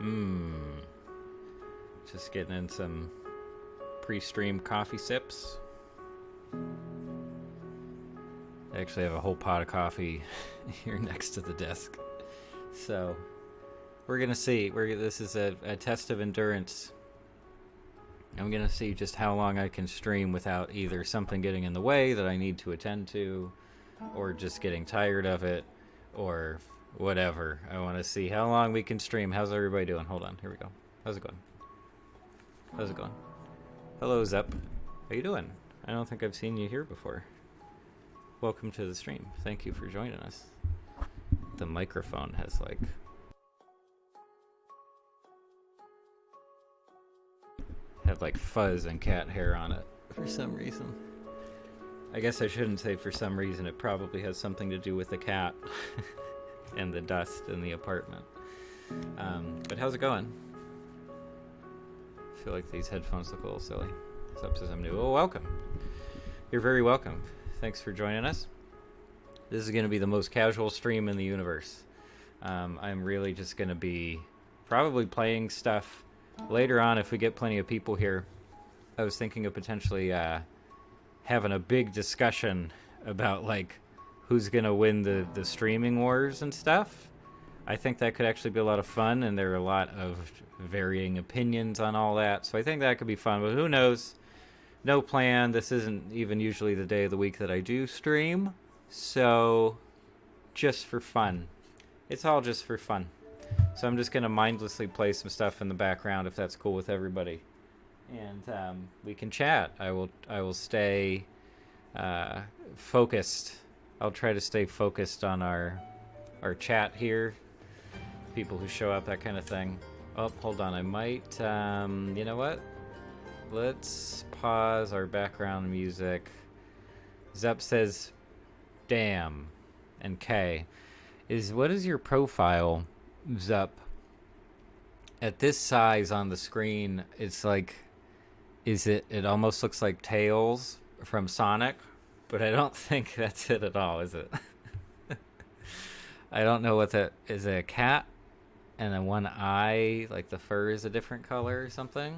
Mmm. Just getting in some pre-stream coffee sips. I actually have a whole pot of coffee here next to the desk. So, we're going to see. This is a test of endurance. I'm going to see just how long I can stream without either something getting in the way that I need to attend to, or just getting tired of it, or whatever. I want to see how long we can stream. How's everybody doing? Hold on. Here we go. How's it going? How's it going? Hello, Zep. How you doing? I don't think I've seen you here before. Welcome to the stream. Thank you for joining us. The microphone has had fuzz and cat hair on it for some reason. I guess I shouldn't say for some reason. It probably has something to do with the cat and the dust in the apartment. But how's it going? I feel like these headphones look a little silly. Zep says I'm new. Oh, welcome. You're very welcome. Thanks for joining us. This is going to be the most casual stream in the universe. I'm really just going to be probably playing stuff later on if we get plenty of people here. I was thinking of potentially having a big discussion about who's going to win the streaming wars and stuff. I think that could actually be a lot of fun, and there are a lot of varying opinions on all that. So I think that could be fun, but who knows? No plan. This isn't even usually the day of the week that I do stream. So, just for fun. It's all just for fun. So I'm just going to mindlessly play some stuff in the background if that's cool with everybody. And we can chat. I will stay focused. I'll try to stay focused on our chat here. People who show up, that kind of thing. Oh, hold on. I might... you know what? Let's pause our background music. Zep says, damn. And K. What is your profile, Zep? At this size on the screen, it's it almost looks like Tails from Sonic, but I don't think that's it at all, is it? I don't know what that is. A cat and then one eye, the fur is a different color or something?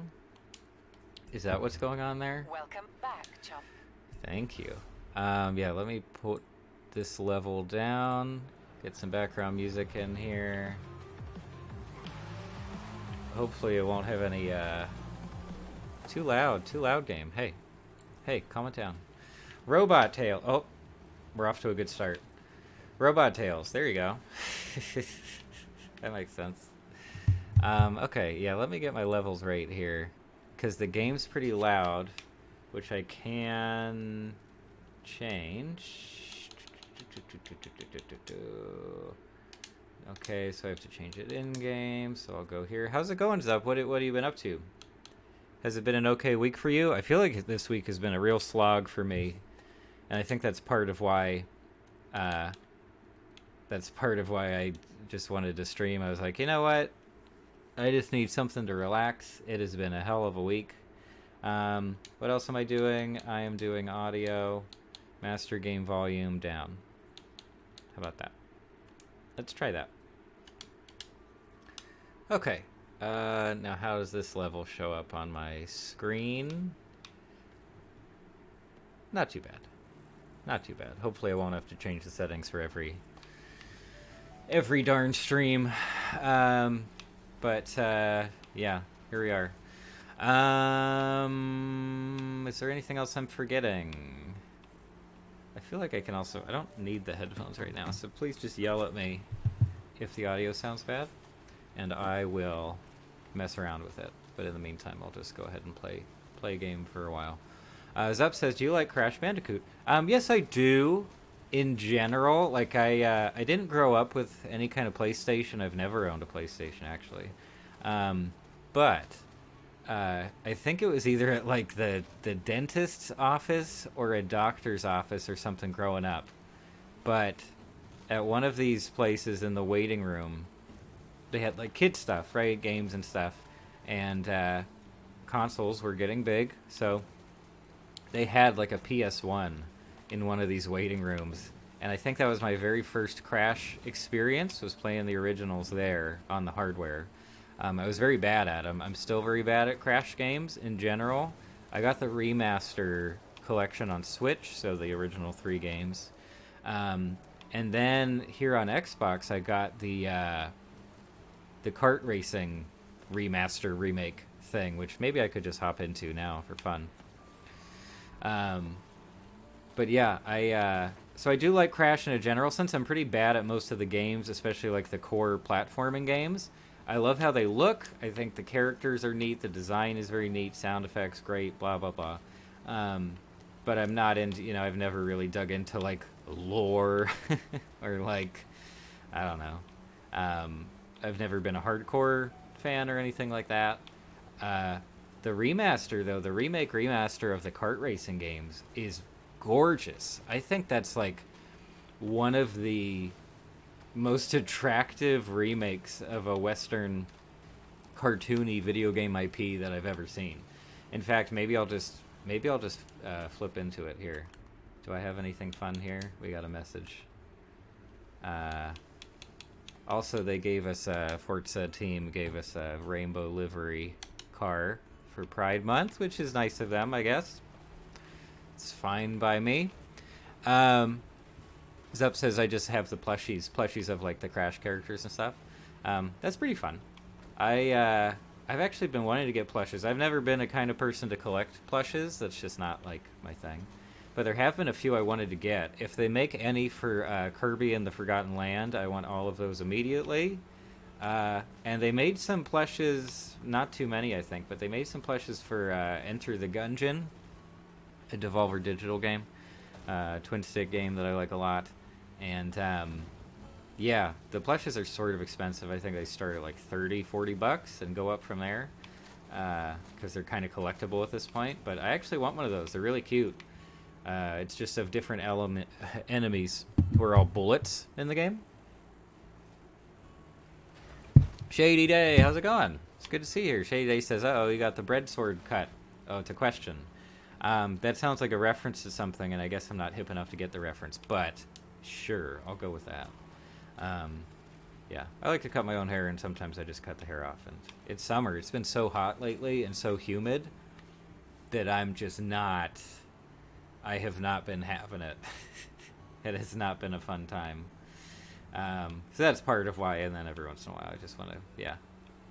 Is that what's going on there? Welcome back, chum. Thank you. Yeah, let me put this level down. Get some background music in here. Hopefully it won't have any, too loud game. Hey, calm it down. Robot Tail. Oh, we're off to a good start. Robot Tails. There you go. That makes sense. Okay, yeah, let me get my levels right here. Because the game's pretty loud, which I can change. Okay, so I have to change it in-game, so I'll go here. How's it going, Zep? What have you been up to? Has it been an okay week for you? I feel like this week has been a real slog for me, and I think that's part of why I just wanted to stream. I was like, you know what? I just need something to relax. It has been a hell of a week. What else am I doing? I am doing audio, master game volume down. How about that? Let's try that. Okay. Now how does this level show up on my screen? Not too bad. Not too bad. Hopefully I won't have to change the settings for every darn stream. But yeah, here we are. Is there anything else I'm forgetting? I feel like I can also... I don't need the headphones right now, so please just yell at me if the audio sounds bad, and I will mess around with it. But in the meantime, I'll just go ahead and play a game for a while. Zep says, do you like Crash Bandicoot? Yes, I do. In general, I didn't grow up with any kind of PlayStation. I've never owned a PlayStation, actually. But I think it was either at the dentist's office or a doctor's office or something growing up. But at one of these places in the waiting room, they had kid stuff, right? Games and stuff. And consoles were getting big, so they had a PS1 in one of these waiting rooms, and I think that was my very first Crash experience, was playing the originals there on the hardware. I was very bad at them. I'm still very bad at Crash games in general. I got the remaster collection on Switch, so the original 3 games. And then here on Xbox, I got the kart racing remaster remake thing, which maybe I could just hop into now for fun. But yeah, so I do like Crash in a general sense. I'm pretty bad at most of the games, especially like the core platforming games. I love how they look. I think the characters are neat. The design is very neat. Sound effects, great. Blah blah blah. But I'm not into. I've never really dug into like lore or like I don't know. I've never been a hardcore fan or anything like that. The remaster, though, the remake remaster of the kart racing games is gorgeous. I think that's like one of the most attractive remakes of a Western cartoony video game IP that I've ever seen. In fact, maybe I'll just flip into it here. Do I have anything fun here? We got a message. Also, they gave us Forza team gave us a rainbow livery car for Pride Month, which is nice of them, I guess. It's fine by me. Zup says I just have the plushies of like the Crash characters and stuff. That's pretty fun. I've actually been wanting to get plushes. I've never been a kind of person to collect plushes. That's just not like my thing. But there have been a few I wanted to get. If they make any for Kirby and the Forgotten Land, I want all of those immediately. And they made some plushes, not too many I think, but they made some plushes for Enter the Gungeon, a Devolver Digital game, twin stick game that I like a lot. And yeah, the plushes are sort of expensive. I think they start at like $30-40 and go up from there because they're kind of collectible at this point. But I actually want one of those. They're really cute. It's just of different enemies who are all bullets in the game. Shady Day, how's it going? It's good to see you here. Shady Day says, "Oh, you got the bread sword cut." Oh, it's a question. That sounds like a reference to something, and I guess I'm not hip enough to get the reference, but sure, I'll go with that. Yeah, I like to cut my own hair, and sometimes I just cut the hair off. And it's summer. It's been so hot lately and so humid that I'm just not... I have not been having it. It has not been a fun time. So that's part of why, and then every once in a while I just want to,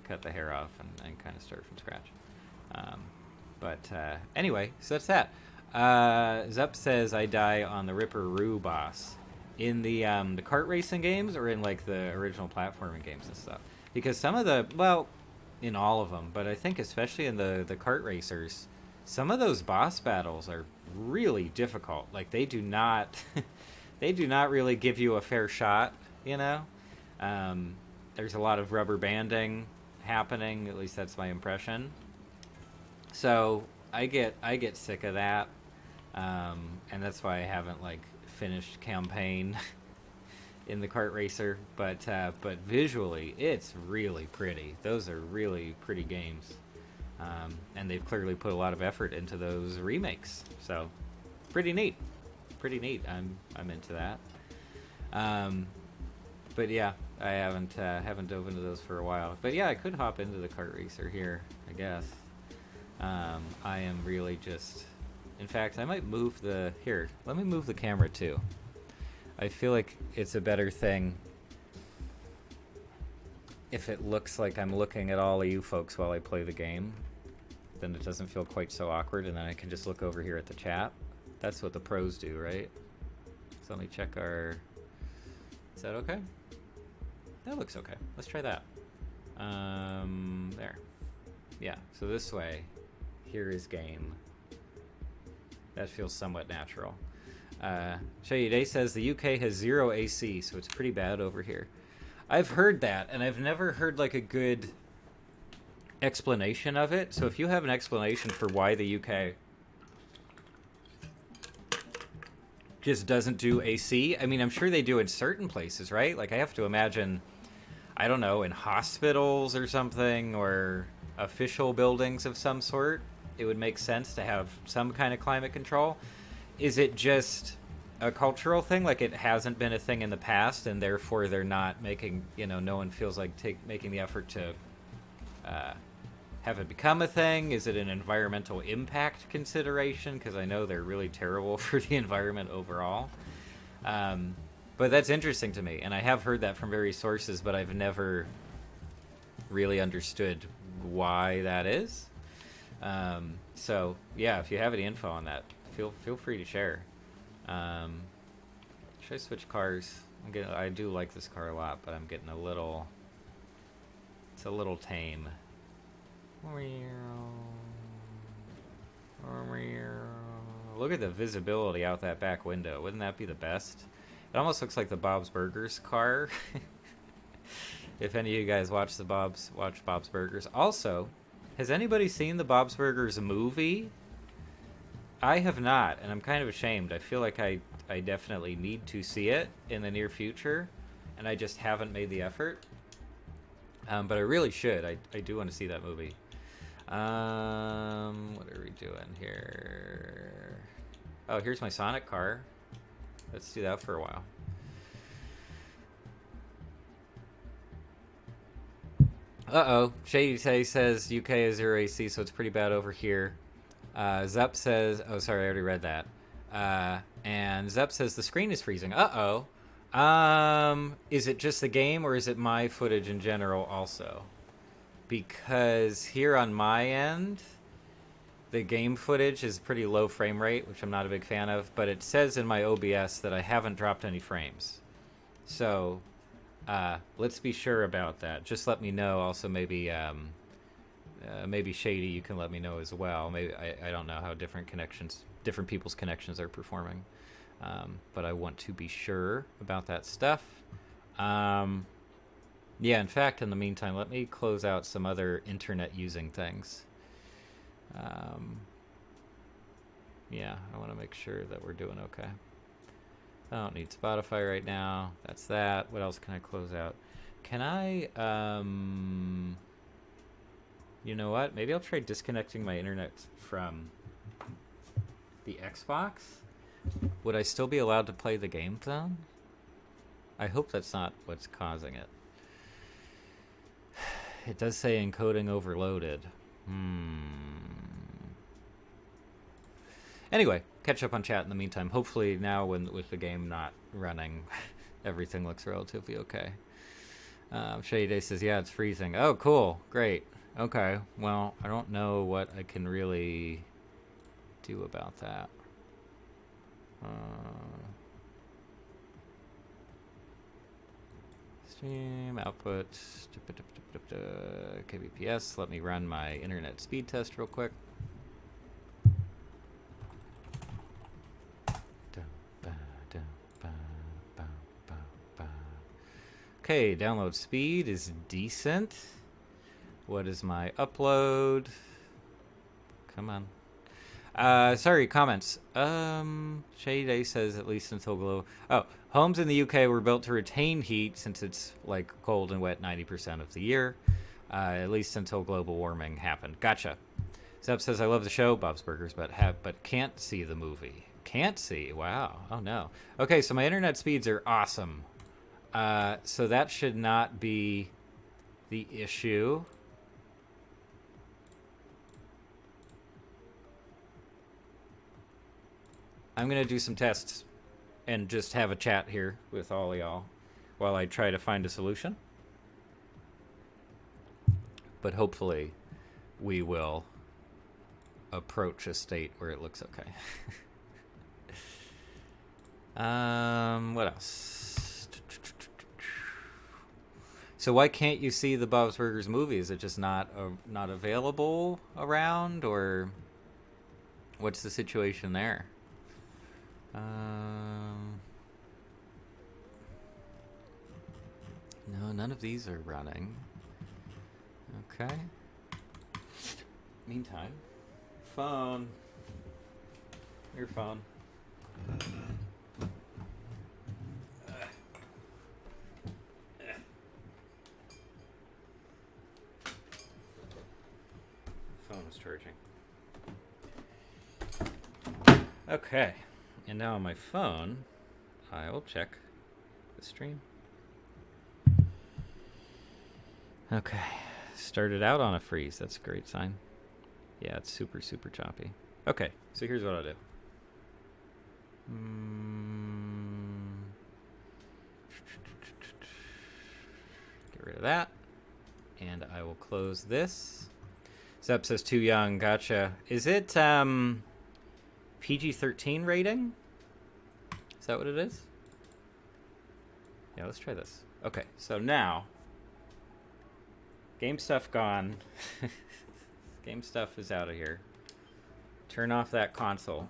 cut the hair off and kind of start from scratch. But anyway, so that's that. Zup says I die on the Ripper Roo boss. In the kart racing games or in like the original platforming games and stuff? Because some of the, well, in all of them, but I think especially in the kart racers, some of those boss battles are really difficult. Like they do not they do not really give you a fair shot, you know? There's a lot of rubber banding happening, at least that's my impression. So I get sick of that. And that's why I haven't like finished campaign in the kart racer, but visually it's really pretty. Those are really pretty games. And they've clearly put a lot of effort into those remakes. So pretty neat. I'm into that. But yeah, I haven't dove into those for a while. But yeah, I could hop into the kart racer here, I guess. I am really just... In fact, I might move the... Here, let me move the camera too. I feel like it's a better thing if it looks like I'm looking at all of you folks while I play the game. Then it doesn't feel quite so awkward, and then I can just look over here at the chat. That's what the pros do, right? So let me check our... Is that okay? That looks okay. Let's try that. There. Yeah, so this way, here is game. That feels somewhat natural. Shayade says the UK has 0 AC, so it's pretty bad over here. I've heard that, and I've never heard like a good explanation of it. So if you have an explanation for why the UK just doesn't do AC, I mean, I'm sure they do in certain places, right? Like I have to imagine, I don't know, in hospitals or something, or official buildings of some sort, it would make sense to have some kind of climate control. Is it just a cultural thing, like it hasn't been a thing in the past, and therefore they're not making, you know, no one feels like making the effort to have it become a thing? Is it an environmental impact consideration? Because I know they're really terrible for the environment overall. But that's interesting to me, and I have heard that from various sources, but I've never really understood why that is. So yeah, if you have any info on that, feel free to share. Should I switch cars? I do like this car a lot, but I'm getting it's a little tame. Look at the visibility out that back window. Wouldn't that be the best? It almost looks like the Bob's Burgers car. If any of you guys watch Bob's Burgers. Also, has anybody seen the Bob's Burgers movie? I have not, and I'm kind of ashamed. I feel like I definitely need to see it in the near future, and I just haven't made the effort. But I really should. I do want to see that movie. What are we doing here? Oh, here's my Sonic car. Let's do that for a while. Uh-oh. Shady Tay says UK is 0 AC, so it's pretty bad over here. Zepp says... Oh, sorry, I already read that. And Zepp says the screen is freezing. Uh-oh. Is it just the game, or is it my footage in general also? Because here on my end, the game footage is pretty low frame rate, which I'm not a big fan of, but it says in my OBS that I haven't dropped any frames. So, let's be sure about that. Just let me know. Also, maybe Shady, you can let me know as well. Maybe I don't know how different people's connections are performing. But I want to be sure about that stuff. Yeah, in fact, in the meantime, let me close out some other internet using things. Yeah, I want to make sure that we're doing okay. I don't need Spotify right now. That's that. What else can I close out? Can I, you know what? Maybe I'll try disconnecting my internet from the Xbox. Would I still be allowed to play the game then? I hope that's not what's causing it. It does say encoding overloaded. Anyway, catch up on chat in the meantime. Hopefully now, with the game not running, everything looks relatively okay. Shady Day says, yeah, it's freezing. Oh, cool. Great. Okay. Well, I don't know what I can really do about that. Stream output kbps. Let me run my internet speed test real quick. Okay, download speed is decent. What is my upload? Come on. Sorry, comments. Shady Day says at least until glow. Oh, homes in the UK were built to retain heat since it's like cold and wet 90% of the year. At least until global warming happened. Gotcha. Zepp says I love the show, Bob's Burgers, but can't see the movie. Can't see. Wow. Oh no. Okay, so my internet speeds are awesome. So that should not be the issue. I'm going to do some tests and just have a chat here with all of y'all while I try to find a solution. But hopefully we will approach a state where it looks okay. What else? So why can't you see the Bob's Burgers movie? Is it just not available around, or what's the situation there? No, none of these are running. Okay. Meantime, phone. Your phone. Phone is charging. Okay. And now on my phone, I will check the stream. Okay, started out on a freeze. That's a great sign. Yeah, it's super, super choppy. Okay, so here's what I'll do. Get rid of that. And I will close this. Zep says too young. Gotcha. Is it PG-13 rating? Is that what it is? Yeah, let's try this. Okay, so now game stuff gone. Game stuff is out of here. Turn off that console.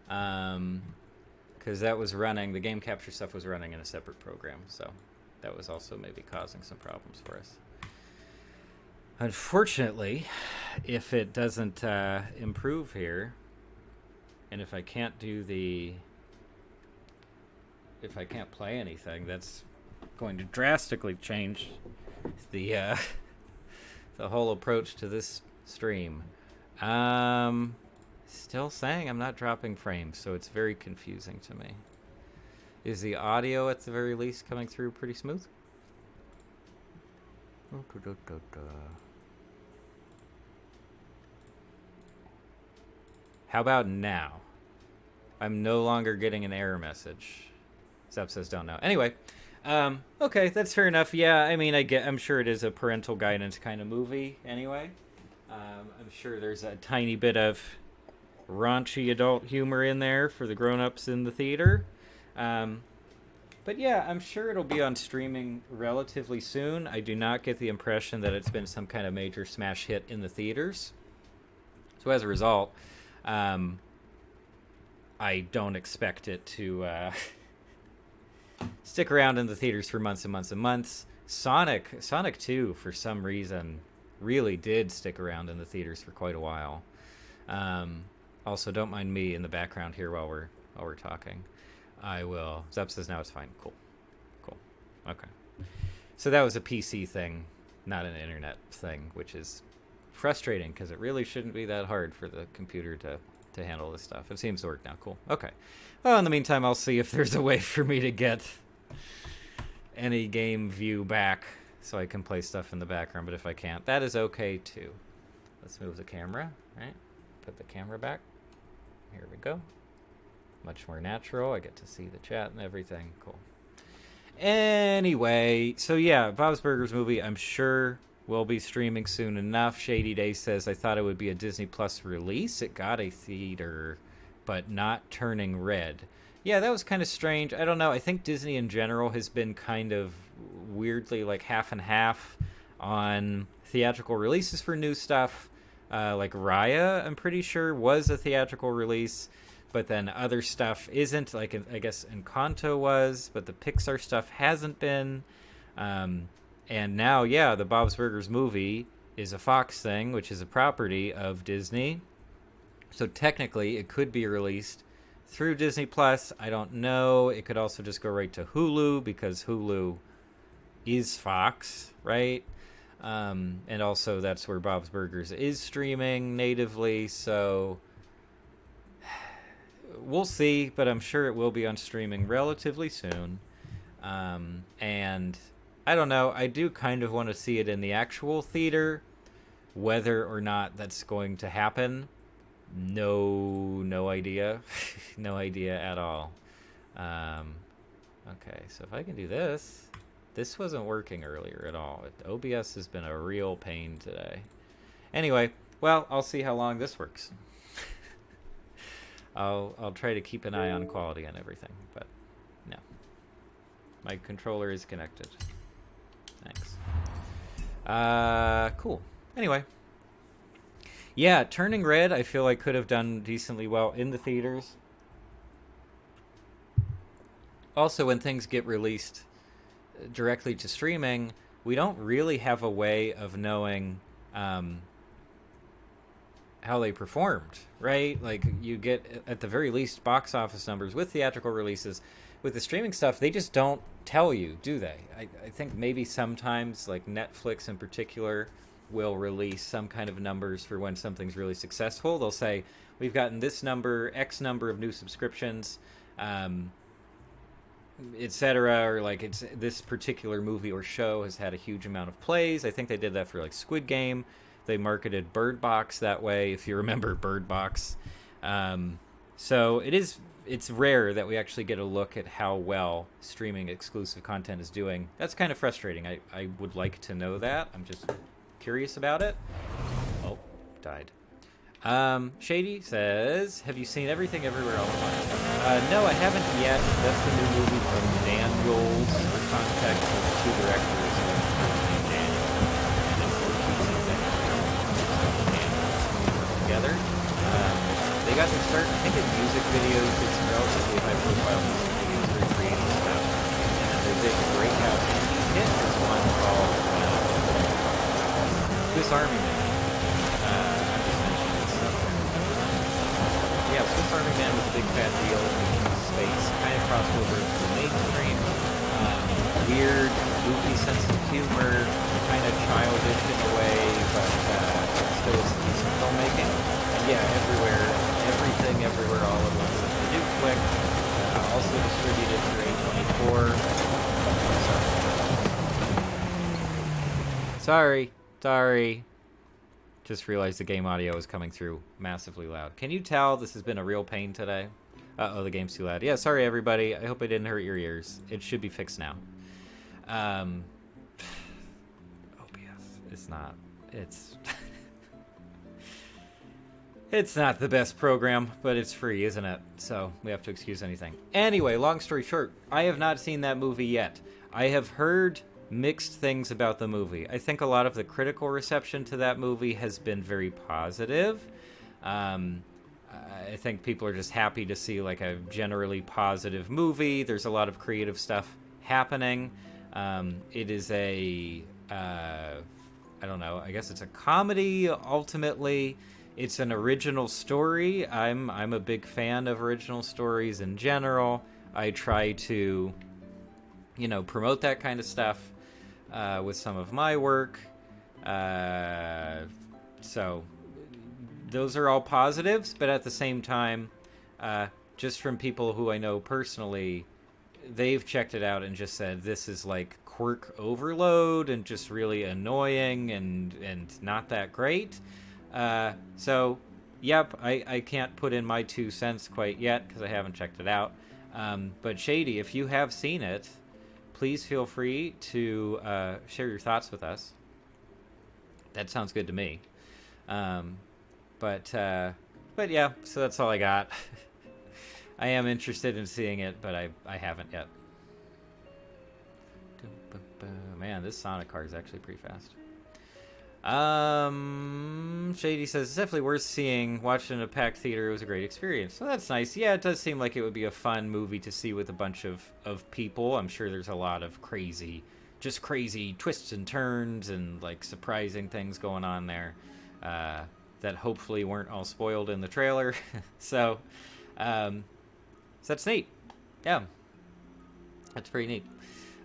Because that was running, the game capture stuff was running in a separate program, so that was also maybe causing some problems for us. Unfortunately, if it doesn't improve here, and if I can't play anything, that's going to drastically change the the whole approach to this stream. Still saying I'm not dropping frames, so it's very confusing to me. Is the audio at the very least coming through pretty smooth? How about now? I'm no longer getting an error message. Zep says don't know. Anyway, okay, that's fair enough. Yeah, I mean, I'm sure it is a parental guidance kind of movie anyway. I'm sure there's a tiny bit of raunchy adult humor in there for the grown-ups in the theater. But yeah, I'm sure it'll be on streaming relatively soon. I do not get the impression that it's been some kind of major smash hit in the theaters. So as a result, I don't expect it to stick around in the theaters for months and months and months. Sonic 2, for some reason, really did stick around in the theaters for quite a while. Also, don't mind me in the background here while we're talking. I will. Zep says now it's fine. Cool. Okay. So that was a PC thing, not an internet thing, which is frustrating because it really shouldn't be that hard for the computer to handle this stuff. It seems to work now. Cool. Okay. Well, in the meantime, I'll see if there's a way for me to get any game view back so I can play stuff in the background. But if I can't, that is okay too. Let's move the camera, right? Put the camera back. Here we go. Much more natural. I get to see the chat and everything. Cool. Anyway, so yeah, Bob's Burgers movie, I'm sure will be streaming soon enough. Shady Day says, I thought it would be a Disney Plus release. It got a theater, but not turning red. Yeah, that was kind of strange. I don't know. I think Disney in general has been kind of weirdly like half and half on theatrical releases for new stuff. Like Raya, I'm pretty sure, was a theatrical release, but then other stuff isn't. Like, I guess Encanto was, but the Pixar stuff hasn't been. And now, yeah, the Bob's Burgers movie is a Fox thing, which is a property of Disney. So technically, it could be released through Disney Plus. I don't know. It could also just go right to Hulu because Hulu is Fox, right? And also that's where Bob's Burgers is streaming natively, so we'll see, but I'm sure it will be on streaming relatively soon. And I don't know, I do kind of want to see it in the actual theater. Whether or not that's going to happen, no idea. No idea at all. Okay, so if I can do this. This wasn't working earlier at all. OBS has been a real pain today. Anyway, well, I'll see how long this works. I'll try to keep an eye on quality and everything, but no. My controller is connected. Thanks. Cool. Anyway. Yeah, Turning Red I feel like could have done decently well in the theaters. Also, when things get released directly to streaming, we don't really have a way of knowing how they performed, right? Like, you get, at the very least, box office numbers with theatrical releases. With the streaming stuff, they just don't tell you, do they? I think maybe sometimes, like Netflix in particular, will release some kind of numbers for when something's really successful. They'll say, we've gotten this number, X number of new subscriptions, etc. Or like it's this particular movie or show has had a huge amount of plays. I think they did that for like Squid Game. They marketed Bird Box that way, if you remember Bird Box. So it's rare that we actually get a look at how well streaming exclusive content is doing. That's kind of frustrating. I would like to know that. I'm just curious about it. Oh, died. Shady says, have you seen Everything Everywhere All at Once? No, I haven't yet. That's the new movie from Daniels, for context, with the two directors, Daniel and then together. They got their start, I think, in music videos, did some relatively high-profile music videos, very creative stuff. And then their big breakout indie hit is one called Swiss Army Man. Yeah, Swiss Army Man was a big fat deal in space. Kind of crossed over into the mainstream. Weird, goofy sense of humor, kind of childish in a way, but still some decent filmmaking. And yeah, Everything Everywhere All at Once is the new flick. Also distributed through A24. Sorry. Just realized the game audio is coming through massively loud. Can you tell this has been a real pain today? Uh-oh, the game's too loud. Yeah, sorry everybody. I hope I didn't hurt your ears. It should be fixed now. OBS. It's not. It's... It's not the best program, but it's free, isn't it? So we have to excuse anything. Anyway, long story short, I have not seen that movie yet. I have heard mixed things about the movie. I think a lot of the critical reception to that movie has been very positive. I think people are just happy to see like a generally positive movie. There's a lot of creative stuff happening. It is a I don't know, I guess it's a comedy ultimately. It's an original story. I'm a big fan of original stories in general. I try to, you know, promote that kind of stuff with some of my work. So those are all positives, but at the same time, just from people who I know personally, they've checked it out and just said this is like quirk overload and just really annoying and not that great. So, yep, I can't put in my 2 cents quite yet because I haven't checked it out. But Shady, if you have seen it, please feel free to share your thoughts with us. That sounds good to me. But yeah, so that's all I got. I am interested in seeing it, but I haven't yet. Man, this Sonic car is actually pretty fast. Shady says, it's definitely worth seeing. Watching in a packed theater, it was a great experience. So that's nice. Yeah, it does seem like it would be a fun movie to see with a bunch of people. I'm sure there's a lot of crazy twists and turns and like surprising things going on there that hopefully weren't all spoiled in the trailer. So that's neat. Yeah, that's pretty neat.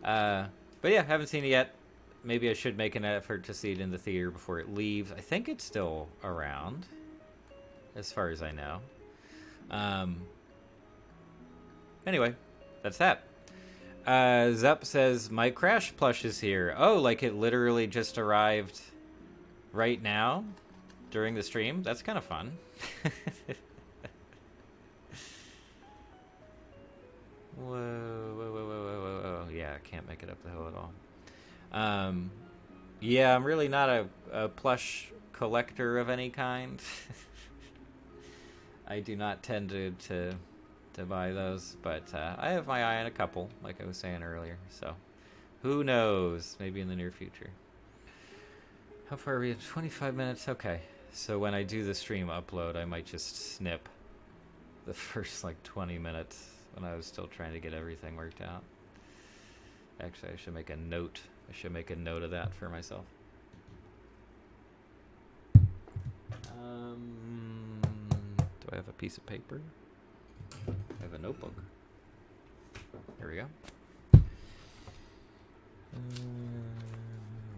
But yeah, haven't seen it yet. Maybe I should make an effort to see it in the theater before it leaves. I think it's still around, as far as I know. Anyway, that's that. Zup says, my Crash plush is here. Oh, like it literally just arrived right now during the stream? That's kind of fun. Whoa. Yeah, I can't make it up the hill at all. Yeah, I'm really not a plush collector of any kind. I do not tend to buy those, but I have my eye on a couple, like I was saying earlier, so who knows, maybe in the near future. How far are we at? 25 minutes? Okay, so when I do the stream upload, I might just snip the first like 20 minutes when I was still trying to get everything worked out. Actually, I should make a note. I should make a note of that for myself. Do I have a piece of paper? I have a notebook. Here we go. A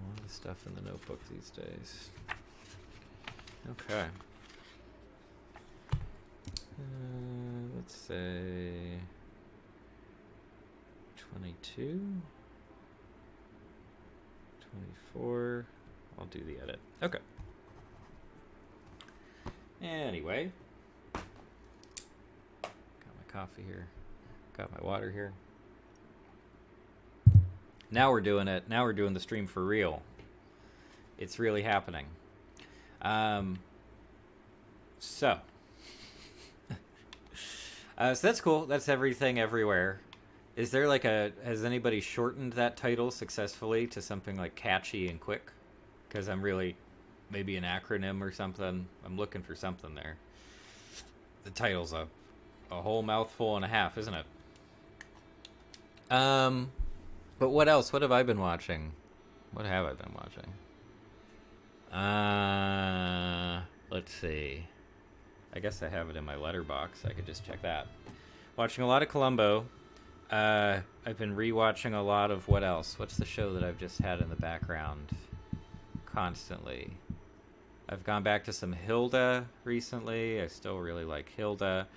lot of stuff in the notebook these days. Okay. Let's say... 22, 24. I'll do the edit. Okay. Anyway, got my coffee here, got my water here. Now we're doing it. Now we're doing the stream for real. It's really happening. So that's cool. That's everything everywhere. Is there like has anybody shortened that title successfully to something like catchy and quick? Because I'm really, maybe an acronym or something. I'm looking for something there. The title's a whole mouthful and a half, isn't it? But what else? What have I been watching? What have I been watching? Let's see. I guess I have it in my letterbox. I could just check that. Watching a lot of Columbo. I've been rewatching a lot of what else? What's the show that I've just had in the background constantly? I've gone back to some Hilda recently. I still really like Hilda.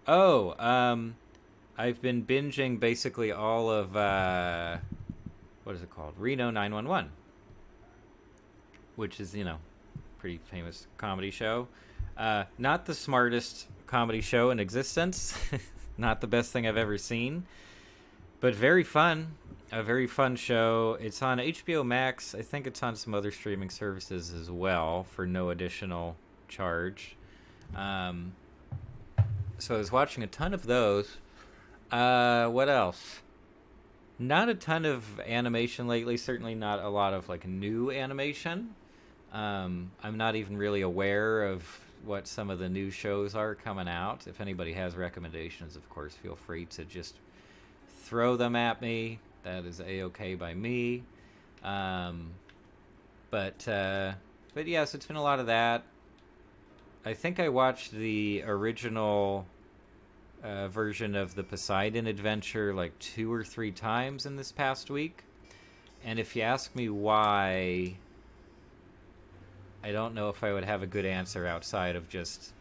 Oh, I've been binging basically all of what is it called? Reno 911, which is, you know, pretty famous comedy show. Not the smartest comedy show in existence. Not the best thing I've ever seen, but very fun. A very fun show. It's on HBO Max. I think it's on some other streaming services as well for no additional charge. So I was watching a ton of those. What else? Not a ton of animation lately. Certainly not a lot of like new animation. I'm not even really aware of what some of the new shows are coming out. If anybody has recommendations, of course, feel free to just throw them at me. That is a-okay by me. But yes, it's been a lot of that. I think I watched the original version of the Poseidon Adventure like 2 or 3 times in this past week. And if you ask me why, I don't know if I would have a good answer outside of just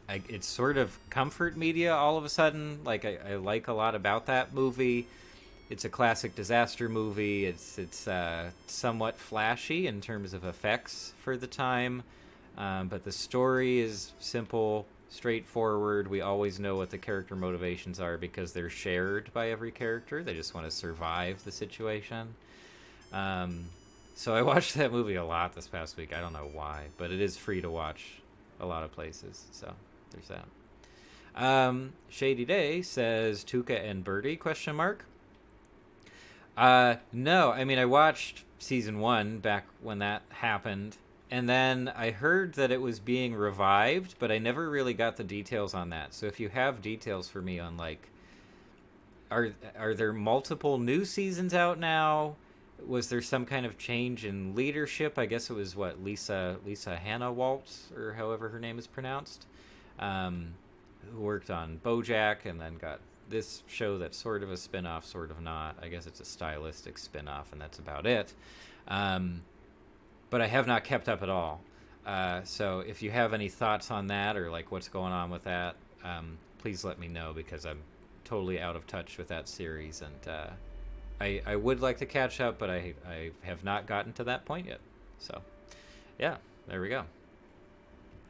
it's sort of comfort media all of a sudden. Like I like a lot about that movie. It's a classic disaster movie. It's somewhat flashy in terms of effects for the time, but the story is simple, straightforward. We always know what the character motivations are because they're shared by every character. They just want to survive the situation. So I watched that movie a lot this past week. I don't know why, but it is free to watch a lot of places. So there's that. Shady Day says Tuca and Birdie ? No, I mean I watched season 1 back when that happened, and then I heard that it was being revived, but I never really got the details on that. So if you have details for me on like, are there multiple new seasons out now? Was there some kind of change in leadership? I guess it was what, Lisa Hannah Waltz, or however her name is pronounced, who worked on BoJack and then got this show that's sort of a spin-off, sort of not. I guess it's a stylistic spin-off, and that's about it. But I have not kept up at all. So if you have any thoughts on that or like what's going on with that, please let me know, because I'm totally out of touch with that series, and I would like to catch up, but I have not gotten to that point yet. So, yeah, there we go.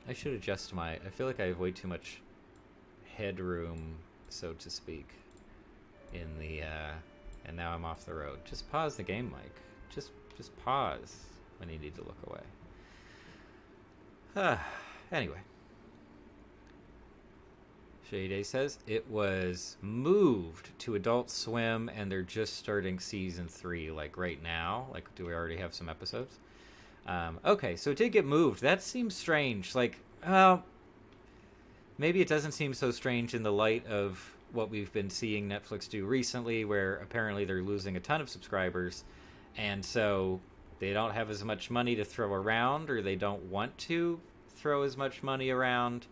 I should adjust I feel like I have way too much headroom, so to speak, in the, and now I'm off the road. Just pause the game, Mike. Just pause when you need to look away. Anyway. Shade says it was moved to Adult Swim, and they're just starting season 3, like right now. Like, do we already have some episodes? Okay, so it did get moved. That seems strange. Like, well, maybe it doesn't seem so strange in the light of what we've been seeing Netflix do recently, where apparently they're losing a ton of subscribers, and so they don't have as much money to throw around, or they don't want to throw as much money around.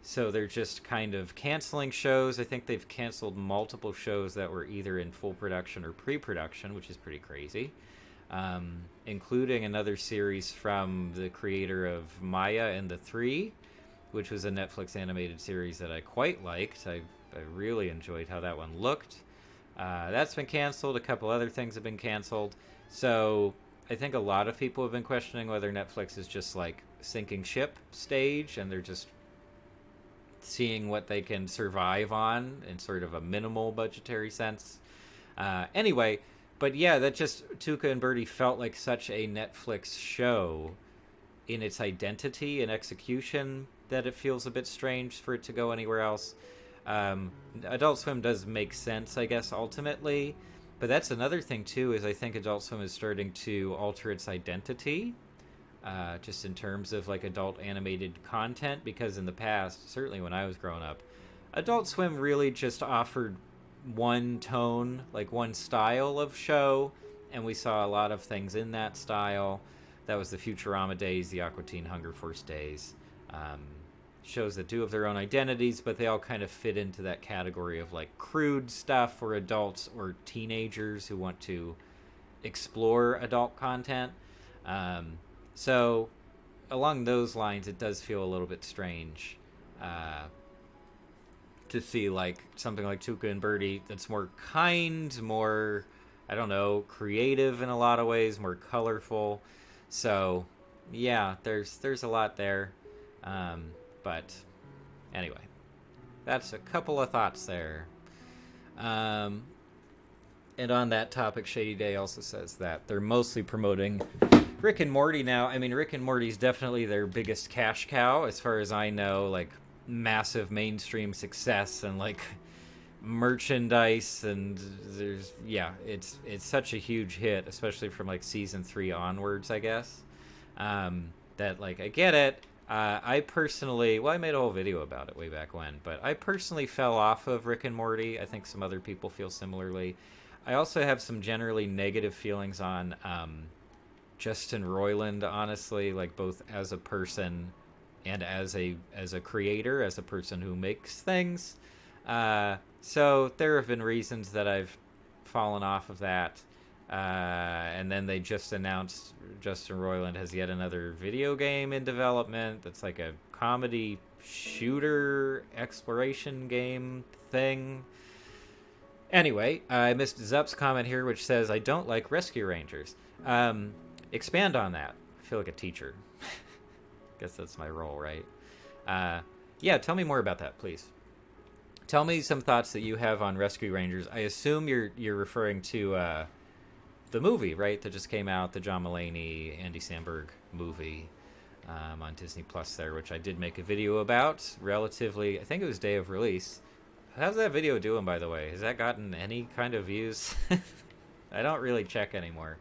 So they're just kind of canceling shows. I think they've canceled multiple shows that were either in full production or pre-production, which is pretty crazy, including another series from the creator of Maya and the Three, which was a Netflix animated series that I quite liked. I really enjoyed how that one looked. That's been canceled. A couple other things have been canceled. So I think a lot of people have been questioning whether Netflix is just like sinking ship stage and they're just seeing what they can survive on in sort of a minimal budgetary sense. Anyway, but yeah, that just Tuca and Birdie felt like such a Netflix show in its identity and execution that it feels a bit strange for it to go anywhere else. Adult Swim does make sense, I guess, ultimately, but that's another thing too. Is I think Adult Swim is starting to alter its identity, just in terms of like adult animated content. Because in the past, certainly when I was growing up, Adult Swim really just offered one tone, like one style of show, and we saw a lot of things in that style. That was the Futurama days, the Aqua Teen Hunger Force days. Shows that do have their own identities, but they all kind of fit into that category of like crude stuff for adults or teenagers who want to explore adult content. So along those lines, it does feel a little bit strange to see like something like Tuca and Birdie that's more kind, more, I don't know, creative in a lot of ways, more colorful. So yeah, there's a lot there. But anyway, that's a couple of thoughts there. And on that topic, Shady Day also says that they're mostly promoting Rick and Morty now. I mean, Rick and Morty's definitely their biggest cash cow, as far as I know, like massive mainstream success and like merchandise, and there's, yeah, it's such a huge hit, especially from like season 3 onwards, I guess. That like, I get it. I personally, well, I made a whole video about it way back when, but I personally fell off of Rick and Morty. I think some other people feel similarly. I also have some generally negative feelings on Justin Roiland, honestly, like both as a person and as a creator, as a person who makes things. So there have been reasons that I've fallen off of that. And then they just announced Justin Roiland has yet another video game in development that's like a comedy shooter exploration game thing. Anyway, I missed Zup's comment here, which says, I don't like Rescue Rangers. Expand on that. I feel like a teacher. Guess that's my role, right? Yeah, tell me more about that, please. Tell me some thoughts that you have on Rescue Rangers. I assume you're referring to the movie, right, that just came out, the John Mulaney, Andy Samberg movie on Disney Plus there, which I did make a video about relatively, I think it was day of release. How's that video doing, by the way? Has that gotten any kind of views? I don't really check anymore.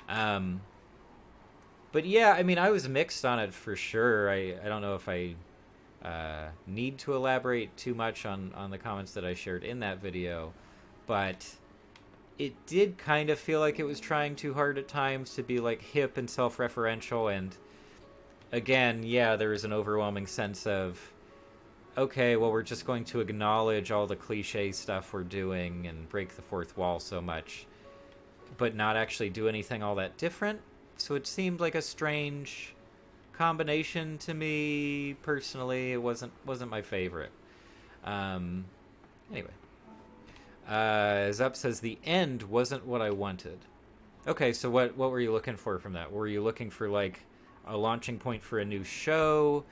But yeah, I mean, I was mixed on it for sure. I don't know if I need to elaborate too much on the comments that I shared in that video, but it did kind of feel like it was trying too hard at times to be like hip and self-referential, and again, yeah, there was an overwhelming sense of, okay, well, we're just going to acknowledge all the cliche stuff we're doing and break the fourth wall so much, but not actually do anything all that different. So it seemed like a strange combination to me personally. It wasn't my favorite. Anyway. Zup says the end wasn't what I wanted. Okay, so what were you looking for from that? Were you looking for like a launching point for a new show?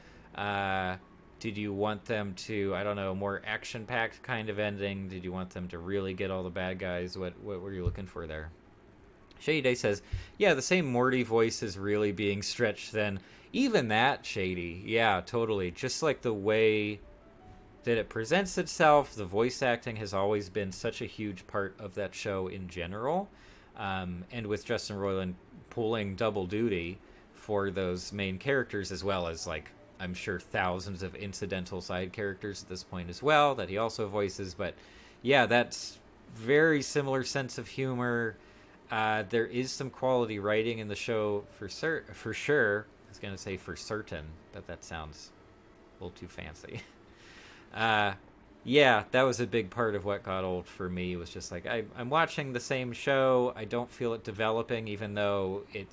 Did you want them to, I don't know, more action-packed kind of ending? Did you want them to really get all the bad guys? What were you looking for there? Shady Day says, yeah, the same Morty voice is really being stretched then. Even that, Shady. Yeah, totally. Just like the way that it presents itself, the voice acting has always been such a huge part of that show in general. And with Justin Roiland pulling double duty for those main characters, as well as, like, I'm sure thousands of incidental side characters at this point as well that he also voices. But yeah, that's very similar sense of humor. There is some quality writing in the show for sure. I was going to say for certain, but that sounds a little too fancy. Yeah, that was a big part of what got old for me, was just like, I'm watching the same show. I don't feel it developing, even though it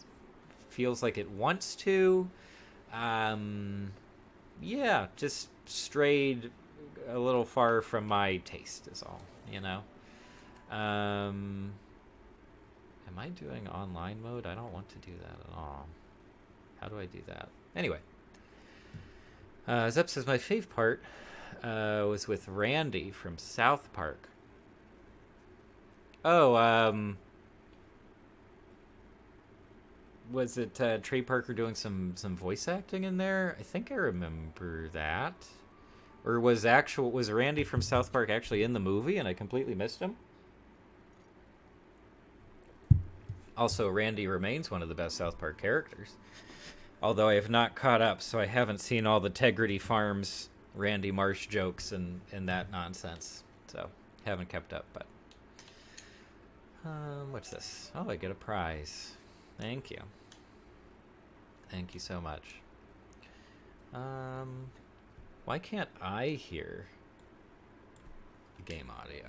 feels like it wants to. Yeah, just strayed a little far from my taste is all, you know? Am I doing online mode? I don't want to do that at all. How do I do that? Anyway. Zep says, my fave part was with Randy from South Park. Oh, was it Trey Parker doing some voice acting in there? I think I remember that. Or was Randy from South Park actually in the movie and I completely missed him? Also, Randy remains one of the best South Park characters. Although I have not caught up, so I haven't seen all the Tegrity Farms Randy Marsh jokes and that nonsense. So, haven't kept up, but... what's this? Oh, I get a prize. Thank you. Thank you so much. Why can't I hear the game audio?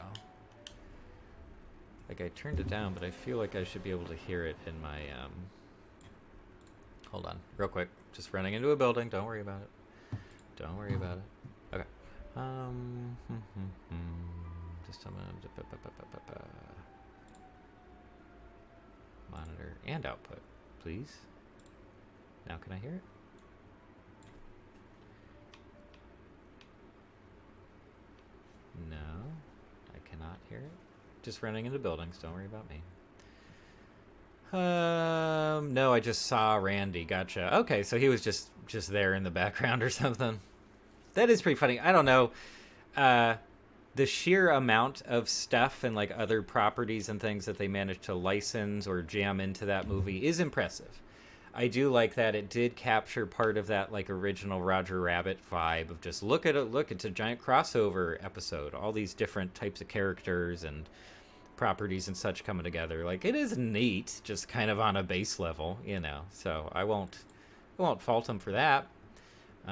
Like, I turned it down, but I feel like I should be able to hear it in my, Hold on, real quick. Just running into a building. Don't worry about it. Don't worry about it. Okay. Just a minute. Monitor and output, please. Now can I hear it? No, I cannot hear it. Just running into buildings. Don't worry about me. No, I just saw Randy. Gotcha. Okay, so he was just there in the background or something. That is pretty funny. I don't know. The sheer amount of stuff and like other properties and things that they managed to license or jam into that movie is impressive. I do like that it did capture part of that like original Roger Rabbit vibe of just look, it's a giant crossover episode. All these different types of characters and properties and such coming together. Like, it is neat, just kind of on a base level, you know. So I won't fault him for that. Did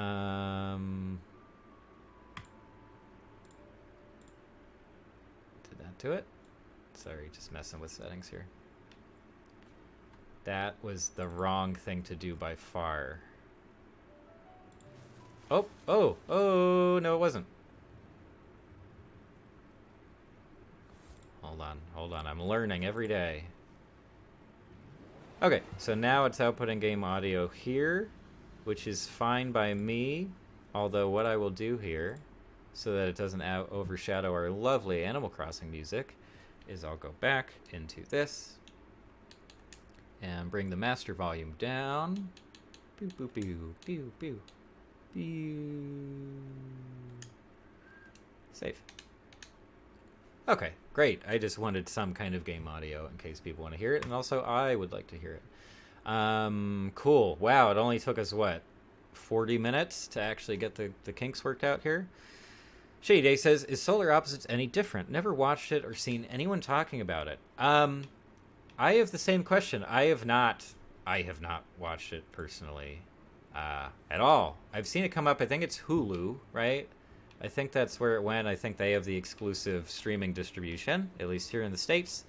that do it? Sorry, just messing with settings here. That was the wrong thing to do by far. Oh, no, it wasn't. Hold on. I'm learning every day. Okay, so now it's outputting game audio here, which is fine by me. Although what I will do here, so that it doesn't overshadow our lovely Animal Crossing music, is I'll go back into this and bring the master volume down. Boo, boo, boo, boo, boo, boo. Save. Okay, great. I just wanted some kind of game audio in case people want to hear it, and also I would like to hear it. Cool. Wow, it only took us, what, 40 minutes to actually get the kinks worked out here? Shady Day says, is Solar Opposites any different? Never watched it or seen anyone talking about it. I have the same question. I have not watched it personally at all. I've seen it come up. I think it's Hulu, right? I think that's where it went. I think they have the exclusive streaming distribution, at least here in the States.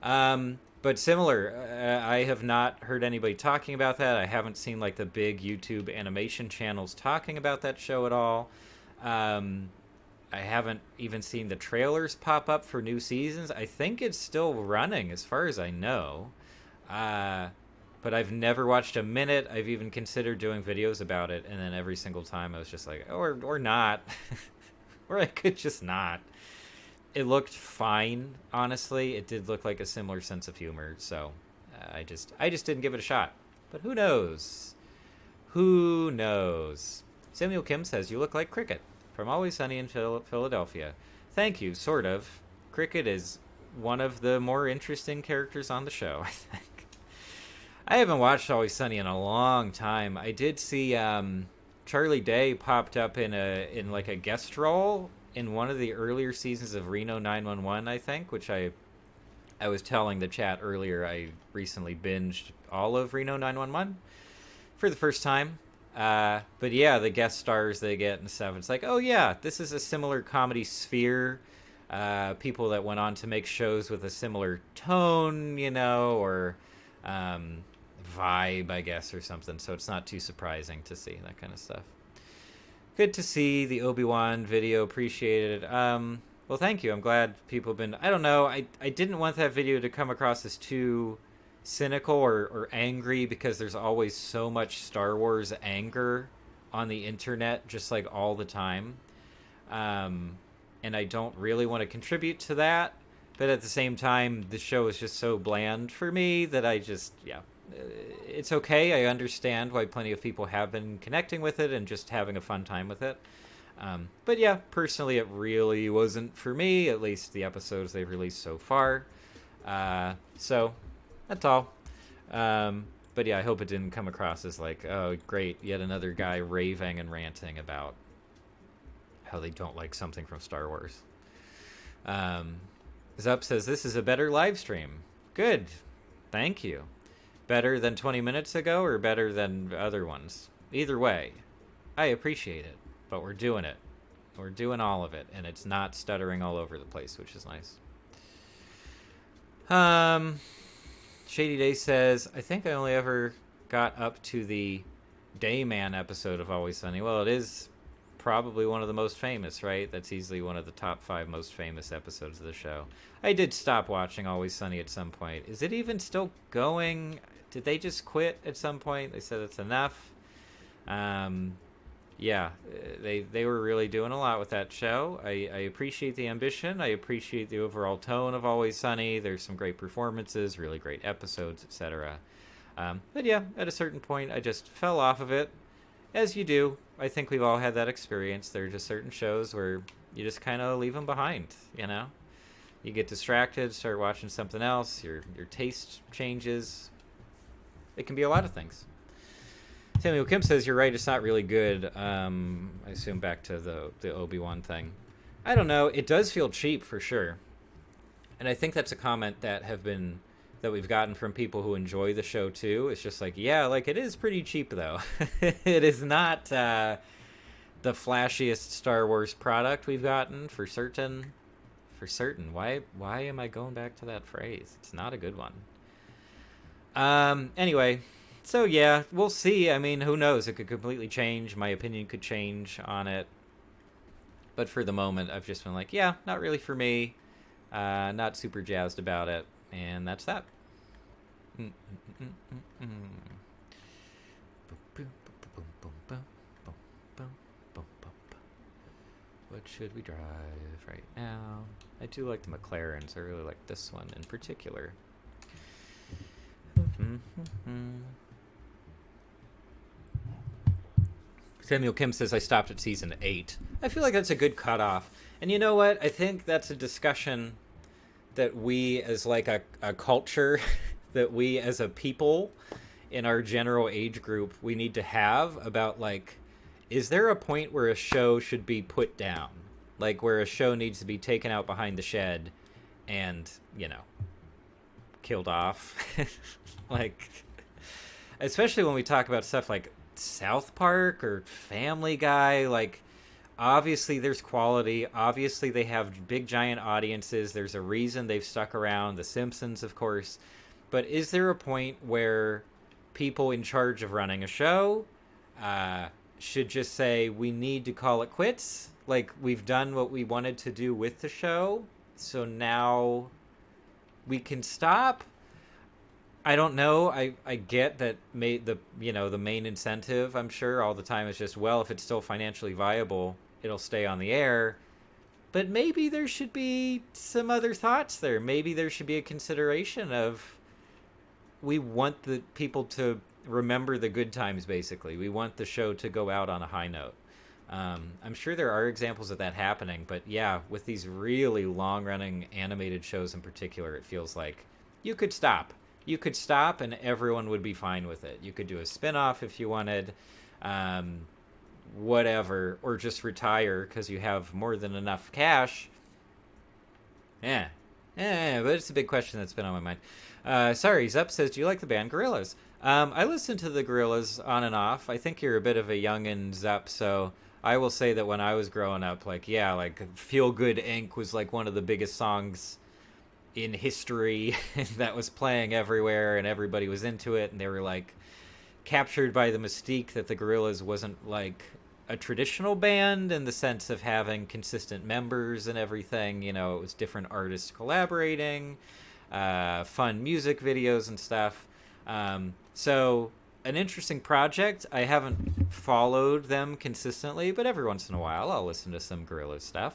But similar, I have not heard anybody talking about that. I haven't seen like the big YouTube animation channels talking about that show at all. I haven't even seen the trailers pop up for new seasons. I think it's still running as far as I know. But I've never watched a minute. I've even considered doing videos about it, and then every single time I was just like, or not. Or I could just not. It looked fine, honestly. It did look like a similar sense of humor, so I just didn't give it a shot. But who knows? Who knows? Samuel Kim says, you look like Cricket from Always Sunny in Philadelphia. Thank you, sort of. Cricket is one of the more interesting characters on the show, I think. I haven't watched Always Sunny in a long time. I did see Charlie Day popped up in like a guest role in one of the earlier seasons of Reno 911, I think, which I was telling the chat earlier. I recently binged all of Reno 911 for the first time. But yeah, the guest stars they get and stuff. It's like, oh yeah, this is a similar comedy sphere. People that went on to make shows with a similar tone, you know, or vibe, I guess, or something. So it's not too surprising to see that kind of stuff. Good to see the Obi-Wan video. Appreciated it. Well, thank you. I'm glad people have been. I don't know. I didn't want that video to come across as too cynical or angry, because there's always so much Star Wars anger on the internet, just like all the time. And I don't really want to contribute to that. But at the same time, the show is just so bland for me that I just, yeah. It's okay. I understand why plenty of people have been connecting with it and just having a fun time with it. But yeah, personally, it really wasn't for me, at least the episodes they've released so far. So, that's all. But yeah, I hope it didn't come across as like, oh, great, yet another guy raving and ranting about how they don't like something from Star Wars. Zup says, this is a better live stream. Good. Thank you. Better than 20 minutes ago or better than other ones? Either way, I appreciate it. But we're doing it. We're doing all of it. And it's not stuttering all over the place, which is nice. Shady Day says, I think I only ever got up to the Dayman episode of Always Sunny. Well, it is probably one of the most famous, right? That's easily one of the top 5 most famous episodes of the show. I did stop watching Always Sunny at some point. Is it even still going? Did they just quit at some point? They said it's enough. Yeah, they were really doing a lot with that show. I appreciate the ambition. I appreciate the overall tone of Always Sunny. There's some great performances, really great episodes, etc. But yeah, at a certain point, I just fell off of it. As you do. I think we've all had that experience. There are just certain shows where you just kind of leave them behind, you know? You get distracted, start watching something else, your taste changes. It can be a lot of things. Samuel Kim says, you're right, it's not really good. I assume back to the Obi-Wan thing. I don't know. It does feel cheap for sure. And I think that's a comment that we've gotten from people who enjoy the show too. It's just like, yeah, like it is pretty cheap though. It is not the flashiest Star Wars product we've gotten for certain. Why am I going back to that phrase? It's not a good one. Anyway, so yeah, we'll see. I mean, who knows? It could completely change. My opinion could change on it. But for the moment, I've just been like, yeah, not really for me. Not super jazzed about it. And that's that. What should we drive right now? I do like the McLarens. I really like this one in particular. Samuel Kim says, I stopped at season 8. I feel like that's a good cutoff. And you know what? I think that's a discussion that we as like a culture, that we as a people in our general age group, we need to have about like, is there a point where a show should be put down? Like where a show needs to be taken out behind the shed and, you know, killed off? Like, especially when we talk about stuff like South Park or Family Guy, like, obviously there's quality. Obviously they have big giant audiences. There's a reason they've stuck around. The Simpsons, of course. But is there a point where people in charge of running a show should just say, we need to call it quits? Like, we've done what we wanted to do with the show, so now we can stop? I don't know. I get that the main incentive, I'm sure, all the time is just, well, if it's still financially viable, it'll stay on the air. But maybe there should be some other thoughts there. Maybe there should be a consideration of, we want the people to remember the good times, basically. We want the show to go out on a high note. I'm sure there are examples of that happening, but yeah, with these really long-running animated shows in particular, it feels like you could stop. You could stop and everyone would be fine with it. You could do a spin-off if you wanted, whatever, or just retire because you have more than enough cash. Yeah, but it's a big question that's been on my mind. Sorry, Zup says, do you like the band Gorillaz? I listen to the Gorillaz on and off. I think you're a bit of a youngin', Zup, so I will say that when I was growing up, like, yeah, like Feel Good Inc. was like one of the biggest songs in history that was playing everywhere and everybody was into it, and they were like captured by the mystique that the Gorillaz wasn't like a traditional band in the sense of having consistent members and everything. You know, it was different artists collaborating, fun music videos and stuff. So an interesting project. I haven't followed them consistently, but every once in a while I'll listen to some Gorillaz stuff.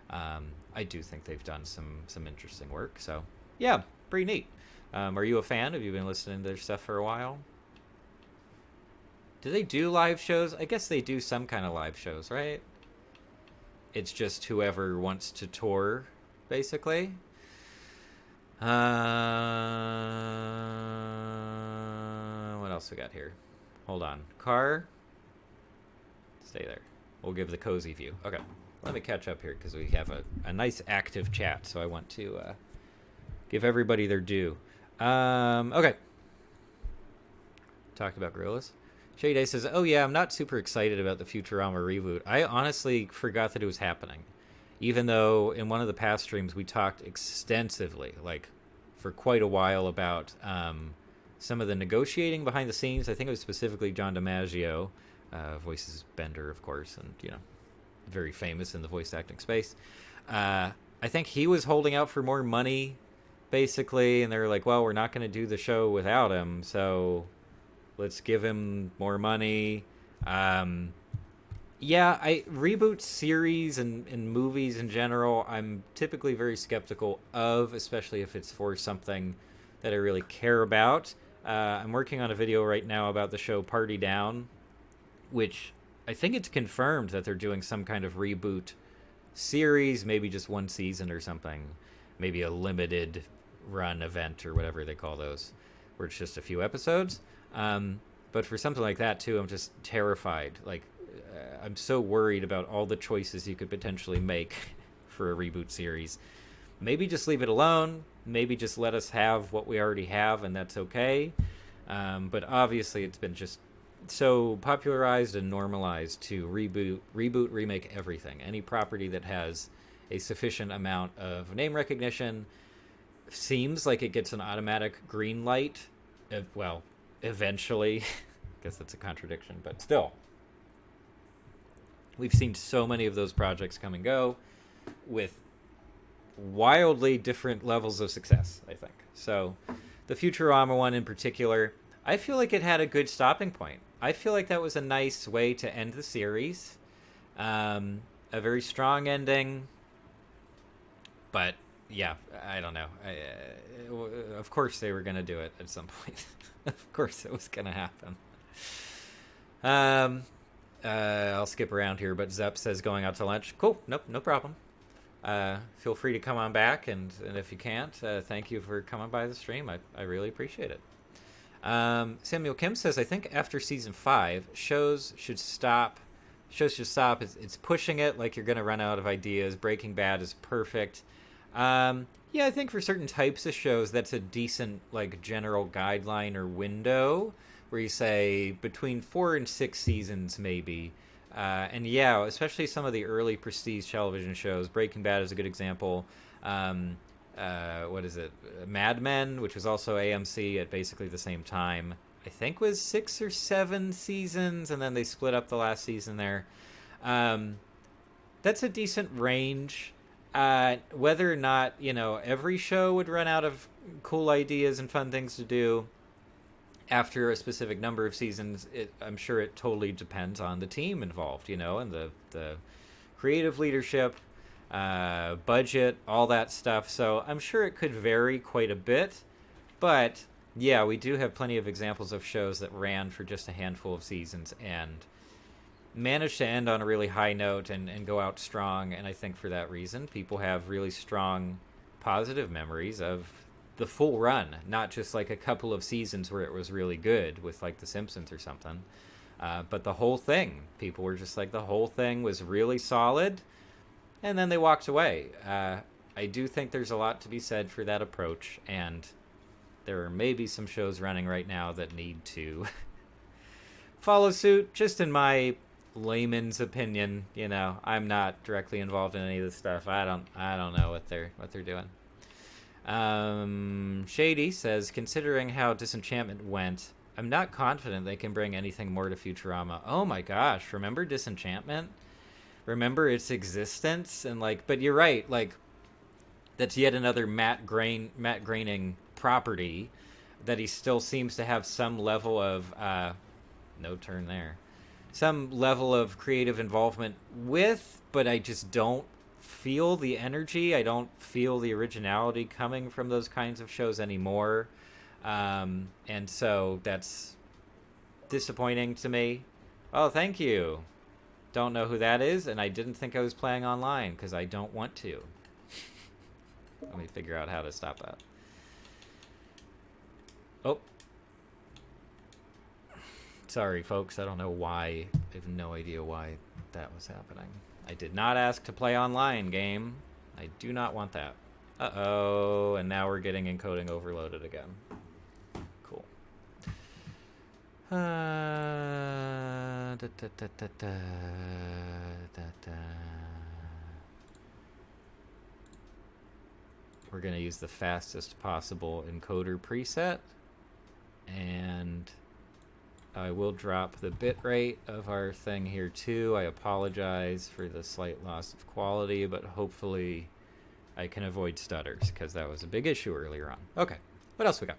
I do think they've done some interesting work. So yeah, pretty neat. Are you a fan? Have you been listening to their stuff for a while? Do they do live shows? I guess they do some kind of live shows, right? It's just whoever wants to tour, basically. What else we got here? Hold on. Car. Stay there. We'll give the cozy view. Okay. Let me catch up here because we have a nice active chat, so I want to give everybody their due. Okay. Talked about Gorillaz. Shady Day says, oh yeah, I'm not super excited about the Futurama reboot. I honestly forgot that it was happening. Even though in one of the past streams we talked extensively, like for quite a while, about some of the negotiating behind the scenes. I think it was specifically John DiMaggio, voices Bender, of course, and, you know, very famous in the voice acting space. I think he was holding out for more money, basically, and they were like, well, we're not going to do the show without him, so let's give him more money. Yeah, I reboot series and movies in general, I'm typically very skeptical of, especially if it's for something that I really care about. I'm working on a video right now about the show Party Down, which I think it's confirmed that they're doing some kind of reboot series, maybe just one season or something, maybe a limited run event or whatever they call those, where it's just a few episodes. But for something like that too, I'm just terrified. Like, I'm so worried about all the choices you could potentially make for a reboot series. Maybe just leave it alone. Maybe just let us have what we already have, and that's okay. But obviously, it's been just so popularized and normalized to reboot, remake everything. Any property that has a sufficient amount of name recognition seems like it gets an automatic green light. Well, eventually. I guess that's a contradiction, but still. We've seen so many of those projects come and go with wildly different levels of success, I think. So the Futurama one in particular, I feel like it had a good stopping point. I feel like that was a nice way to end the series. A very strong ending. But, yeah, I don't know. Of course they were going to do it at some point. Of course it was going to happen. I'll skip around here, but Zep says going out to lunch. Cool. Nope, no problem. Feel free to come on back, and if you can't, thank you for coming by the stream. I really appreciate it. Samuel Kim says, I think after season 5, shows should stop. It's pushing it like you're going to run out of ideas. Breaking Bad is perfect. Yeah, I think for certain types of shows, that's a decent, like, general guideline or window where you say between 4 and 6 seasons, maybe. And yeah, especially some of the early prestige television shows. Breaking Bad is a good example. What is it? Mad Men, which was also AMC at basically the same time, I think was 6 or 7 seasons, and then they split up the last season there. That's a decent range. Whether or not, you know, every show would run out of cool ideas and fun things to do after a specific number of seasons, I'm sure it totally depends on the team involved, you know, and the creative leadership, budget, all that stuff. So I'm sure it could vary quite a bit. But, yeah, we do have plenty of examples of shows that ran for just a handful of seasons and managed to end on a really high note and go out strong. And I think for that reason, people have really strong positive memories of the full run, not just like a couple of seasons where it was really good with like The Simpsons or something, but the whole thing. People were just like, the whole thing was really solid, and then they walked away. I do think there's a lot to be said for that approach, and there are maybe some shows running right now that need to follow suit, just in my layman's opinion. You know, I'm not directly involved in any of this stuff. I don't know what they're doing. Shady says, considering how Disenchantment went, I'm not confident they can bring anything more to Futurama. Oh my gosh, remember Disenchantment? Remember its existence? And like, but you're right, like, that's yet another Matt Groening property that he still seems to have some level of, no turn there, some level of creative involvement with, but I just don't feel the energy. I don't feel the originality coming from those kinds of shows anymore. And so that's disappointing to me. Oh, thank you. Don't know who that is, and I didn't think I was playing online because I don't want to. Let me figure out how to stop that. Oh. Sorry, folks. I don't know why. I have no idea why that was happening. I did not ask to play online, game. I do not want that. Uh-oh, and now we're getting encoding overloaded again. Cool. We're going to use the fastest possible encoder preset. And I will drop the bitrate of our thing here too. I apologize for the slight loss of quality, but hopefully I can avoid stutters because that was a big issue earlier on. Okay, what else we got?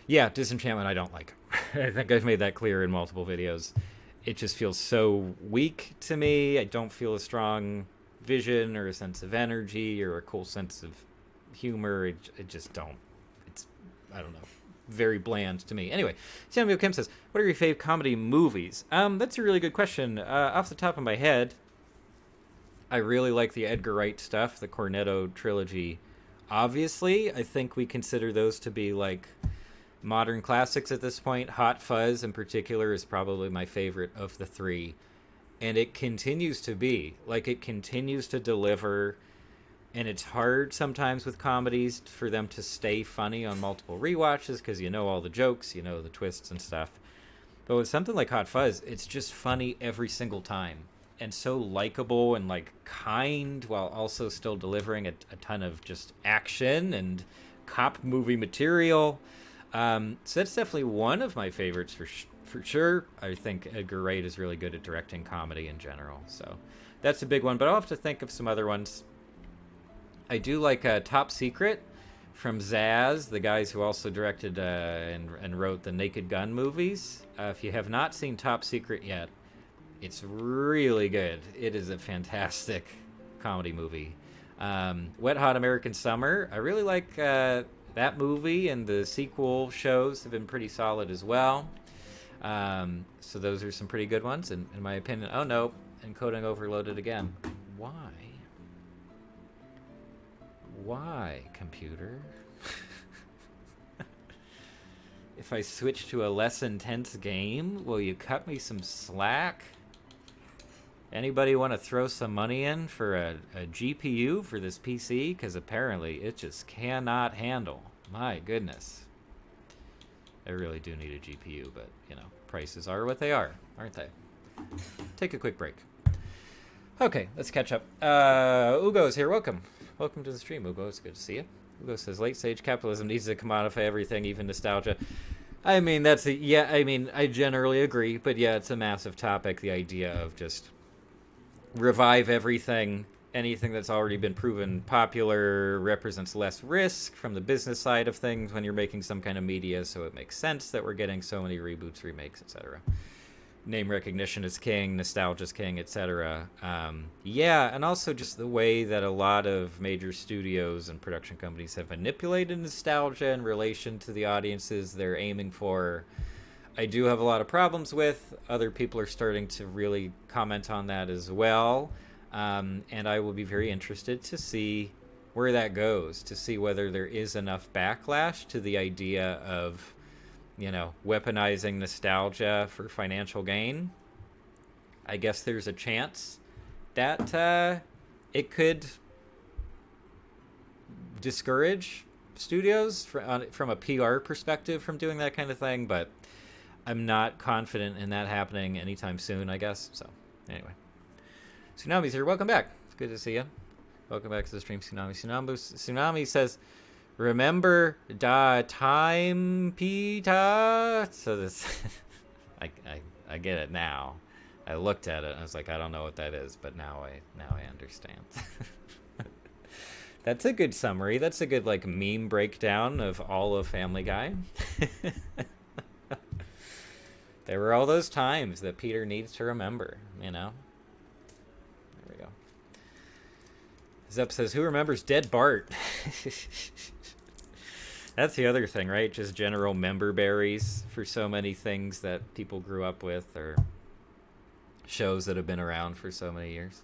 Yeah, Disenchantment I don't like. I think I've made that clear in multiple videos. It just feels so weak to me. I don't feel a strong vision or a sense of energy or a cool sense of humor. I just don't. It's, I don't know, very bland to me. Anyway, Samuel Kim says, what are your fave comedy movies? That's a really good question. Off the top of my head, I really like the Edgar Wright stuff, the Cornetto trilogy. Obviously, I think we consider those to be like modern classics at this point. Hot Fuzz in particular is probably my favorite of the three. And it continues to be. Like, it continues to deliver. And it's hard sometimes with comedies for them to stay funny on multiple rewatches because you know all the jokes, you know the twists and stuff. But with something like Hot Fuzz, it's just funny every single time. And so likable and like kind while also still delivering a ton of just action and cop movie material. So that's definitely one of my favorites for sure. I think Edgar Wright is really good at directing comedy in general. So that's a big one. But I'll have to think of some other ones. I do like Top Secret from Zaz, the guys who also directed and wrote the Naked Gun movies. If you have not seen Top Secret yet, it's really good. It is a fantastic comedy movie. Wet Hot American Summer. I really like that movie, and the sequel shows have been pretty solid as well. So those are some pretty good ones, in my opinion. Oh, no. Encoding overloaded again. Why? Why, computer? If I switch to a less intense game, will you cut me some slack? Anybody want to throw some money in for a GPU for this PC? Because apparently it just cannot handle. My goodness. I really do need a GPU, but, you know, prices are what they are, aren't they? Take a quick break. Okay, let's catch up. Ugo's here. Welcome. Welcome to the stream, Ugo. It's good to see you. Ugo says, late-stage capitalism needs to commodify everything, even nostalgia. I mean, that's a... Yeah, I mean, I generally agree, but yeah, it's a massive topic, the idea of just revive everything. Anything that's already been proven popular represents less risk from the business side of things when you're making some kind of media, so it makes sense that we're getting so many reboots, remakes, etc. Name recognition is king, nostalgia is king, etc. Yeah, and also just the way that a lot of major studios and production companies have manipulated nostalgia in relation to the audiences they're aiming for. I do have a lot of problems with. Other people are starting to really comment on that as well. And I will be very interested to see where that goes, to see whether there is enough backlash to the idea of, you know, weaponizing nostalgia for financial gain. I guess there's a chance that it could discourage studios from a PR perspective from doing that kind of thing, but I'm not confident in that happening anytime soon, I guess. So, anyway. Tsunami's here. Welcome back. It's good to see you. Welcome back to the stream, Tsunami. Tsunami says, Remember da time pita? So this, I get it now. I looked at it and I was like, I don't know what that is, but now I understand. That's a good summary. That's a good like meme breakdown of all of Family Guy. There were all those times that Peter needs to remember, you know? There we go. Zep says, who remembers Dead Bart? That's the other thing, right? Just general member berries for so many things that people grew up with or shows that have been around for so many years.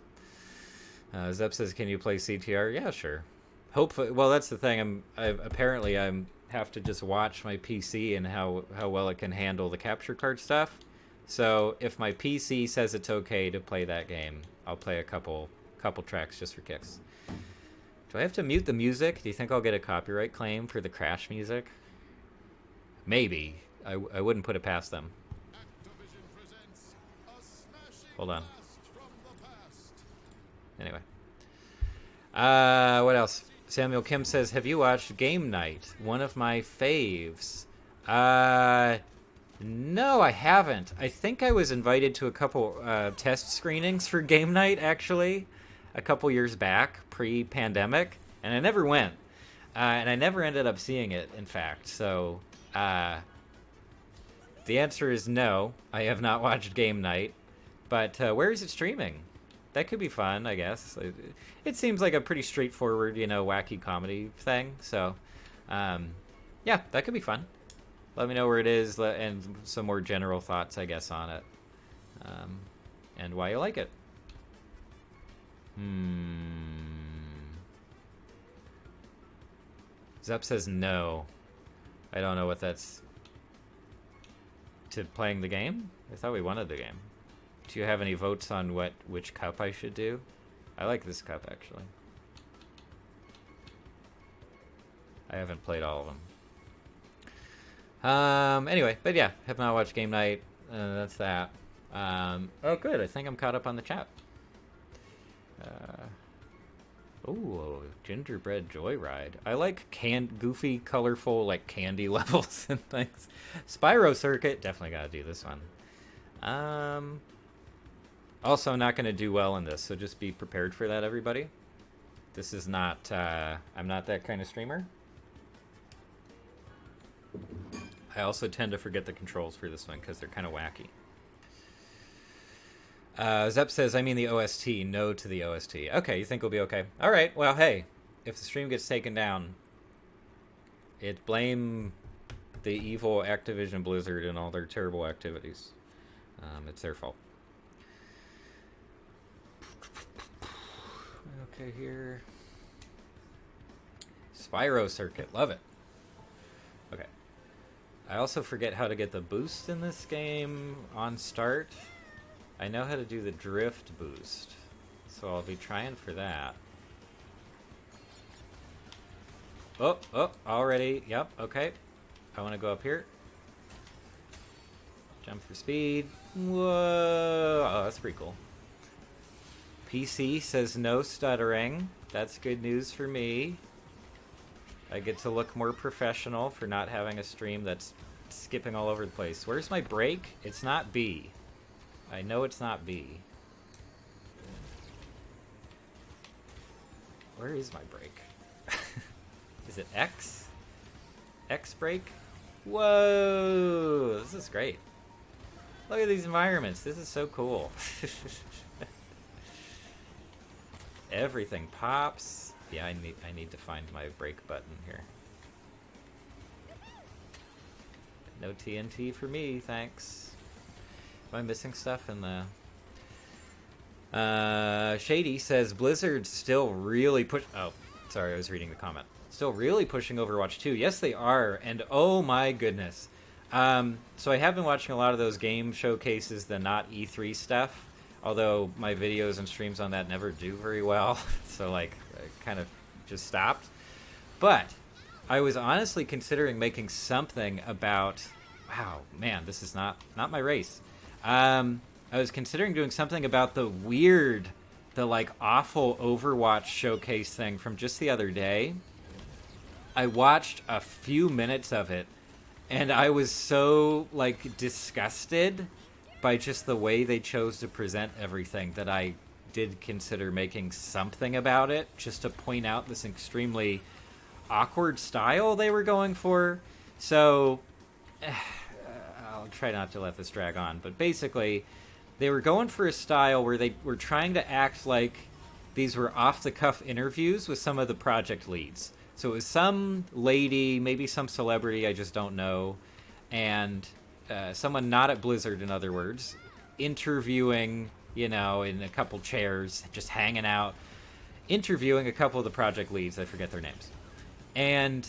Zep says, can you play CTR? Yeah, sure. Hopefully, well, that's the thing. Apparently I'm have to just watch my PC and how well it can handle the capture card stuff. So if my PC says it's okay to play that game, I'll play a couple tracks just for kicks. Do I have to mute the music? Do you think I'll get a copyright claim for the Crash music? Maybe. I wouldn't put it past them. Hold on. Anyway. What else? Samuel Kim says, have you watched Game Night? One of my faves. No, I haven't. I think I was invited to a couple test screenings for Game Night, actually, a couple years back, pre-pandemic, and I never went. And I never ended up seeing it, in fact. So, the answer is no. I have not watched Game Night. But where is it streaming? That could be fun, I guess. It seems like a pretty straightforward, you know, wacky comedy thing. So, yeah, that could be fun. Let me know where it is and some more general thoughts, I guess, on it. And why you like it. Zep says no. I don't know what that's... To playing the game? I thought we wanted the game. Do you have any votes on which cup I should do? I like this cup, actually. I haven't played all of them. Anyway, but yeah, have not watched Game Night. That's that. Oh, good. I think I'm caught up on the chat. Oh, Gingerbread Joyride. I like goofy, colorful, like candy levels and things. Spyro Circuit. Definitely gotta do this one. Also, not going to do well in this, so just be prepared for that, everybody. This is not, I'm not that kind of streamer. I also tend to forget the controls for this one, because they're kind of wacky. Zep says, I mean the OST, no to the OST. Okay, you think we'll be okay. Alright, well, hey, if the stream gets taken down, blame the evil Activision Blizzard and all their terrible activities. It's their fault. Okay, here. Spyro Circuit, love it. Okay. I also forget how to get the boost in this game on start. I know how to do the drift boost, so I'll be trying for that. Oh, already. Yep, okay. I want to go up here. Jump for speed. Whoa. Oh, that's pretty cool. PC says no stuttering. That's good news for me. I get to look more professional for not having a stream that's skipping all over the place. Where's my break? It's not B. I know it's not B. Where is my break? Is it X? X break? Whoa! This is great. Look at these environments. This is so cool. Everything pops. Yeah, I need to find my break button here. No TNT for me, thanks. Am I missing stuff in the... Shady says Blizzard still really push... Oh, sorry, I was reading the comment. Still really pushing Overwatch 2. Yes, they are, and oh my goodness. So I have been watching a lot of those game showcases, the not E3 stuff. Although my videos and streams on that never do very well, so like I kind of just stopped. But I was honestly considering making something about. Wow, man, this is not my race. I was considering doing something about the like awful Overwatch showcase thing from just the other day. I watched a few minutes of it, and I was so, like, disgusted by just the way they chose to present everything that I did consider making something about it, just to point out this extremely awkward style they were going for. So, I'll try not to let this drag on, but basically, they were going for a style where they were trying to act like these were off-the-cuff interviews with some of the project leads. So it was some lady, maybe some celebrity, I just don't know, and someone not at Blizzard, in other words, interviewing, in a couple chairs, just hanging out, interviewing a couple of the project leads. I forget their names. And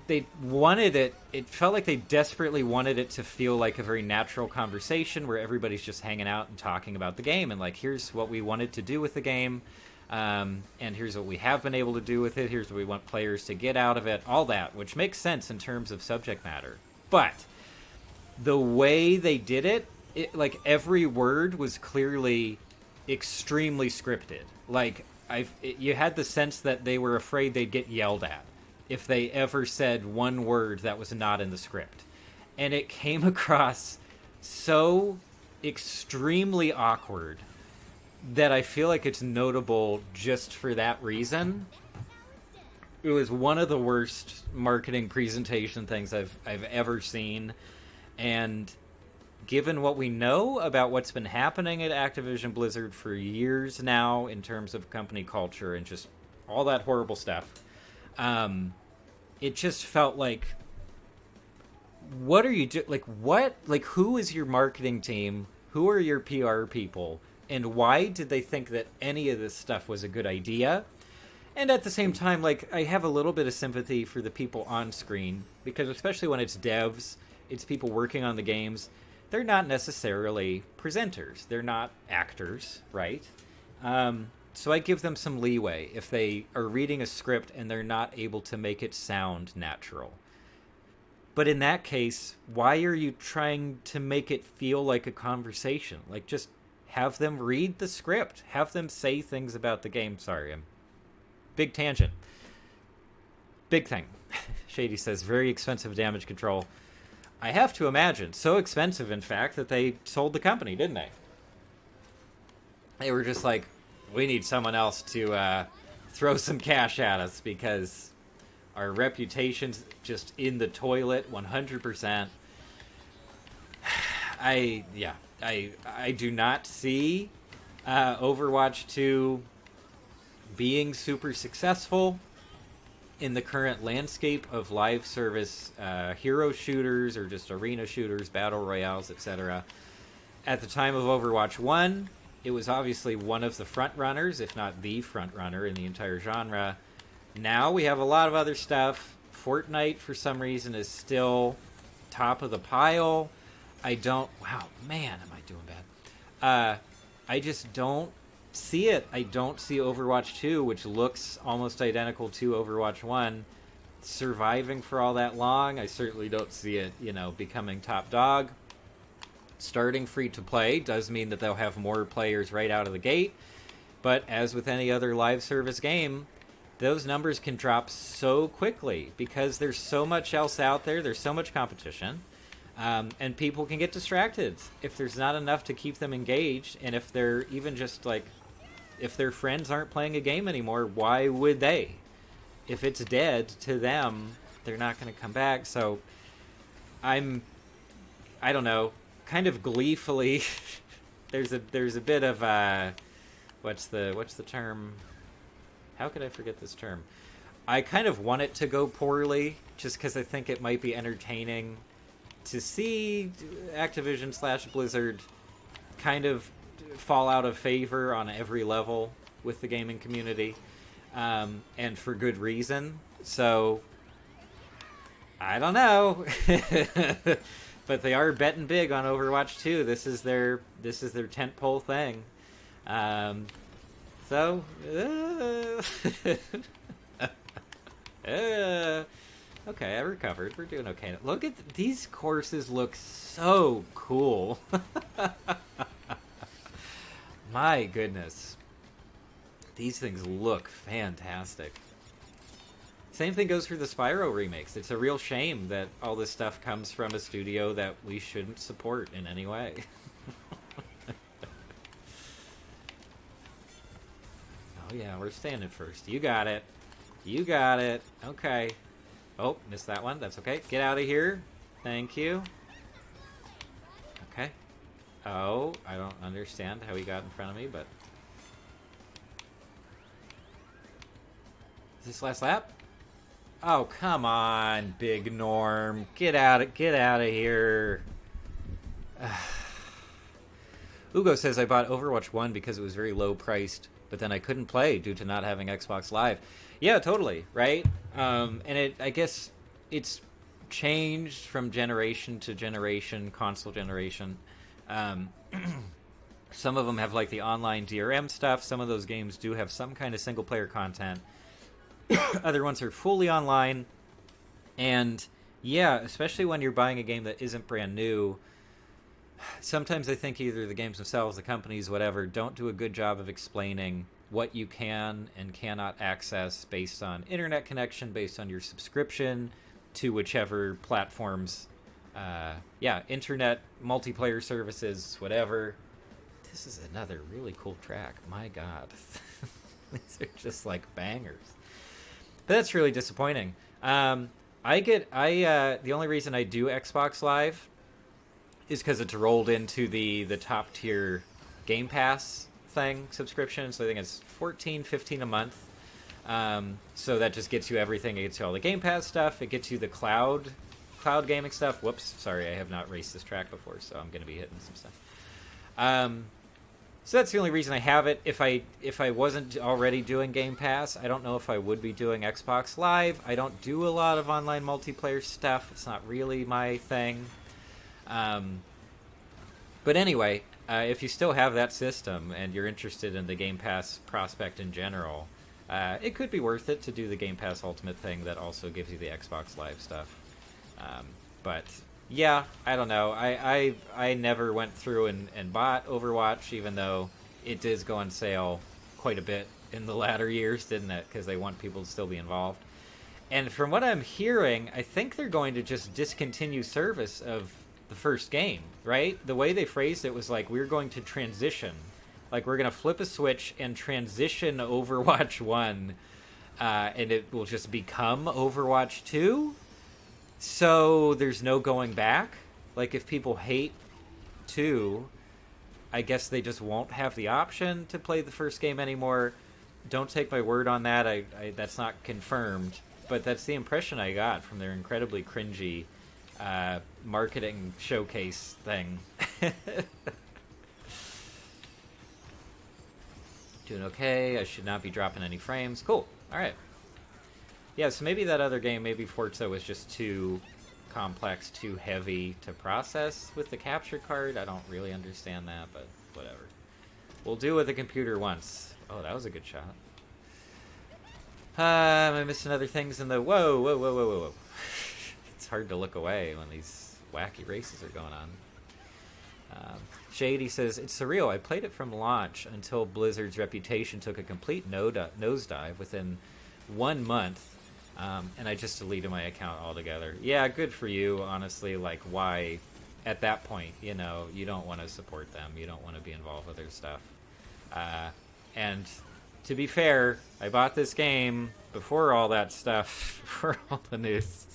they wanted it felt like they desperately wanted it to feel like a very natural conversation where everybody's just hanging out and talking about the game, and like, here's what we wanted to do with the game, and here's what we have been able to do with it, here's what we want players to get out of it, all that, which makes sense in terms of subject matter. But the way they did it, like, every word was clearly extremely scripted. Like, you had the sense that they were afraid they'd get yelled at if they ever said one word that was not in the script. And it came across so extremely awkward that I feel like it's notable just for that reason. It was one of the worst marketing presentation things I've ever seen. And given what we know about what's been happening at Activision Blizzard for years now in terms of company culture and just all that horrible stuff, it just felt like, what are you doing? Like, what? Like, who is your marketing team? Who are your PR people? And why did they think that any of this stuff was a good idea? And at the same time, like, I have a little bit of sympathy for the people on screen, because especially when it's devs, it's people working on the games, they're not necessarily presenters. They're not actors, right? So I give them some leeway if they are reading a script and they're not able to make it sound natural. But in that case, why are you trying to make it feel like a conversation? Like, just have them read the script. Have them say things about the game. Sorry, I'm... Big tangent. Big thing. Shady says, very expensive damage control. I have to imagine. So expensive, in fact, that they sold the company, didn't they? They were just like, we need someone else to throw some cash at us because our reputation's just in the toilet 100%. I do not see Overwatch 2 being super successful in the current landscape of live service hero shooters or just arena shooters, battle royales, etc. At the time of Overwatch 1, it was obviously one of the front runners, if not the front runner in the entire genre. Now we have a lot of other stuff. Fortnite, for some reason, is still top of the pile. Wow, man, am I doing bad. I just don't see it. I don't see Overwatch 2, which looks almost identical to Overwatch 1, surviving for all that long. I certainly don't see it, becoming top dog. Starting free-to-play does mean that they'll have more players right out of the gate, but as with any other live service game, those numbers can drop so quickly because there's so much else out there, there's so much competition, and people can get distracted if there's not enough to keep them engaged, and if they're even just like, if their friends aren't playing a game anymore, why would they? If it's dead to them, they're not going to come back. So I don't know, kind of gleefully there's a bit of what's the term? How could I forget this term? I kind of want it to go poorly just because I think it might be entertaining to see Activision / Blizzard kind of fall out of favor on every level with the gaming community, and for good reason. So I don't know. But they are betting big on Overwatch 2. This is their tentpole thing. Okay, I recovered. We're doing okay. Look at these courses. Look so cool. My goodness. These things look fantastic. Same thing goes for the Spyro remakes. It's a real shame that all this stuff comes from a studio that we shouldn't support in any way. Oh yeah, we're standing first. You got it. You got it. Okay. Oh, missed that one. That's okay. Get out of here. Thank you. Okay. Oh, I don't understand how he got in front of me, but... Is this last lap? Oh, come on, Big Norm. Get out of here. Ugo says, I bought Overwatch 1 because it was very low priced, but then I couldn't play due to not having Xbox Live. Yeah, totally, right? And I guess it's changed from generation to generation, console generation. Some of them have like the online DRM stuff. Some of those games do have some kind of single player content. Other ones are fully online. And yeah, especially when you're buying a game that isn't brand new, sometimes I think either the games themselves, the companies, whatever, don't do a good job of explaining what you can and cannot access based on internet connection, based on your subscription to whichever platforms. Internet, multiplayer services, whatever. This is another really cool track. My God. These are just like bangers. But that's really disappointing. The only reason I do Xbox Live is because it's rolled into the top tier Game Pass thing subscription. So I think it's $14-15 a month. So that just gets you everything. It gets you all the Game Pass stuff. It gets you the cloud gaming stuff. Whoops, sorry, I have not raced this track before, so I'm going to be hitting some stuff. So that's the only reason I have it. If I wasn't already doing Game Pass, I don't know if I would be doing Xbox Live. I don't do a lot of online multiplayer stuff. It's not really my thing. But anyway, if you still have that system and you're interested in the Game Pass prospect in general, it could be worth it to do the Game Pass Ultimate thing that also gives you the Xbox Live stuff. But yeah, I don't know. I never went through and bought Overwatch, even though it does go on sale quite a bit in the latter years, didn't it? Because they want people to still be involved. And from what I'm hearing, I think they're going to just discontinue service of the first game, right? The way they phrased it was like, we're going to transition. Like, we're going to flip a switch and transition Overwatch 1, and it will just become Overwatch 2? So there's no going back? Like, if people hate 2, I guess they just won't have the option to play the first game anymore. Don't take my word on that. I that's not confirmed. But that's the impression I got from their incredibly cringy marketing showcase thing. Doing okay. I should not be dropping any frames. Cool. All right. Yeah, so maybe that other game, maybe Forza was just too complex, too heavy to process with the capture card. I don't really understand that, but whatever. We'll do what the computer wants. Oh, that was a good shot. Am I missing other things in the... Whoa. It's hard to look away when these wacky races are going on. Shady says, it's surreal. I played it from launch until Blizzard's reputation took a complete nosedive within 1 month. And I just deleted my account altogether. Yeah, good for you, honestly. Like, why, at that point, you know, you don't want to support them. You don't want to be involved with their stuff. And to be fair, I bought this game before all that stuff, before all the news.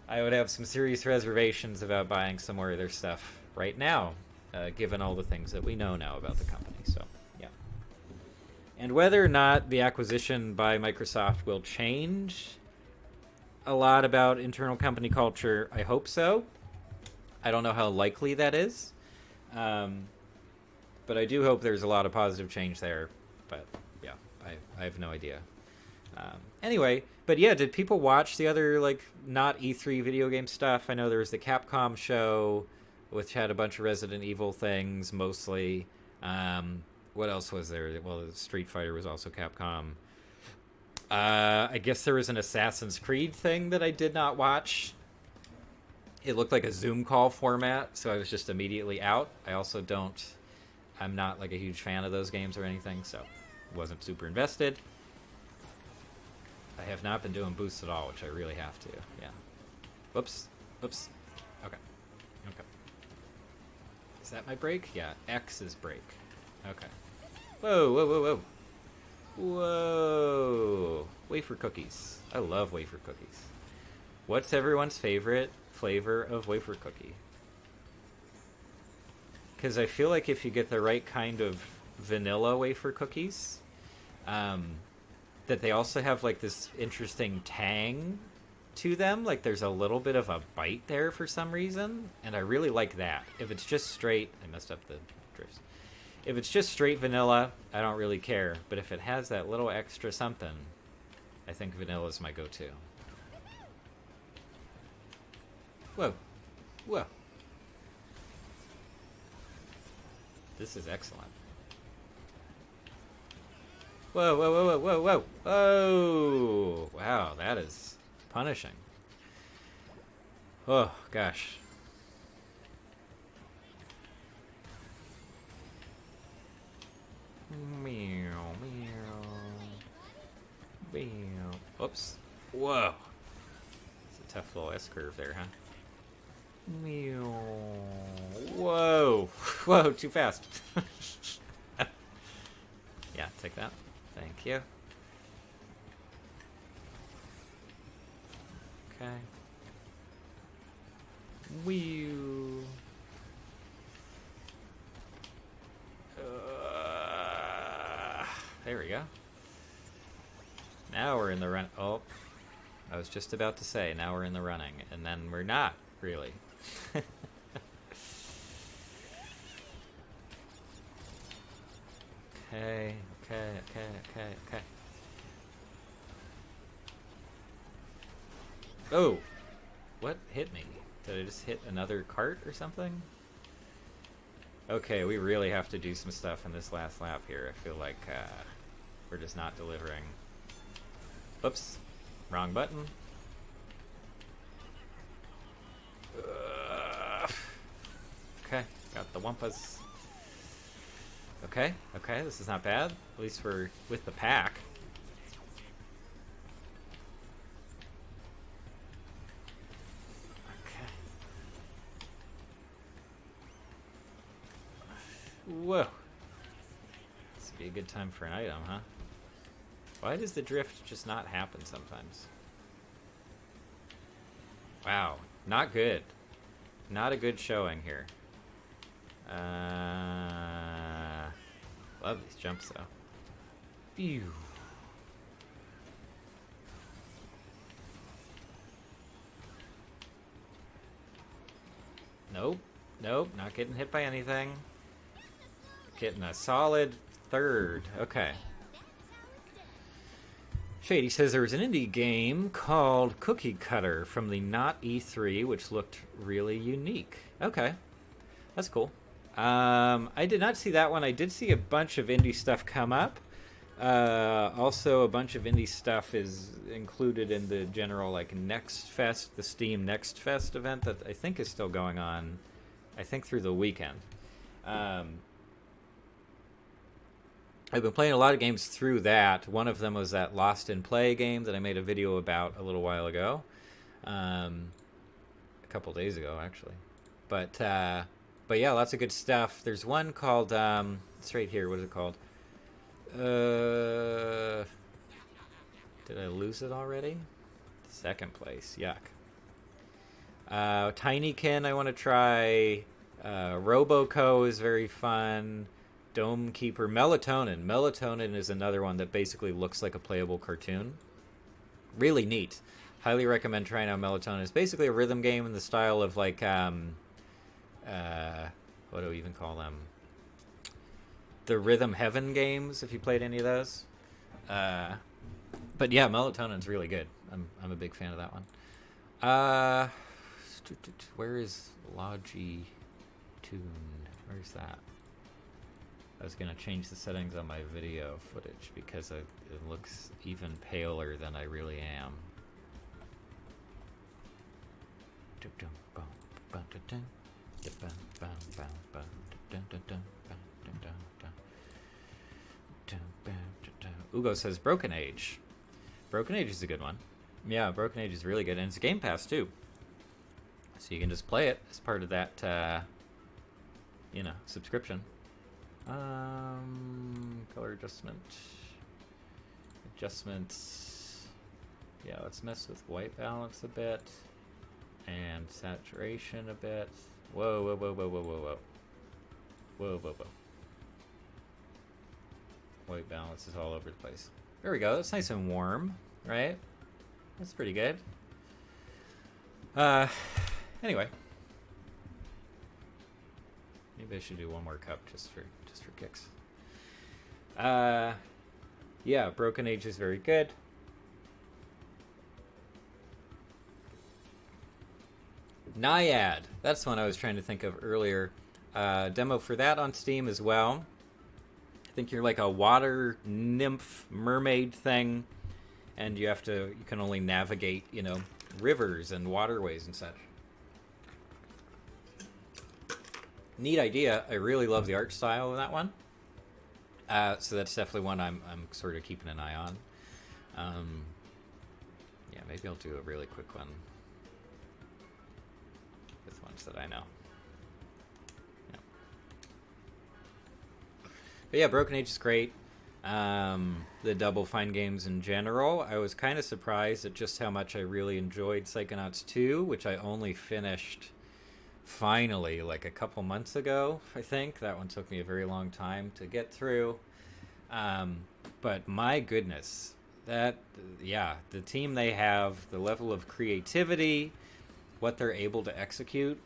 I would have some serious reservations about buying some more of their stuff right now, given all the things that we know now about the company. So, yeah. And whether or not the acquisition by Microsoft will change a lot about internal company culture, I hope so. I don't know how likely that is. But I do hope there's a lot of positive change there. But, yeah, I have no idea. Anyway, but yeah, did people watch the other, like, not E3 video game stuff? I know there was the Capcom show, which had a bunch of Resident Evil things, mostly. What else was there? Well, Street Fighter was also Capcom. I guess there was an Assassin's Creed thing that I did not watch. It looked like a Zoom call format, so I was just immediately out. I'm not like a huge fan of those games or anything, so wasn't super invested. I have not been doing boosts at all, which I really have to. Yeah. Whoops. Whoops. Okay. Okay. Is that my break? Yeah, X is break. Okay. Whoa, whoa, whoa, whoa. Whoa. Wafer cookies. I love wafer cookies. What's everyone's favorite flavor of wafer cookie? Because I feel like if you get the right kind of vanilla wafer cookies, that they also have like this interesting tang to them. Like there's a little bit of a bite there for some reason, and I really like that. If it's just straight, I messed up the drifts. If it's just straight vanilla, I don't really care. But if it has that little extra something, I think vanilla is my go-to. Whoa. Whoa. This is excellent. Whoa, whoa, whoa, whoa, whoa, whoa. Oh, wow, that is punishing. Oh, gosh. Meow, meow. Meow. Oops. Whoa. It's a tough little S-curve there, huh? Meow. Whoa. Whoa, too fast. Yeah, take that. Thank you. Okay. Whew. There we go. Now we're in the run. Oh, I was just about to say, now we're in the running, and then we're not, really. Okay. Oh! What hit me? Did I just hit another cart or something? Okay, we really have to do some stuff in this last lap here. I feel like we're just not delivering. Oops. Wrong button. Okay, got the Wumpas. Okay, this is not bad. At least we're with the pack. Okay. Whoa. This would be a good time for an item, huh? Why does the drift just not happen sometimes? Wow, not good. Not a good showing here. Love these jumps though. Phew. Nope, not getting hit by anything. Getting a solid third. Okay. Shady says there was an indie game called Cookie Cutter from the Not E3, which looked really unique. Okay, that's cool. I did not see that one. I did see a bunch of indie stuff come up. Also, a bunch of indie stuff is included in the general like Next Fest, the Steam Next Fest event that I think is still going on. I think through the weekend. I've been playing a lot of games through that. One of them was that Lost in Play game that I made a video about a little while ago. A couple days ago, actually. But yeah, lots of good stuff. There's one called, it's right here. What is it called? Did I lose it already? Second place. Yuck. Tinykin I want to try. Roboco is very fun. Dome Keeper. Melatonin. Melatonin is another one that basically looks like a playable cartoon. Really neat. Highly recommend trying out Melatonin. It's basically a rhythm game in the style of like, what do we even call them? The Rhythm Heaven games, if you played any of those. But yeah, Melatonin's really good. I'm a big fan of that one. Where is Logi Tune? Where's that? I was going to change the settings on my video footage because it looks even paler than I really am. Ugo says Broken Age. Broken Age is a good one. Yeah, Broken Age is really good, and it's a Game Pass too. So you can just play it as part of that, you know, subscription. Color adjustments. Yeah, let's mess with white balance a bit, and saturation a bit. Whoa, whoa, whoa, whoa, whoa, whoa, whoa. Whoa, whoa, whoa. White balance is all over the place. There we go. That's nice and warm, right? That's pretty good. Anyway. Maybe I should do one more cup just for kicks. Yeah, Broken Age is very good. Naiad. That's one I was trying to think of earlier. Demo for that on Steam as well. I think you're like a water nymph mermaid thing, and you can only navigate, you know, rivers and waterways and such. Neat idea. I really love the art style of that one. So that's definitely one I'm sort of keeping an eye on. Yeah, maybe I'll do a really quick one with ones that I know. Yeah. But yeah, Broken Age is great. The Double Fine games in general, I was kind of surprised at just how much I really enjoyed Psychonauts 2, which I only finished finally like a couple months ago. I think that one took me a very long time to get through, but my goodness, that, yeah, the team they have, the level of creativity, what they're able to execute,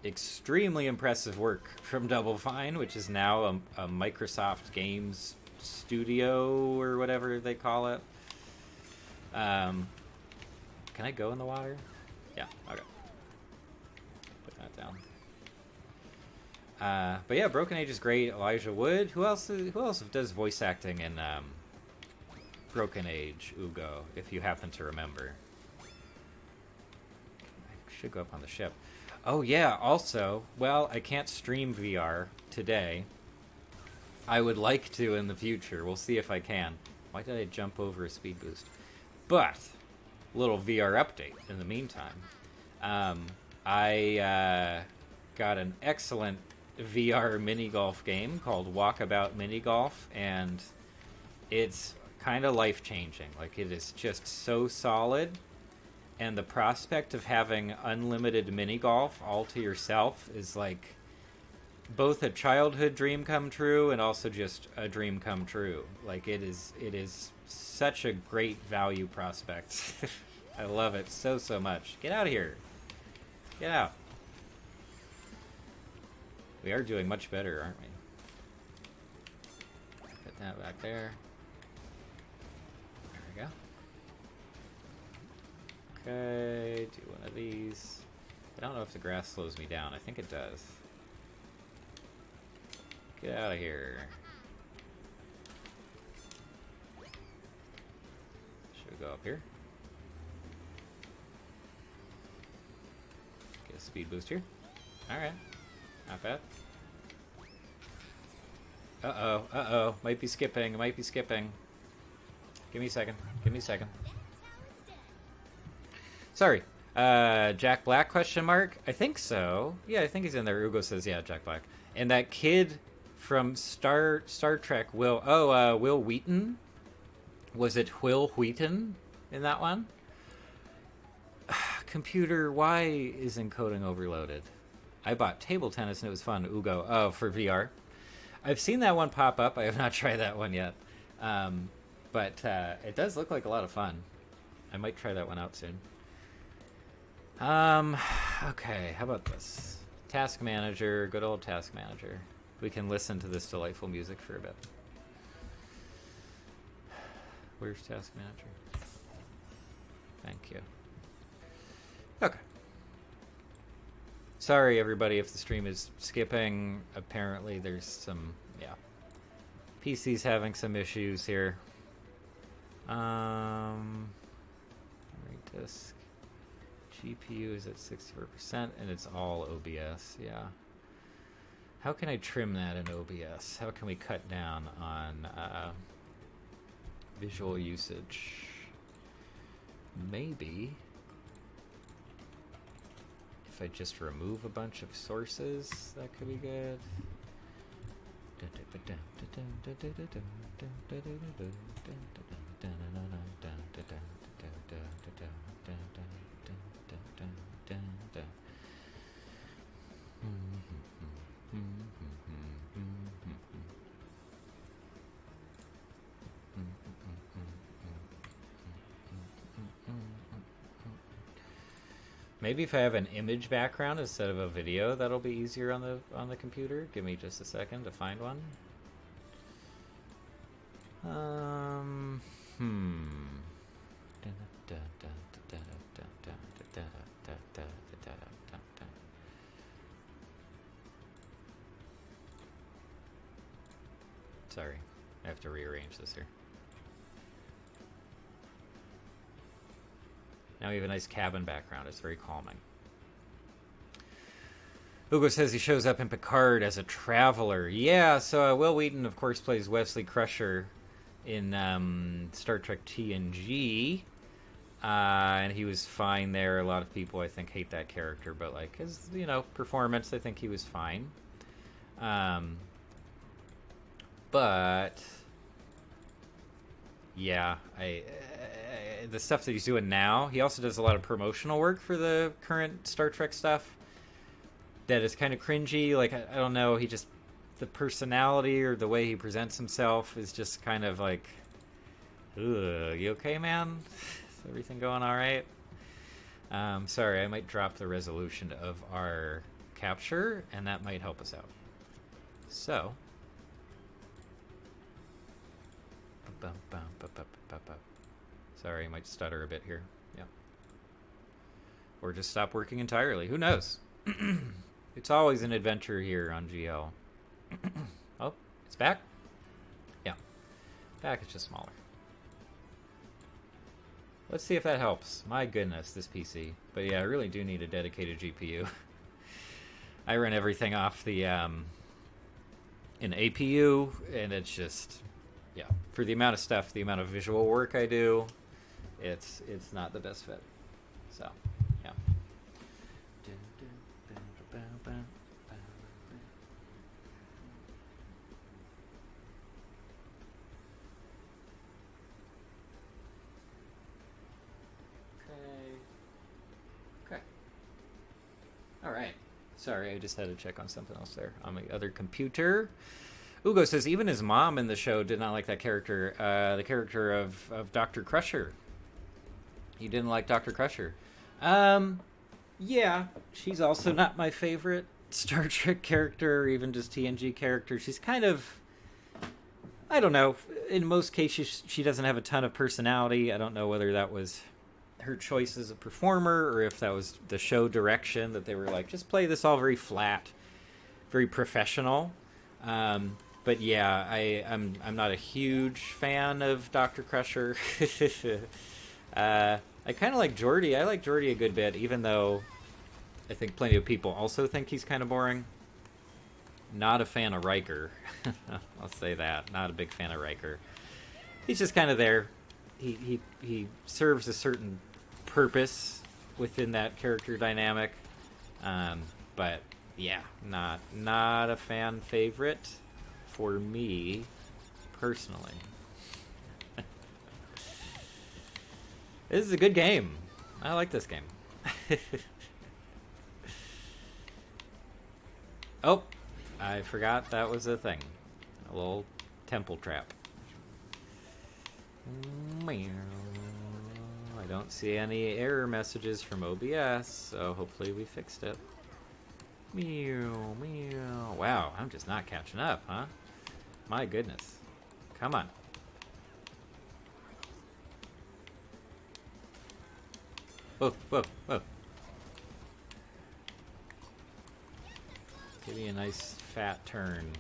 extremely impressive work from Double Fine, which is now a Microsoft Games Studio or whatever they call it. Can I go in the water? Yeah, okay. Down. But yeah, Broken Age is great. Elijah Wood. Who else does voice acting in Broken Age? Ugo, if you happen to remember. I should go up on the ship. Oh yeah. Also, well, I can't stream VR today. I would like to in the future. We'll see if I can. Why did I jump over a speed boost? But little VR update in the meantime. I got an excellent VR mini golf game called Walkabout Mini Golf, and it's kind of life-changing. Like, it is just so solid, and the prospect of having unlimited mini golf all to yourself is like both a childhood dream come true and also just a dream come true. Like, it is such a great value prospect. I love it so much. Get out of here. Get out. We are doing much better, aren't we? Put that back there. There we go. Okay, do one of these. I don't know if the grass slows me down. I think it does. Get out of here. Should we go up here? Get a speed boost here. Alright. Not bad. Uh-oh, uh-oh. Might be skipping, might be skipping. Give me a second. Give me a second. Sorry. Jack Black, question mark? I think so. Yeah, I think he's in there. Ugo says, yeah, Jack Black. And that kid from Star Trek, Will Wheaton? Was it Will Wheaton in that one? Computer, why is encoding overloaded? I bought Table Tennis and it was fun. Ugo. Oh, for VR. I've seen that one pop up. I have not tried that one yet. But it does look like a lot of fun. I might try that one out soon. Okay, how about this? Task Manager, good old Task Manager. We can listen to this delightful music for a bit. Where's Task Manager? Thank you. Okay. Sorry, everybody, if the stream is skipping. Apparently, there's some, yeah. PC's having some issues here. Memory disk. GPU is at 64%, and it's all OBS, yeah. How can I trim that in OBS? How can we cut down on Visual usage. Maybe if I just remove a bunch of sources, that could be good. Maybe if I have an image background instead of a video, that'll be easier on the computer. Give me just a second to find one. Sorry, I have to rearrange this here. Now we have a nice cabin background. It's very calming. Hugo says he shows up in Picard as a traveler. Yeah, so Will Wheaton, of course, plays Wesley Crusher in Star Trek TNG. And he was fine there. A lot of people, I think, hate that character. But, like, his, you know, performance, I think he was fine. But... yeah, the stuff that he's doing now, he also does a lot of promotional work for the current Star Trek stuff that is kind of cringy. Like, I don't know, he just, the personality or the way he presents himself is just kind of like, ugh, you okay, man? Is everything going all right? Sorry, I might drop the resolution of our capture, and that might help us out. So... sorry, I might stutter a bit here. Yeah. Or just stop working entirely. Who knows? It's always an adventure here on GL. Oh, it's back? Yeah. Back is just smaller. Let's see if that helps. My goodness, this PC. But yeah, I really do need a dedicated GPU. I run everything off the in APU, and it's just... yeah, for the amount of stuff, the amount of visual work I do, it's not the best fit. So, yeah. Okay. All right. Sorry, I just had to check on something else there on my other computer. Ugo says even his mom in the show did not like that character, the character of Dr. Crusher. He didn't like Dr. Crusher. Yeah, she's also not my favorite Star Trek character or even just TNG character. She's kind of, I don't know, in most cases she doesn't have a ton of personality. I don't know whether that was her choice as a performer or if that was the show direction, that they were like, just play this all very flat, very professional. But yeah, I'm not a huge fan of Dr. Crusher. I kind of like Geordi. I like Geordi a good bit, even though I think plenty of people also think he's kind of boring. Not a fan of Riker. I'll say that. Not a big fan of Riker. He's just kind of there. He serves a certain purpose within that character dynamic. But yeah, not a fan favorite for me personally. This is a good game. I like this game. Oh, I forgot that was a thing. A little temple trap. I don't see any error messages from OBS, so hopefully we fixed it. Meow, meow. Wow, I'm just not catching up, huh? My goodness. Come on. Whoa, whoa, whoa. Give me a nice fat turn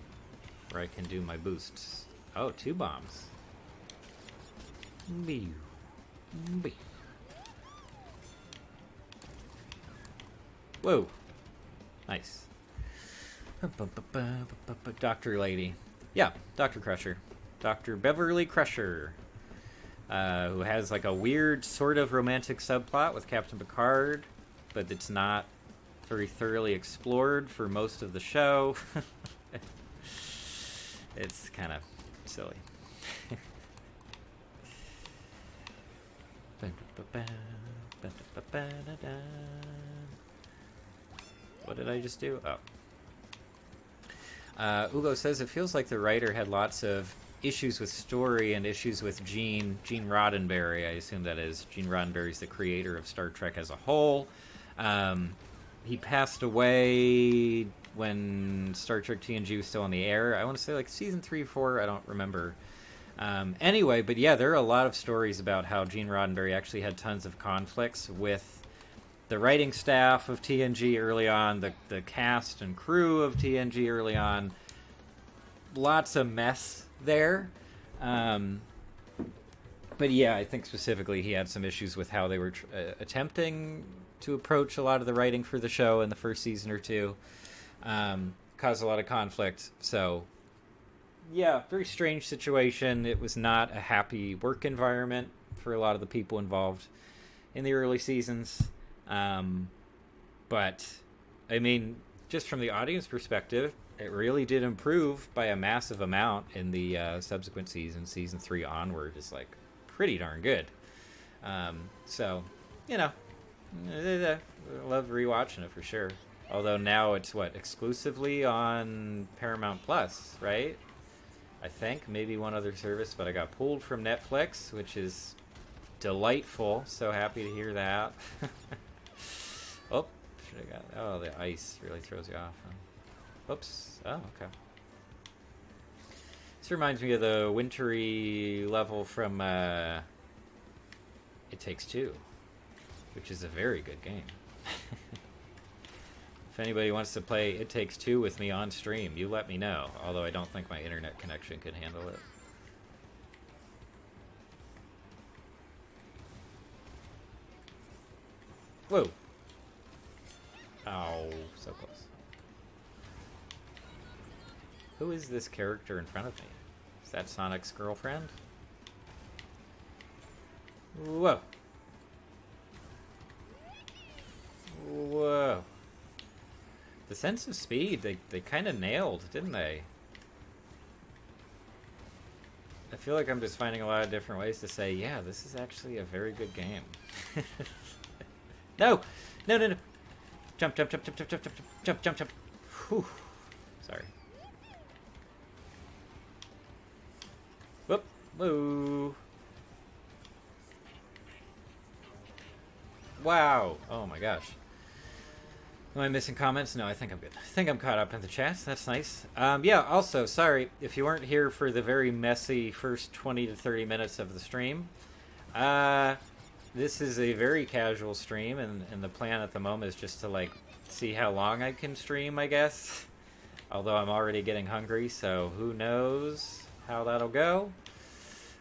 where I can do my boosts. Oh, 2 bombs. Meow. Meow. Whoa. Nice. Dr. Lady. Yeah, Dr. Crusher. Dr. Beverly Crusher. who has like a weird sort of romantic subplot with Captain Picard, but it's not very thoroughly explored for most of the show. It's kind of silly. What did I just do? Oh. Ugo says it feels like the writer had lots of issues with story and issues with Gene Roddenberry. I assume that is. Gene Roddenberry's the creator of Star Trek as a whole. He passed away when Star Trek TNG was still on the air. I want to say like season 3 or 4. I don't remember. Anyway, but yeah, there are a lot of stories about how Gene Roddenberry actually had tons of conflicts with the writing staff of TNG early on, the cast and crew of TNG early on. Lots of mess there. But yeah, I think specifically he had some issues with how they were attempting to approach a lot of the writing for the show in the first season or two. Caused a lot of conflict. So yeah, very strange situation. It was not a happy work environment for a lot of the people involved in the early seasons. But I mean, just from the audience perspective, it really did improve by a massive amount in the subsequent seasons. Season 3 onward is like pretty darn good. So, you know, I love rewatching it for sure. Although now it's exclusively on Paramount Plus, right? I think maybe one other service, but I got pulled from Netflix, which is delightful. So happy to hear that. Oh, should have got. Oh, the ice really throws you off. Huh? Oops. Oh, okay. This reminds me of the wintry level from It Takes Two, which is a very good game. If anybody wants to play It Takes Two with me on stream, you let me know. Although I don't think my internet connection could handle it. Whoa. Ow, so close. Who is this character in front of me? Is that Sonic's girlfriend? Whoa. Whoa. The sense of speed, they kind of nailed, didn't they? I feel like I'm just finding a lot of different ways to say, yeah, this is actually a very good game. No! No, no, no! Jump, jump, jump, jump, jump, jump, jump, jump, jump, jump. Whew. Sorry. Whoop. Woo. Wow. Oh my gosh. Am I missing comments? No, I think I'm good. I think I'm caught up in the chat. That's nice. Yeah, also, sorry if you weren't here for the very messy first 20 to 30 minutes of the stream. This is a very casual stream, and the plan at the moment is just to, like, see how long I can stream, I guess. Although I'm already getting hungry, so who knows how that'll go.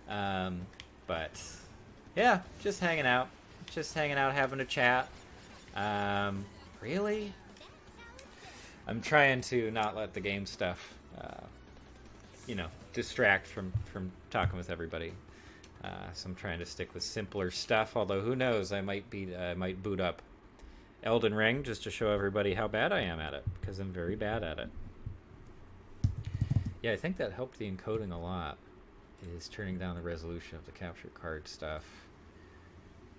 But, yeah, just hanging out. Just hanging out, having a chat. Really? I'm trying to not let the game stuff, you know, distract from talking with everybody. So I'm trying to stick with simpler stuff. Although who knows, I might boot up Elden Ring just to show everybody how bad I am at it, because I'm very bad at it. Yeah, I think that helped the encoding a lot. Is turning down the resolution of the capture card stuff.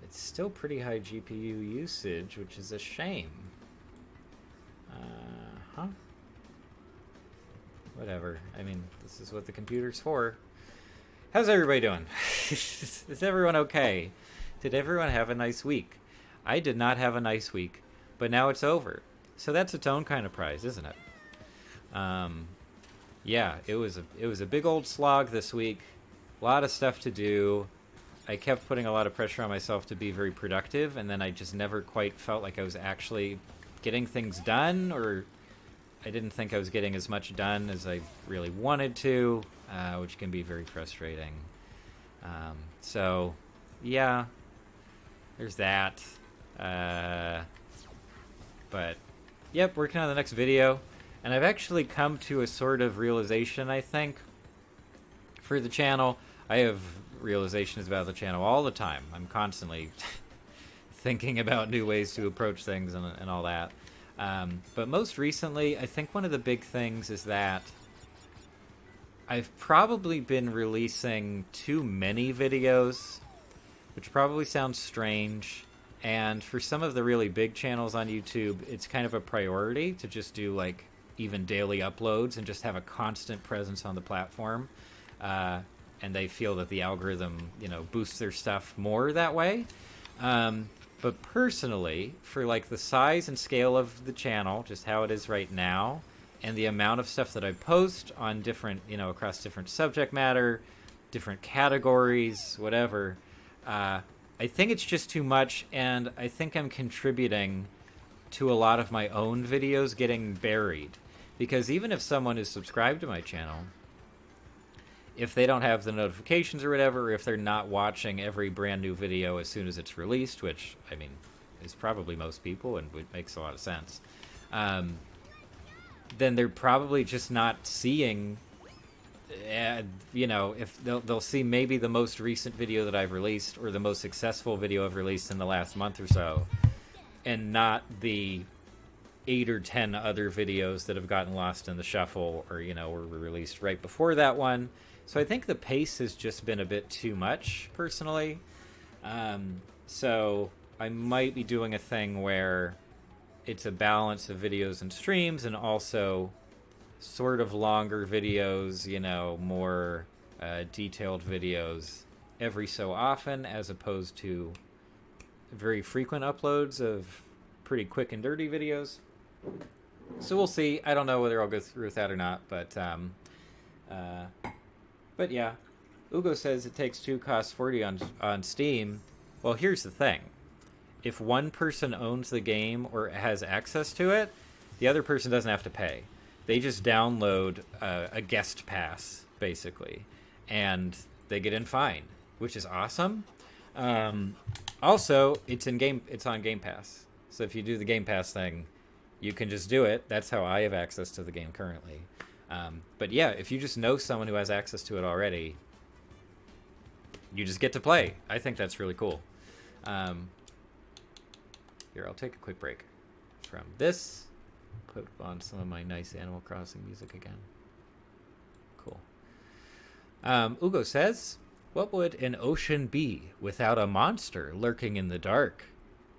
It's still pretty high GPU usage, which is a shame. Huh? Whatever. I mean, this is what the computer's for. How's everybody doing? Is everyone okay? Did everyone have a nice week? I did not have a nice week, but now it's over. So that's its own kind of prize, isn't it? Yeah, it was a big old slog this week. A lot of stuff to do. I kept putting a lot of pressure on myself to be very productive, and then I just never quite felt like I was actually getting things done, or I didn't think I was getting as much done as I really wanted to, which can be very frustrating. So, yeah, there's that. But, yep, working on the next video. And I've actually come to a sort of realization, I think, for the channel. I have realizations about the channel all the time. I'm constantly thinking about new ways to approach things and all that. But most recently, I think one of the big things is that I've probably been releasing too many videos, which probably sounds strange. And for some of the really big channels on YouTube, it's kind of a priority to just do like even daily uploads and just have a constant presence on the platform. And they feel that the algorithm, boosts their stuff more that way. But personally, for like the size and scale of the channel, just how it is right now, and the amount of stuff that I post on different, across different subject matter, different categories, whatever, I think it's just too much, and I think I'm contributing to a lot of my own videos getting buried. Because even if someone is subscribed to my channel, if they don't have the notifications or whatever, or if they're not watching every brand new video as soon as it's released, which, I mean, is probably most people and it makes a lot of sense, then they're probably just not seeing, if they'll see maybe the most recent video that I've released or the most successful video I've released in the last month or so, and not the 8 or 10 other videos that have gotten lost in the shuffle or, were released right before that one. So I think the pace has just been a bit too much, personally. So I might be doing a thing where it's a balance of videos and streams, and also sort of longer videos, more detailed videos every so often, as opposed to very frequent uploads of pretty quick and dirty videos. So we'll see. I don't know whether I'll go through with that or not, but yeah. Ugo says it takes 2, costs 40 on Steam. Well, here's the thing. If one person owns the game or has access to it, the other person doesn't have to pay. They just download a guest pass, basically, and they get in fine, which is awesome. Also, it's on Game Pass. So if you do the Game Pass thing, you can just do it. That's how I have access to the game currently. But yeah, if you just know someone who has access to it already, you just get to play. I think that's really cool. Here, I'll take a quick break from this. Put on some of my nice Animal Crossing music again. Cool. Ugo says, what would an ocean be without a monster lurking in the dark?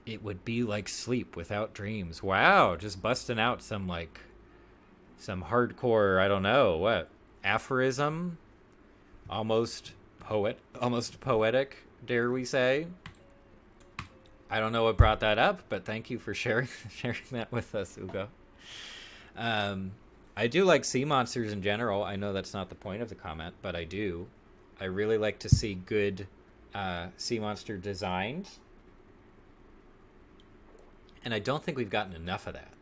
It would be like sleep without dreams. Wow, just busting out some hardcore, I don't know, what, aphorism? Almost poetic, dare we say. I don't know what brought that up, but thank you for sharing that with us, Ugo. I do like sea monsters in general. I know that's not the point of the comment, but I do. I really like to see good sea monster designs. And I don't think we've gotten enough of that.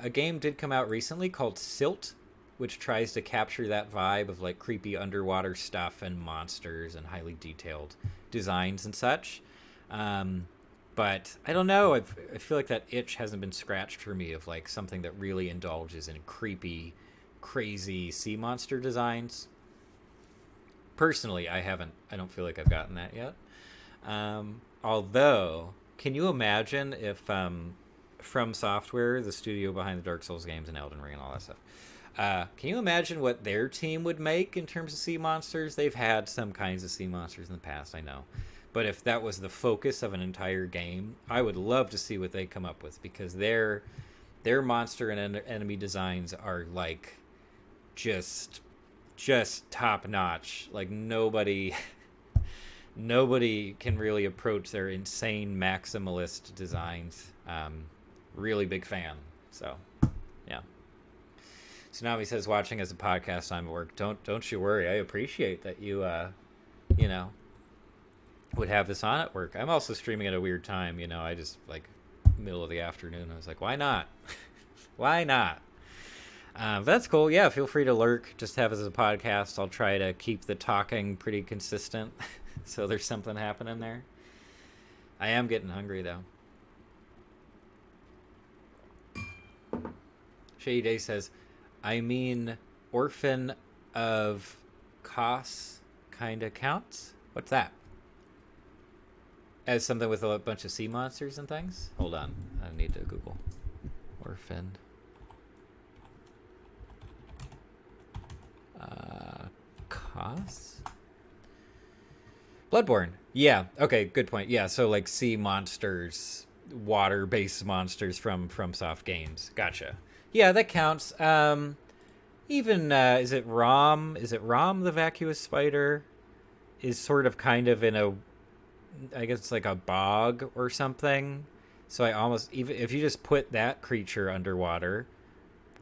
A game did come out recently called Silt, which tries to capture that vibe of like creepy underwater stuff and monsters and highly detailed designs and such. But I don't know. I feel like that itch hasn't been scratched for me of like something that really indulges in creepy, crazy sea monster designs. Personally, I don't feel like I've gotten that yet. Although, can you imagine if From Software, the studio behind the Dark Souls games and Elden Ring and all that stuff, can you imagine what their team would make in terms of sea monsters? They've had some kinds of sea monsters in the past, I know. But if that was the focus of an entire game, I would love to see what they come up with, because their monster and enemy designs are like just top notch. Like nobody can really approach their insane maximalist designs. Really big fan. So yeah. Tsunami says, watching as a podcast, I'm at work. Don't you worry. I appreciate that you would have this on at work. I'm also streaming at a weird time. I just like middle of the afternoon. I was like, why not? Why not? That's cool. Yeah, feel free to lurk. Just have it as a podcast. I'll try to keep the talking pretty consistent, so there's something happening there. I am getting hungry though. Shady Day says, I mean, Orphan of Kos kind of counts. What's that? As something with a bunch of sea monsters and things? Hold on. I need to Google. Orphan. Costs? Bloodborne. Yeah. Okay, good point. Yeah, so like sea monsters, water-based monsters from FromSoft games. Gotcha. Yeah, that counts. Even is it Rom? Is it Rom the vacuous spider? Is sort of kind of in a, I guess it's like a bog or something. So I almost, even if you just put that creature underwater,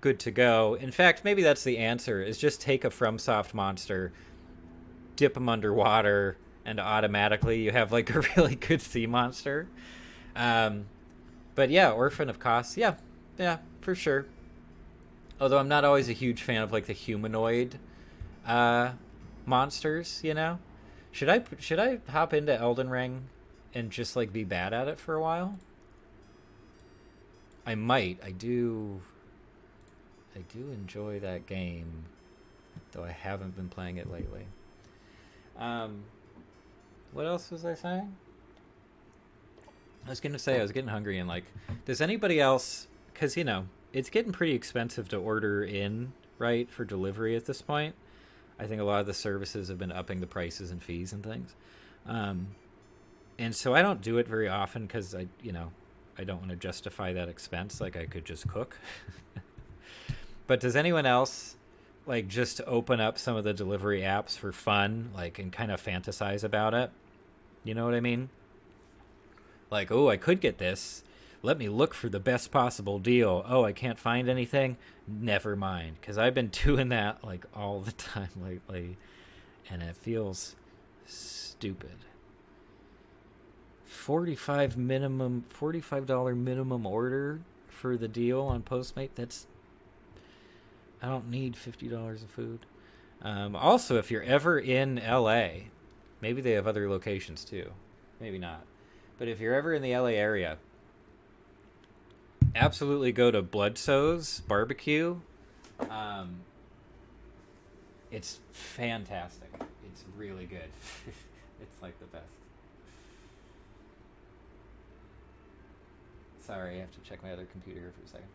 good to go. In fact, maybe that's the answer, is just take a FromSoft monster, dip them underwater, and automatically you have like a really good sea monster. But yeah, Orphan of Kos, yeah, for sure. Although I'm not always a huge fan of like the humanoid monsters, you know. Should I hop into Elden Ring and just like be bad at it for a while? I might. I do enjoy that game, though I haven't been playing it lately. What else was I saying? I was gonna say I was getting hungry, and like, does anybody else? Because you know it's getting pretty expensive to order in, right, for delivery at this point. I think a lot of the services have been upping the prices and fees and things, and so I don't do it very often because I don't want to justify that expense. Like I could just cook. But does anyone else like just open up some of the delivery apps for fun, like, and kind of fantasize about it? You know what I mean? Like, oh, I could get this. Let me look for the best possible deal. Oh, I can't find anything? Never mind. Because I've been doing that like all the time lately, and it feels stupid. $45 minimum order for the deal on Postmate. I don't need $50 of food. Also, if you're ever in LA, maybe they have other locations too. Maybe not. But if you're ever in the LA area, absolutely go to Bloodso's Barbecue. It's fantastic. It's really good. It's like the best. Sorry, I have to check my other computer here for a second.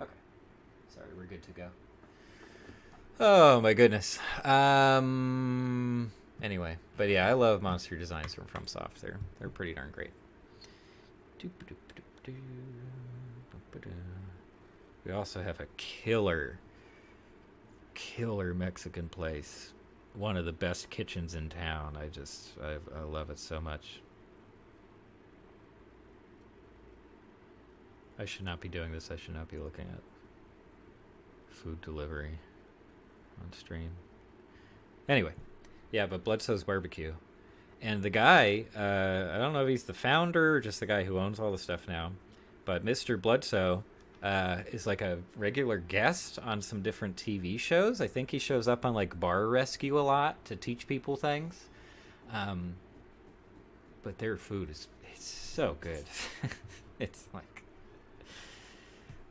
Okay. Sorry, we're good to go. Oh my goodness. Anyway, but yeah, I love monster designs from FromSoft. They're pretty darn great. We also have a killer Mexican place. One of the best kitchens in town. I love it so much. I should not be doing this. I should not be looking at food delivery on stream. Anyway, yeah, but Bloodso's Barbecue. And the guy, I don't know if he's the founder or just the guy who owns all the stuff now, but Mr. Bloodso is like a regular guest on some different TV shows. I think he shows up on like Bar Rescue a lot to teach people things. But their food it's so good. It's like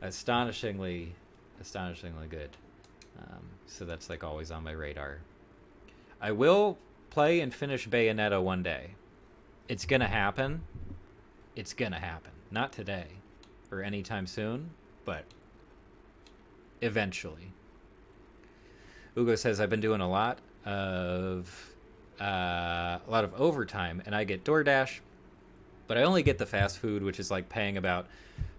astonishingly good. So that's like always on my radar. I will play and finish Bayonetta one day. It's gonna happen. It's gonna happen. Not today or anytime soon, but eventually. Ugo says I've been doing a lot of overtime, and I get DoorDash, but I only get the fast food, which is like paying about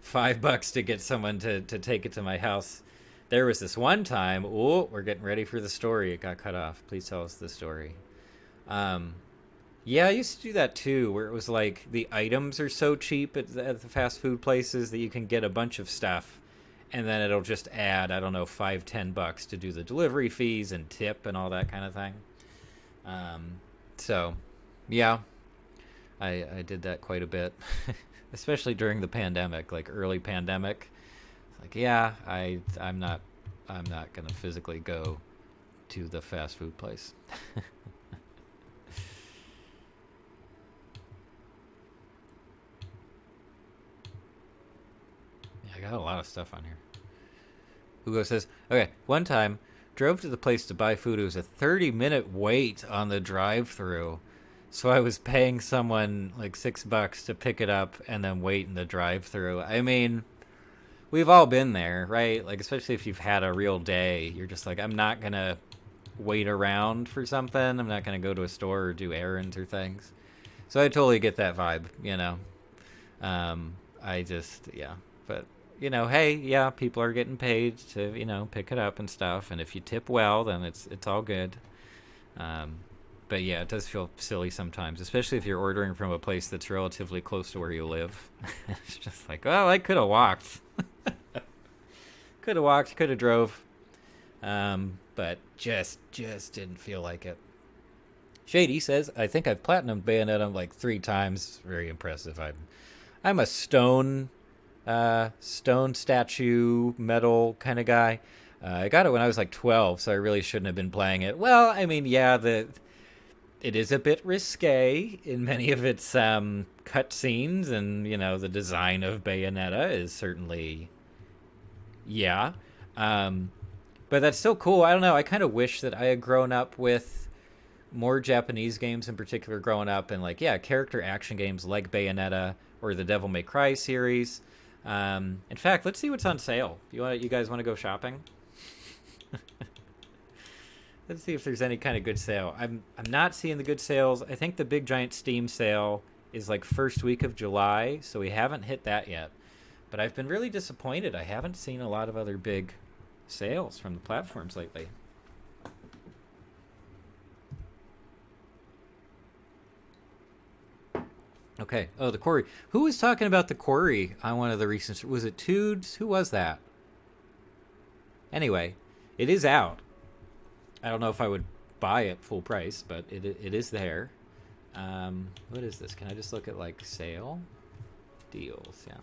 $5 to get someone to take it to my house. There was this one time, we're getting ready for the story. It got cut off. Please tell us the story. Yeah, I used to do that too, where it was like the items are so cheap at the fast food places that you can get a bunch of stuff, and then it'll just add, I don't know, $5-10 to do the delivery fees and tip and all that kind of thing. So, yeah, I did that quite a bit, especially during the pandemic, like early pandemic. Like, yeah, I'm not gonna physically go to the fast food place. Yeah, I got a lot of stuff on here. Hugo says, okay, one time, drove to the place to buy food. It was a 30-minute wait on the drive-thru. So I was paying someone like $6 to pick it up and then wait in the drive-thru. I mean, we've all been there, right? Like, especially if you've had a real day. You're just like, I'm not going to wait around for something. I'm not going to go to a store or do errands or things. So I totally get that vibe, you know. Yeah. But, you know, hey, yeah, people are getting paid to, you know, pick it up and stuff. And if you tip well, then it's all good. But yeah, it does feel silly sometimes, especially if you're ordering from a place that's relatively close to where you live. It's just like, well, I could have walked. Could have walked, could have drove. But just didn't feel like it. Shady says, I think I've platinumed Bayonetta like 3 times. Very impressive. I'm a stone statue metal kind of guy. I got it when I was like 12, so I really shouldn't have been playing it. Well, I mean, yeah, it is a bit risque in many of its cutscenes, and, you know, the design of Bayonetta is certainly, yeah. But that's still cool. I don't know. I kind of wish that I had grown up with more Japanese games in particular growing up, and, like, yeah, character action games like Bayonetta or the Devil May Cry series. In fact, let's see what's on sale. You guys want to go shopping? Let's see if there's any kind of good sale. I'm not seeing the good sales. I think the big giant Steam sale is like first week of July, so we haven't hit that yet. But I've been really disappointed. I haven't seen a lot of other big sales from the platforms lately. Okay. Oh, the Quarry. Who was talking about the Quarry on one of the recent... Was it Tudes? Who was that? Anyway, it is out. I don't know if I would buy it full price, but it is there. What is this? Can I just look at, like, sale? Deals, yeah.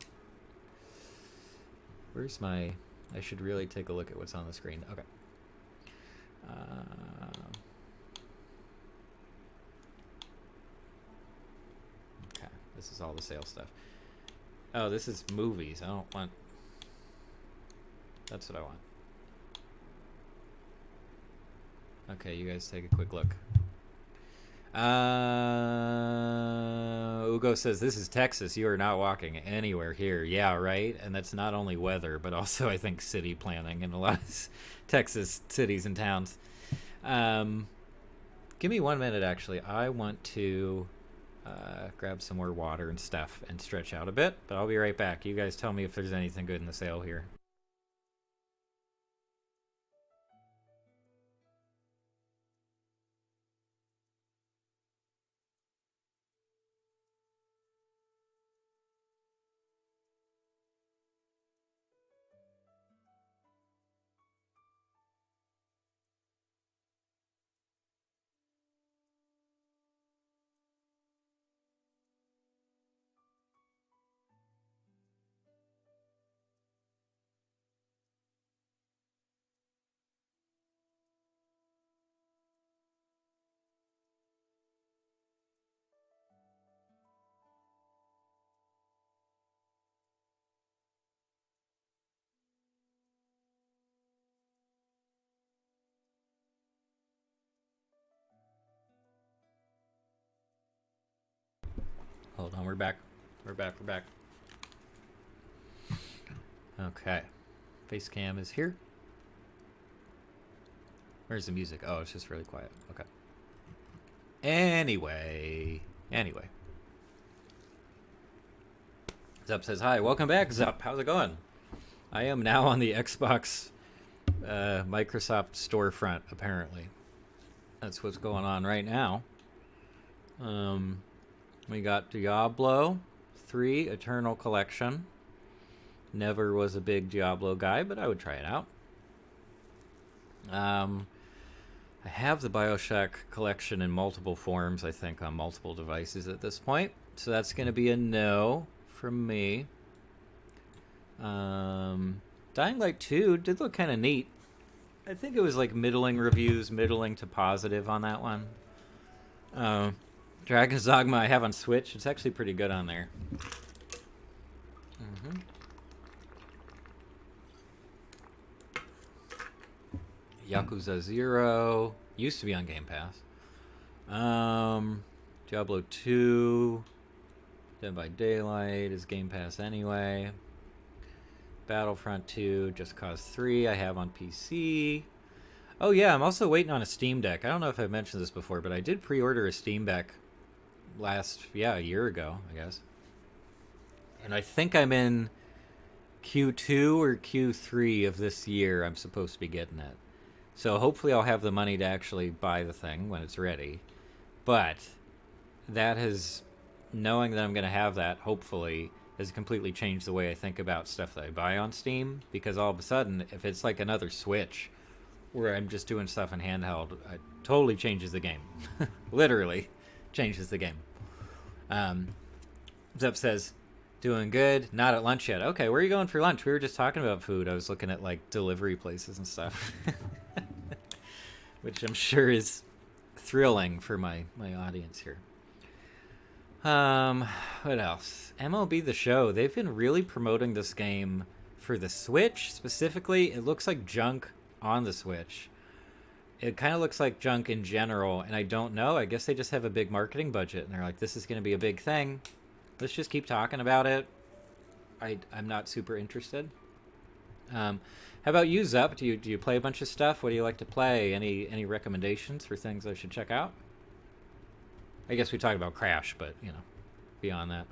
Where's my... I should really take a look at what's on the screen. Okay. Okay, this is all the sale stuff. Oh, this is movies. I don't want... That's what I want. Okay, you guys take a quick look. Ugo says, this is Texas. You are not walking anywhere here. Yeah, right? And that's not only weather, but also, I think, city planning in a lot of Texas cities and towns. Give me 1 minute, actually. I want to grab some more water and stuff and stretch out a bit, but I'll be right back. You guys tell me if there's anything good in the sale here. Hold on, we're back. We're back. Okay. Face cam is here. Where's the music? Oh, it's just really quiet. Okay. Anyway. Zup says, hi, welcome back, Zup. How's it going? I am now on the Xbox Microsoft storefront, apparently. That's what's going on right now. We got Diablo 3 Eternal Collection. Never was a big Diablo guy, but I would try it out. I have the BioShock collection in multiple forms, I think, on multiple devices at this point. So that's going to be a no from me. Dying Light 2 did look kind of neat. I think it was like middling reviews, middling to positive on that one. Dragon's Dogma I have on Switch. It's actually pretty good on there. Yakuza 0 used to be on Game Pass. Diablo 2, Dead by Daylight is Game Pass anyway. Battlefront 2, Just Cause 3 I have on PC. Oh yeah, I'm also waiting on a Steam Deck. I don't know if I've mentioned this before, but I did pre-order a Steam Deck a year ago, I guess. And I think I'm in Q2 or Q3 of this year I'm supposed to be getting it. So hopefully I'll have the money to actually buy the thing when it's ready. But that has, knowing that I'm going to have that, hopefully, has completely changed the way I think about stuff that I buy on Steam. Because all of a sudden, if it's like another Switch, where I'm just doing stuff in handheld, it totally changes the game. Literally changes the game. Zup says, doing good, not at lunch yet. Okay, where are you going for lunch? We were just talking about food. I was looking at like delivery places and stuff. Which I'm sure is thrilling for my audience here. What else? MLB The Show. They've been really promoting this game for the Switch specifically. It looks like junk on the Switch. It kind of looks like junk in general, and I don't know. I guess they just have a big marketing budget, and they're like, this is going to be a big thing. Let's just keep talking about it. I'm not super interested. How about you, Zup? Do you play a bunch of stuff? What do you like to play? Any recommendations for things I should check out? I guess we talked about Crash, but you know, beyond that,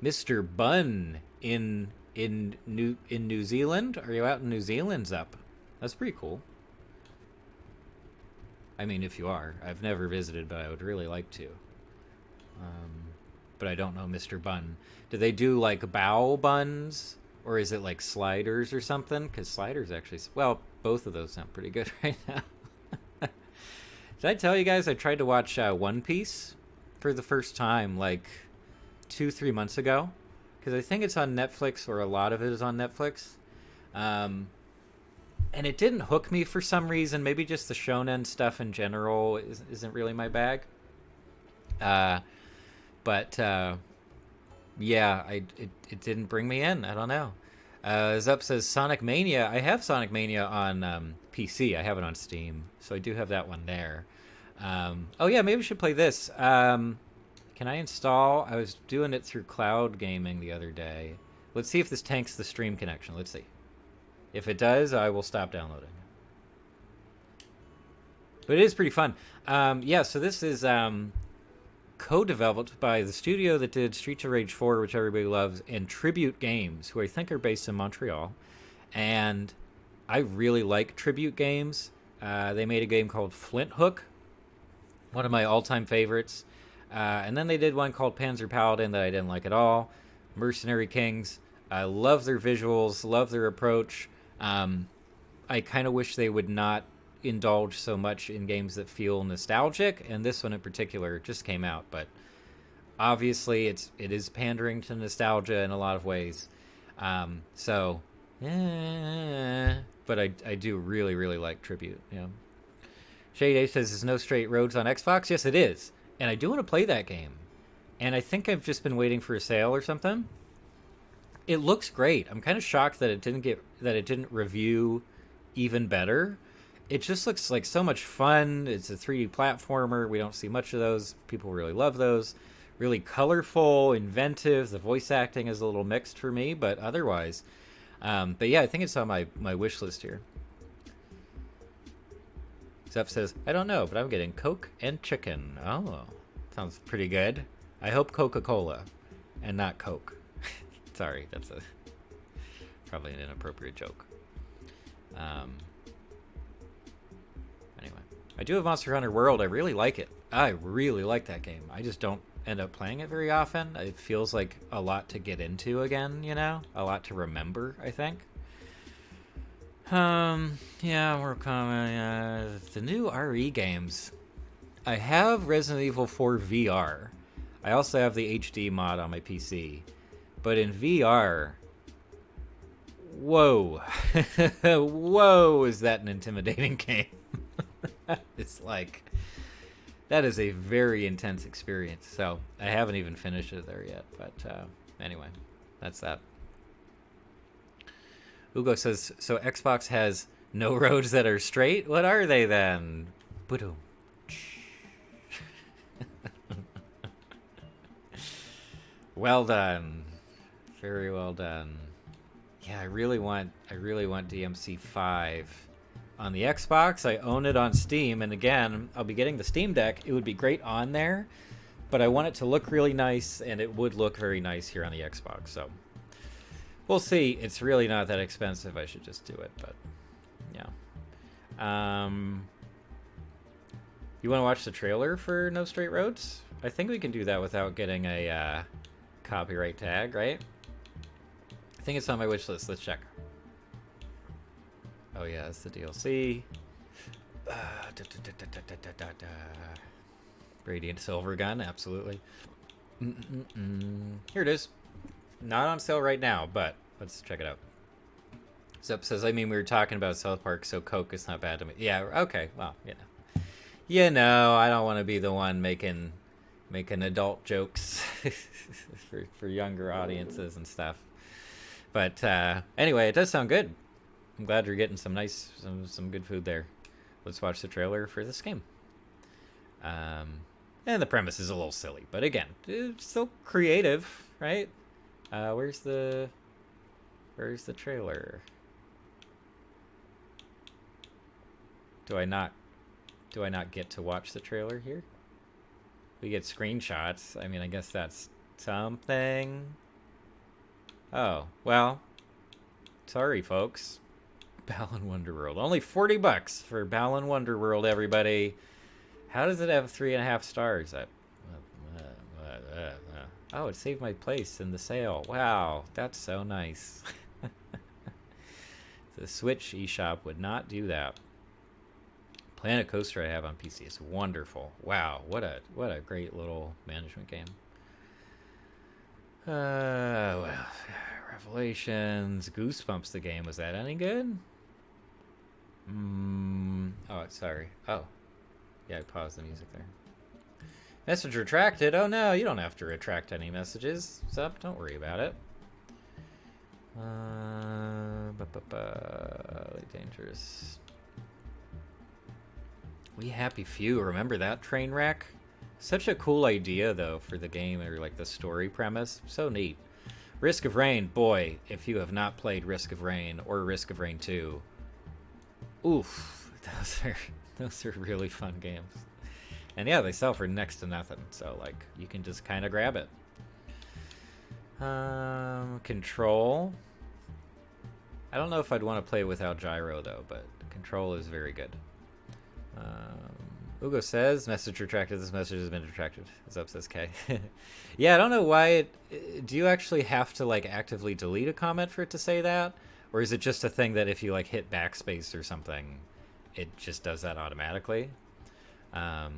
Mr. Bun in New Zealand. Are you out in New Zealand, Zup? That's pretty cool. I mean, if you are, I've never visited, but I would really like to. But I don't know Mr. Bun. Do they do like bao buns? Or is it like sliders or something? Because sliders actually... Well, both of those sound pretty good right now. Did I tell you guys I tried to watch One Piece for the first time like 2-3 months ago? Because I think it's on Netflix, or a lot of it is on Netflix. And it didn't hook me for some reason. Maybe just the shonen stuff in general isn't really my bag. Yeah, it didn't bring me in. I don't know. Zup says Sonic Mania. I have Sonic Mania on PC. I have it on Steam, so I do have that one there. Oh yeah, maybe we should play this. Can I install? I was doing it through cloud gaming the other day. Let's see if this tanks the stream connection. Let's see. If it does, I will stop downloading. But it is pretty fun. Yeah, so this is co-developed by the studio that did Streets of Rage 4, which everybody loves, and Tribute Games, who I think are based in Montreal. And I really like Tribute Games. They made a game called Flint Hook, one of my all-time favorites. And then they did one called Panzer Paladin that I didn't like at all. Mercenary Kings. I love their visuals, love their approach. I kind of wish they would not indulge so much in games that feel nostalgic, and this one in particular just came out, but obviously it is pandering to nostalgia in a lot of ways. But I do really like Tribute. Yeah. Shade A says there's no straight roads on Xbox. Yes, it is, and I do want to play that game, and I think I've just been waiting for a sale or something. It looks great. I'm kind of shocked that it didn't review even better. It just looks like so much fun. It's a 3D platformer. We don't see much of those. People really love those. Really colorful, inventive. The voice acting is a little mixed for me, but otherwise. But yeah, I think it's on my wish list here. Zep says, I don't know, but I'm getting Coke and chicken. Oh, sounds pretty good. I hope Coca-Cola and not Coke. Sorry, that's probably an inappropriate joke. Anyway, I do have Monster Hunter World. I really like it. I really like that game. I just don't end up playing it very often. It feels like a lot to get into again, you know? A lot to remember, I think. Yeah, Mortal Kombat. The new RE games. I have Resident Evil 4 VR. I also have the HD mod on my PC. But in VR... Whoa. Whoa, is that an intimidating game? It's like... That is a very intense experience. So, I haven't even finished it there yet. But, anyway, that's that. Ugo says, so Xbox has No roads that are straight? What are they then? Boom. Well done. Very well done. Yeah, I really want DMC 5 on the Xbox. I own it on Steam, and again, I'll be getting the Steam Deck. It would be great on there, but I want it to look really nice, and it would look very nice here on the Xbox. So we'll see. It's really not that expensive. I should just do it, but yeah. You want to watch the trailer for No Straight Roads? I think we can do that without getting a copyright tag, right? I think it's on my wish list. Let's check. Oh yeah, it's the DLC. Radiant Silver Gun, absolutely. Here it is. Not on sale right now, but let's check it out. Zep says, I mean, we were talking about South Park, so Coke is not bad to me. Yeah, okay, well, you know. You know, I don't want to be the one making adult jokes for younger audiences and stuff. But anyway, it does sound good. I'm glad you're getting some good food there. Let's watch the trailer for this game. And the premise is a little silly, but again, it's still creative, right? Where's the trailer? Do I not get to watch the trailer here? We get screenshots. I mean, I guess that's something. Oh, well, sorry, folks. Balan Wonderworld. Only $40 for Balan Wonderworld, everybody. How does it have 3.5 stars? Oh, it saved my place in the sale. Wow, that's so nice. The Switch eShop would not do that. Planet Coaster I have on PC. It's wonderful. Wow, what a great little management game. Well, Revelations, Goosebumps the game. Was that any good? Oh, sorry. Oh, yeah, I paused the music there. Message retracted. Oh no, you don't have to retract any messages. Sup? Don't worry about it. Dangerous. We Happy Few. Remember that train wreck? Such a cool idea, though, for the game, or like the story premise. So neat. Risk of Rain. Boy, if you have not played Risk of Rain or Risk of Rain 2, oof, those are really fun games. And yeah, they sell for next to nothing, so like you can just kind of grab it. Control. I don't know if I'd want to play without gyro though, but Control is very good. Ugo says, message retracted. This message has been retracted. Zup says K. Yeah, I don't know why do you actually have to like actively delete a comment for it to say that? Or is it just a thing that if you like hit backspace or something, it just does that automatically? I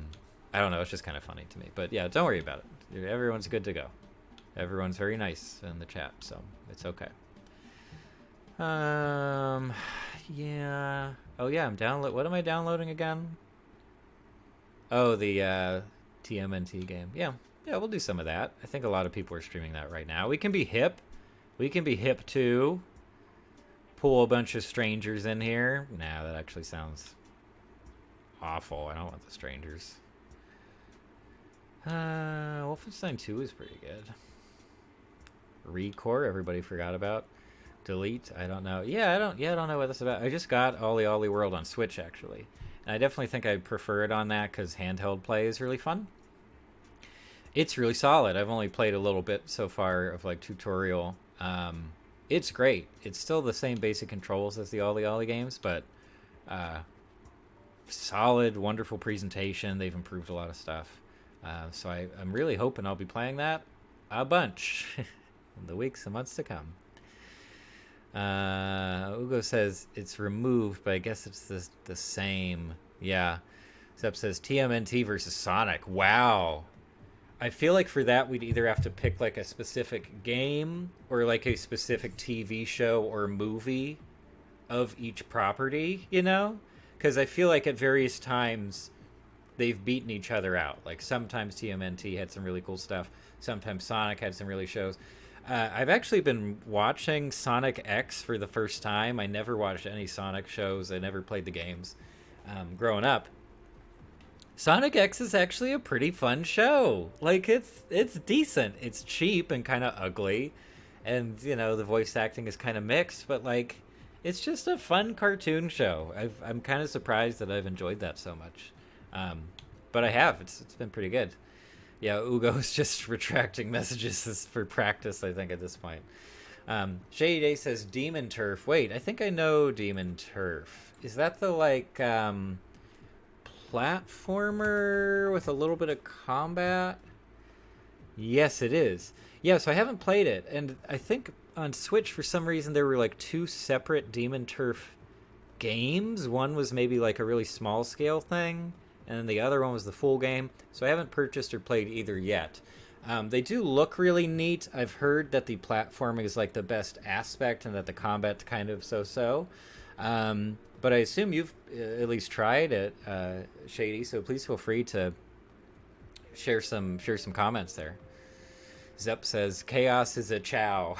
don't know. It's just kind of funny to me. But yeah, don't worry about it. Everyone's good to go. Everyone's very nice in the chat, so it's okay. Yeah. Oh yeah, what am I downloading again? Oh, the TMNT game. Yeah, we'll do some of that. I think a lot of people are streaming that right now. We can be hip. We can be hip too. Pull a bunch of strangers in here. Nah, that actually sounds awful. I don't want the strangers. Wolfenstein 2 is pretty good. Recore, everybody forgot about. Delete, I don't know. I don't know what that's about. I just got Ollie Ollie World on Switch, actually. And I definitely think I'd prefer it on that because handheld play is really fun. It's really solid. I've only played a little bit so far of like tutorial. It's great. It's still the same basic controls as the Ollie Ollie games, but solid, wonderful presentation. They've improved a lot of stuff. So I'm really hoping I'll be playing that a bunch in the weeks and months to come. Ugo says it's removed, but I guess it's the same. Yeah. Zep says TMNT versus Sonic. Wow. I feel like for that we'd either have to pick like a specific game or like a specific TV show or movie of each property, you know? Because I feel like at various times they've beaten each other out. Like sometimes TMNT had some really cool stuff. Sometimes Sonic had some really shows. I've actually been watching Sonic X for the first time. I never watched any Sonic shows. I never played the games growing up. Sonic X is actually a pretty fun show. Like it's decent. It's cheap and kind of ugly, and the voice acting is kind of mixed. But like, it's just a fun cartoon show. I'm kind of surprised that I've enjoyed that so much, but I have. It's been pretty good. Yeah, Ugo's just retracting messages for practice, I think, at this point. Shady Day says Demon Turf. Wait, I think I know Demon Turf. Is that the, like, platformer with a little bit of combat? Yes, it is. Yeah, so I haven't played it, and I think on Switch, for some reason, there were, like, two separate Demon Turf games. One was maybe, like, a really small-scale thing, and then the other one was the full game. So I haven't purchased or played either yet. They do look really neat. I've heard that the platforming is like the best aspect and that the combat's kind of so-so. But I assume you've at least tried it, Shady, so please feel free to share some comments there. Zep says, chaos is a chow.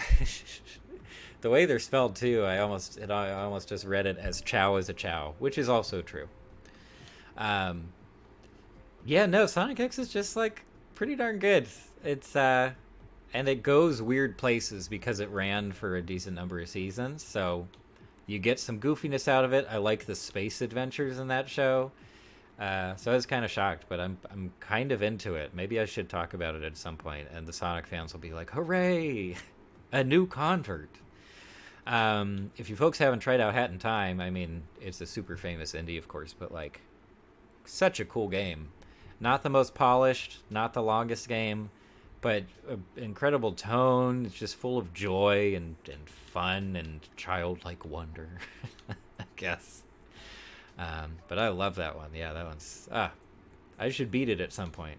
The way they're spelled, too, I almost just read it as chow is a chow, which is also true. Yeah, no, Sonic X is just like pretty darn good. It's and it goes weird places because it ran for a decent number of seasons, so you get some goofiness out of it. I like the space adventures in that show. So I was kind of shocked, but I'm kind of into it. Maybe I should talk about it at some point, and the Sonic fans will be like, hooray, a new convert. If you folks haven't tried out Hat in Time, I mean, it's a super famous indie, of course, but like, such a cool game. Not the most polished, not the longest game, but incredible tone. It's just full of joy and fun and childlike wonder, I guess. But I love that one. Yeah, that one's... I should beat it at some point.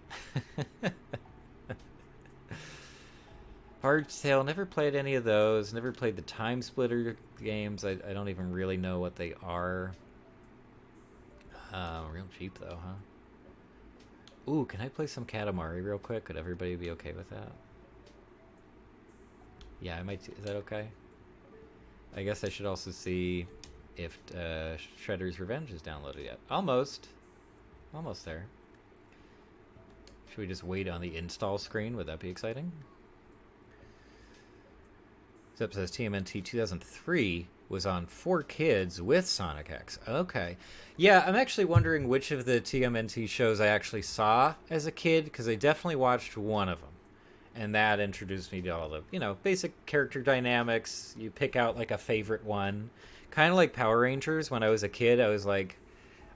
Bard's Tale, never played any of those. Never played the Time Splitter games. I don't even really know what they are. Real cheap, though, huh? Ooh, can I play some Katamari real quick? Could everybody be okay with that? Yeah, I might... Is that okay? I guess I should also see if Shredder's Revenge is downloaded yet. Almost. Almost there. Should we just wait on the install screen? Would that be exciting? Zep says TMNT 2003 was on 4Kids with Sonic X. Okay. Yeah, I'm actually wondering which of the TMNT shows I actually saw as a kid, because I definitely watched one of them. And that introduced me to all the, basic character dynamics. You pick out, like, a favorite one. Kind of like Power Rangers. When I was a kid, I was like,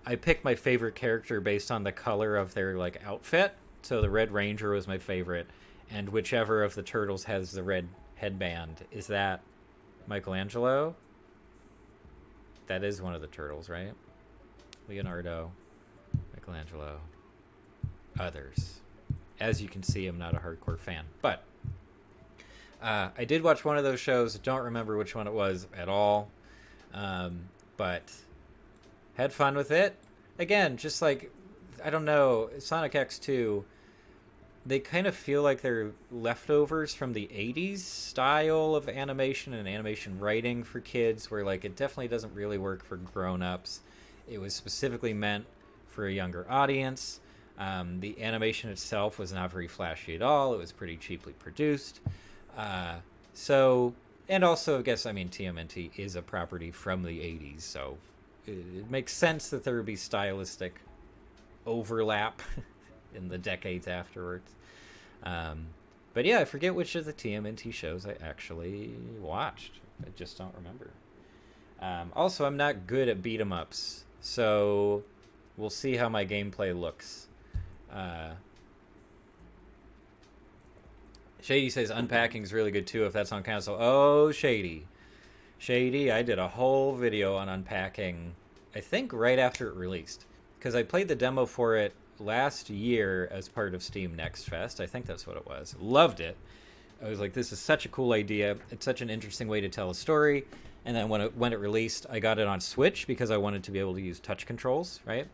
I picked my favorite character based on the color of their, like, outfit. So the Red Ranger was my favorite. And whichever of the turtles has the red headband. Is that Michelangelo? That is one of the turtles, right? Leonardo, Michelangelo, others. As you can see, I'm not a hardcore fan. But I did watch one of those shows. Don't remember which one it was at all. But had fun with it. Again, just like, I don't know, Sonic X2, they kind of feel like they're leftovers from the 80s style of animation and animation writing for kids, where like it definitely doesn't really work for grown-ups. It was specifically meant for a younger audience. The animation itself was not very flashy at all. It was pretty cheaply produced. And also, I guess, I mean, TMNT is a property from the 80s, so it makes sense that there would be stylistic overlap in the decades afterwards. But yeah, I forget which of the TMNT shows I actually watched. I just don't remember. Also, I'm not good at beat-em-ups, so we'll see how my gameplay looks. Shady says unpacking is really good too if that's on console. Oh, Shady, I did a whole video on unpacking, I think right after it released, because I played the demo for it last year as part of Steam Next Fest. I think that's what it was. Loved it. I was like, this is such a cool idea. It's such an interesting way to tell a story. And then when it released, I got it on Switch because I wanted to be able to use touch controls, right?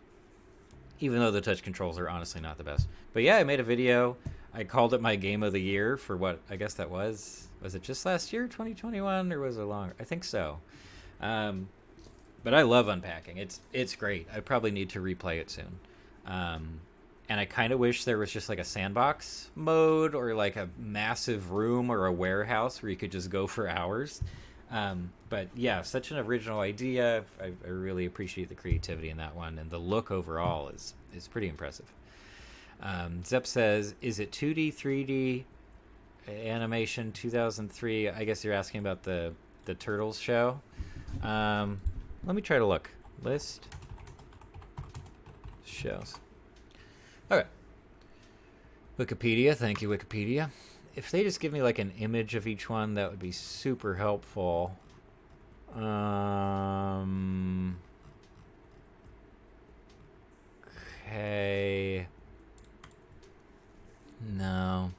Even though the touch controls are honestly not the best. But yeah, I made a video. I called it my game of the year for what I guess that was. Was it just last year, 2021, or was it longer? I think so. But I love Unpacking. It's great. I probably need to replay it soon. And I kind of wish there was just like a sandbox mode or like a massive room or a warehouse where you could just go for hours. But yeah, such an original idea. I really appreciate the creativity in that one, and the look overall is pretty impressive. Zep says, is it 2D, 3D animation 2003? I guess you're asking about the Turtles show. Let me try to look. List shows. Okay. Wikipedia. Thank you, Wikipedia. If they just give me like an image of each one, that would be super helpful. Okay. No.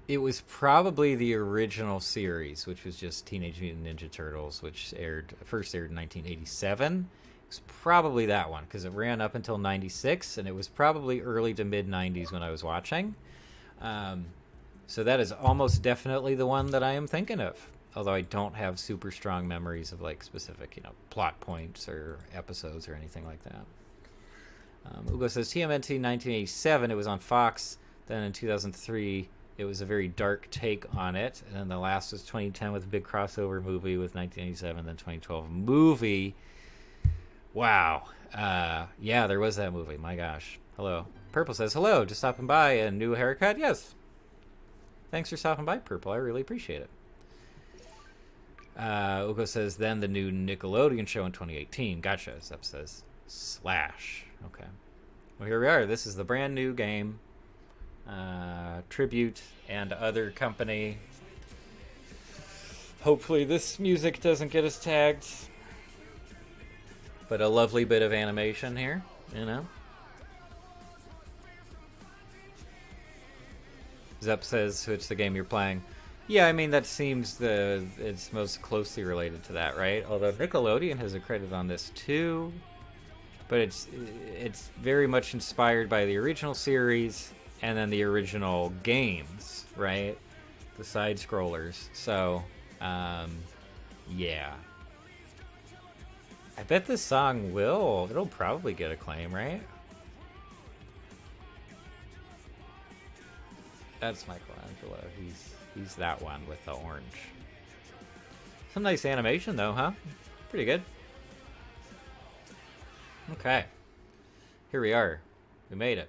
It was probably the original series, which was just Teenage Mutant Ninja Turtles, which first aired in 1987. It was probably that one, because it ran up until 96, and it was probably early to mid-90s when I was watching. So that is almost definitely the one that I am thinking of, although I don't have super strong memories of like specific, plot points or episodes or anything like that. Ugo says, TMNT 1987, it was on Fox. Then in 2003, it was a very dark take on it. And then the last was 2010 with a big crossover movie with 1987, then 2012 movie. Wow. Yeah, there was that movie. My gosh. Hello. Purple says, hello, just stopping by. A new haircut? Yes. Thanks for stopping by, Purple. I really appreciate it. Ugo says, then the new Nickelodeon show in 2018. Gotcha. Zep says, Slash. Okay. Well, here we are. This is the brand new game. Tribute and other company. Hopefully this music doesn't get us tagged. But a lovely bit of animation here, Zep says, so it's the game you're playing. Yeah, I mean, that seems it's most closely related to that, right? Although Nickelodeon has a credit on this too. But it's very much inspired by the original series and then the original games, right? The side-scrollers. So, yeah. I bet this song it'll probably get acclaim, right? That's Michelangelo. He's that one with the orange. Some nice animation though, huh? Pretty good. Okay. Here we are. We made it.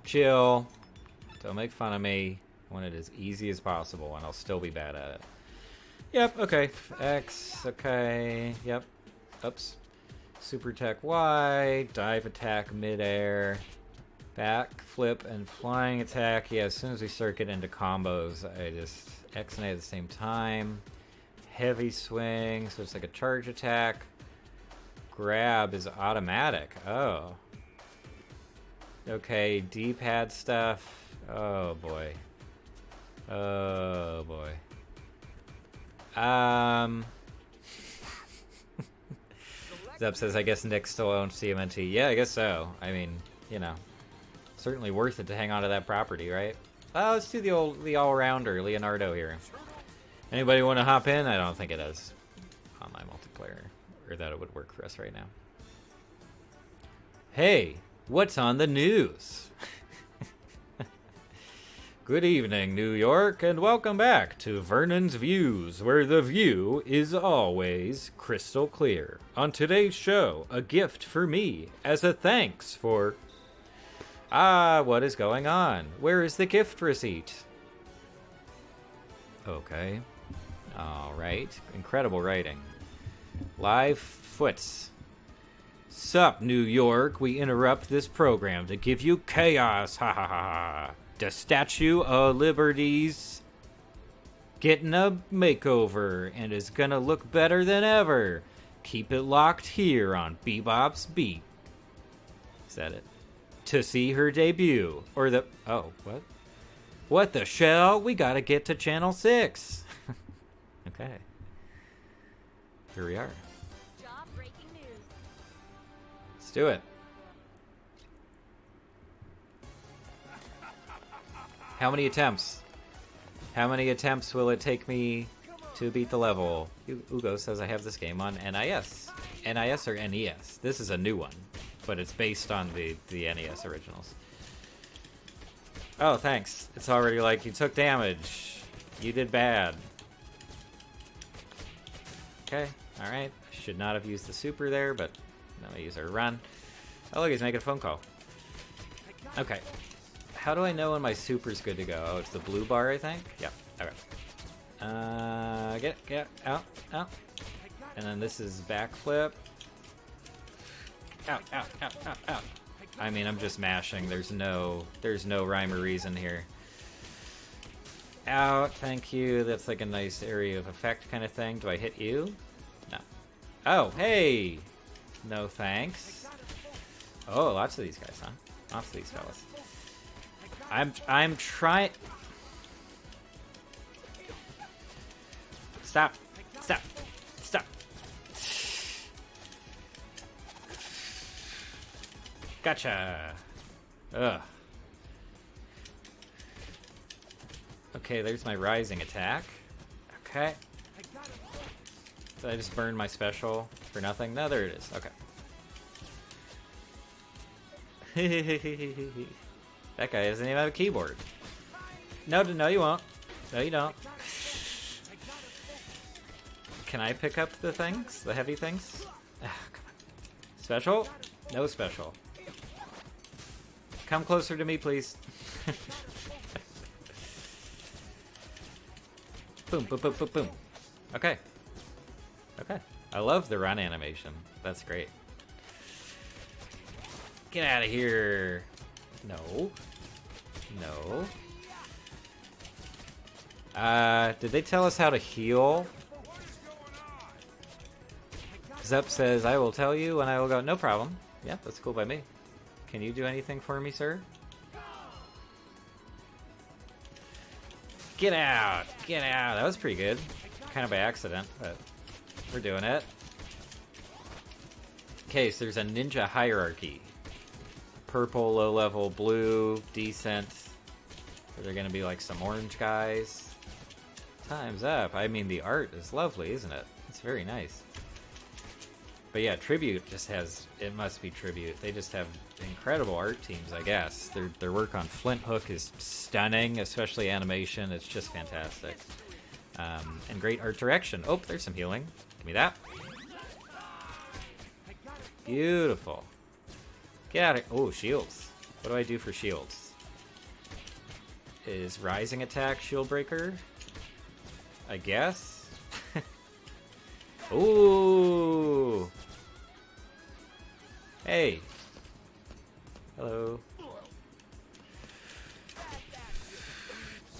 Chill. Don't make fun of me. I want it as easy as possible, and I'll still be bad at it. Yep, okay. X, okay. Yep. Oops. Super attack Y. Dive attack midair. Back, flip, and flying attack. Yeah, as soon as we start getting into combos, I just X and A at the same time. Heavy swing, so it's like a charge attack. Grab is automatic. Oh. Okay, D-pad stuff. Oh boy. Oh boy. Zep says, I guess Nick still owns CMNT. Yeah, I guess so. I mean, certainly worth it to hang on to that property, right? Well, let's do the all-rounder, Leonardo here. Anybody want to hop in? I don't think it does online multiplayer, or that it would work for us right now. Hey, what's on the news? Good evening, New York, and welcome back to Vernon's Views, where the view is always crystal clear. On today's show, a gift for me as a thanks for... what is going on? Where is the gift receipt? Okay. Alright. Incredible writing. Live Foots. Sup, New York. We interrupt this program to give you chaos. Ha ha ha ha. The Statue of Liberty's getting a makeover and is gonna look better than ever. Keep it locked here on Bebop's Beat. Is that it? To see her debut. Or the... Oh, what? What the shell? We gotta get to Channel 6. Okay. here we are. Job-breaking news. Let's do it. How many attempts? How many attempts will it take me to beat the level? Ugo says I have this game on NIS. NIS or NES? This is a new one, but it's based on the NES originals. Oh, thanks. It's already like, you took damage. You did bad. Okay, alright. I should not have used the super there, but now I use our run. Oh, look, he's making a phone call. Okay. How do I know when my super's good to go? Oh, it's the blue bar, I think? Yeah, okay. Get out. And then this is backflip. Out. I mean, I'm just mashing. There's no rhyme or reason here. Out, thank you. That's like a nice area of effect kind of thing. Do I hit you? No. Oh, hey! No thanks. Oh, lots of these guys, huh? Lots of these fellas. I'm trying. Stop. Gotcha. Ugh. Okay, there's my rising attack. Okay. Did I just burn my special for nothing? No, there it is. Okay. That guy doesn't even have a keyboard. No, you won't. No, you don't. Can I pick up the things? The heavy things? Ah, come on. Special? No special. Come closer to me, please. Boom. Okay. I love the run animation. That's great. Get out of here. No. Did they tell us how to heal? Zep says, I will tell you, and I will go, no problem. Yeah, that's cool by me. Can you do anything for me, sir? Get out! That was pretty good. Kind of by accident, but we're doing it. Okay, so there's a ninja hierarchy. Purple, low level, blue, decent. Are there gonna be like some orange guys? Time's up. I mean, the art is lovely, isn't it? It's very nice. But yeah, Tribute just has, it must be Tribute. They just have incredible art teams, I guess. Their work on Flint Hook is stunning, especially animation. It's just fantastic. And great art direction. Oh, there's some healing. Give me that. Beautiful. Get out of here. Oh, shields. What do I do for shields? Is rising attack shield breaker? I guess. Ooh. Hey. Hello.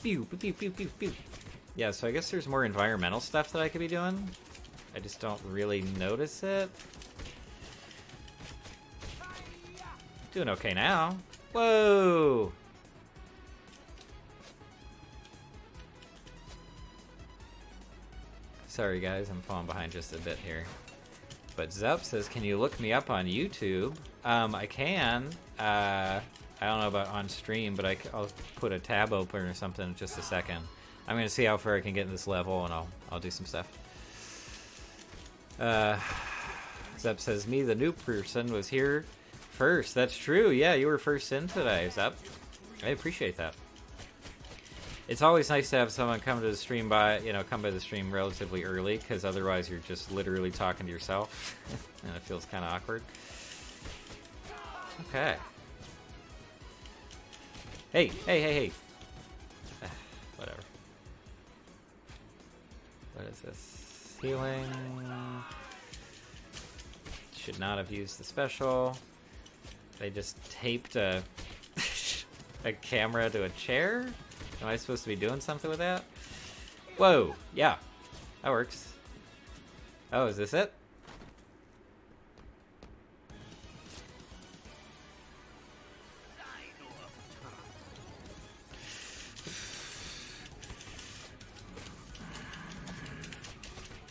Pew, pew, pew, pew, pew. Yeah, so I guess there's more environmental stuff that I could be doing. I just don't really notice it. Doing okay now. Whoa! Sorry guys, I'm falling behind just a bit here. But Zup says, can you look me up on YouTube? I can. I don't know about on stream, but I'll put a tab open or something in just a second. I'm gonna see how far I can get in this level, and I'll do some stuff. Zup says, me, the new person, was here first. That's true. Yeah, you were first in today, Zup. I appreciate that. It's always nice to have someone come to the stream come by the stream relatively early, because otherwise you're just literally talking to yourself, and it feels kind of awkward. Okay. Hey. Whatever. What is this? Healing. Should not have used the special. They just taped a camera to a chair? Am I supposed to be doing something with that? Whoa, yeah, that works. Oh, is this it?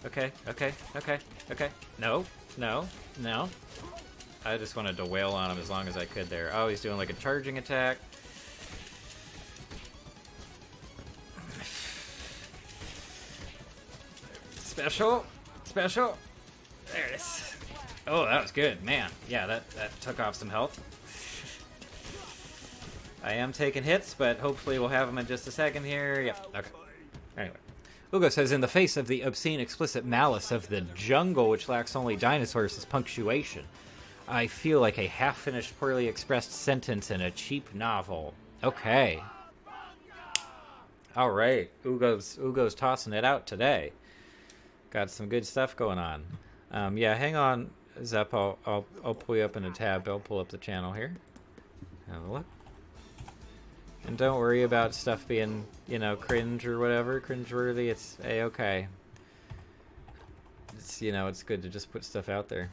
Okay, okay, okay, okay. No, no, no. I just wanted to wail on him as long as I could there. Oh, he's doing like a charging attack. Special, special. There it is. Oh, that was good, man. Yeah, that took off some health. I am taking hits, but hopefully we'll have them in just a second here. Yep. Okay. Anyway. Ugo says, in the face of the obscene, explicit malice of the jungle, which lacks only dinosaurs as punctuation, I feel like a half-finished, poorly expressed sentence in a cheap novel. Okay. All right. Ugo's tossing it out today. Got some good stuff going on. Yeah, hang on, Zep. I'll pull you up in a tab. I'll pull up the channel here. Have a look. And don't worry about stuff being, you know, cringe or whatever, cringeworthy. It's A-okay. It's, you know, it's good to just put stuff out there.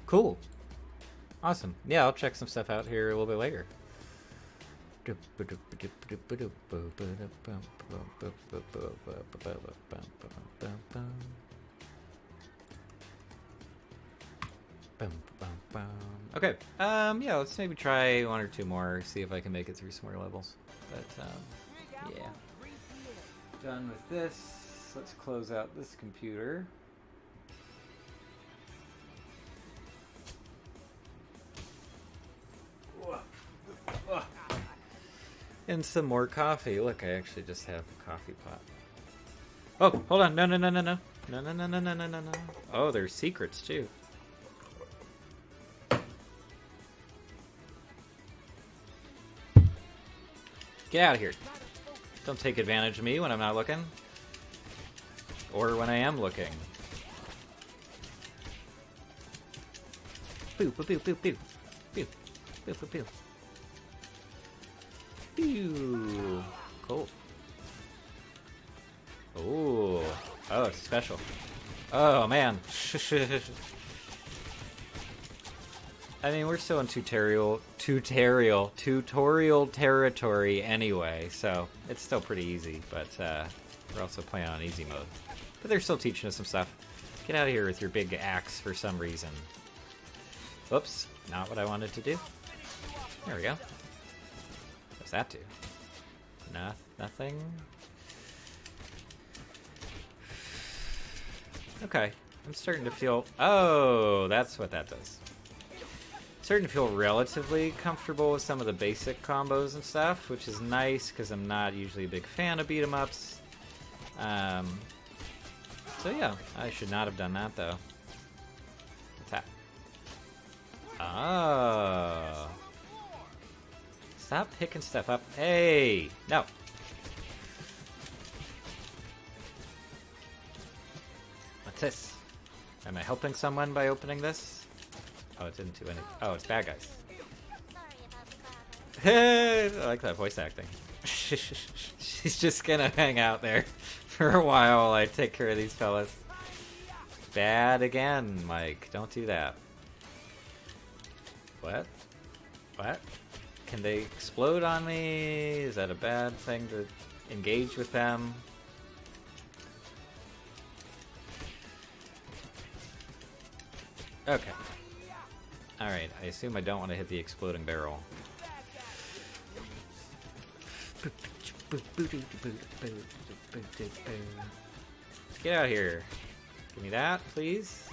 Cool. Awesome. Yeah, I'll check some stuff out here a little bit later. Okay. Yeah, let's maybe try one or two more, see if I can make it through some more levels. But, yeah. Done with this. Let's close out this computer. And some more coffee. Look, I actually just have a coffee pot. Oh, hold on. No, no, no, no, no. No, no, no, no, no, no, no, no. Oh, there's secrets, too. Get out of here. Don't take advantage of me when I'm not looking. Or when I am looking. Boo, boo, boo, boo, boo. Boo, boo, boo, boo. Pew. Cool. Ooh. Oh, it's special. Oh, man. I mean, we're still in tutorial territory anyway, so it's still pretty easy, but we're also playing on easy mode. But they're still teaching us some stuff. Get out of here with your big axe for some reason. Whoops, not what I wanted to do. There we go. What's that do? Nothing? Okay, I'm starting to feel... Oh, that's what that does. Starting to feel relatively comfortable with some of the basic combos and stuff, which is nice because I'm not usually a big fan of beat 'em ups. So yeah, I should not have done that though. Attack. Oh. Stop picking stuff up. Hey, no. What's this? Am I helping someone by opening this? Oh, it didn't do anything. Oh, it's bad guys. I like that voice acting. She's just gonna hang out there for a while while I take care of these fellas. Bad again, Mike. Don't do that. What? What? Can they explode on me? Is that a bad thing to engage with them? Okay. Alright, I assume I don't want to hit the exploding barrel. Get out of here. Give me that, please.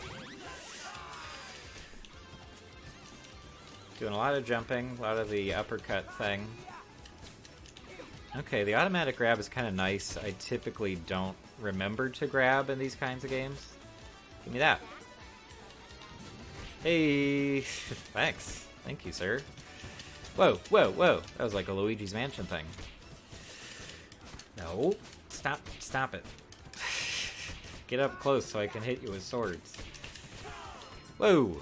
Doing a lot of jumping, a lot of the uppercut thing. Okay, the automatic grab is kind of nice. I typically don't remember to grab in these kinds of games. Give me that. Hey, thanks. Thank you, sir. Whoa, whoa, whoa. That was like a Luigi's Mansion thing. No. Stop it. Get up close so I can hit you with swords. Whoa.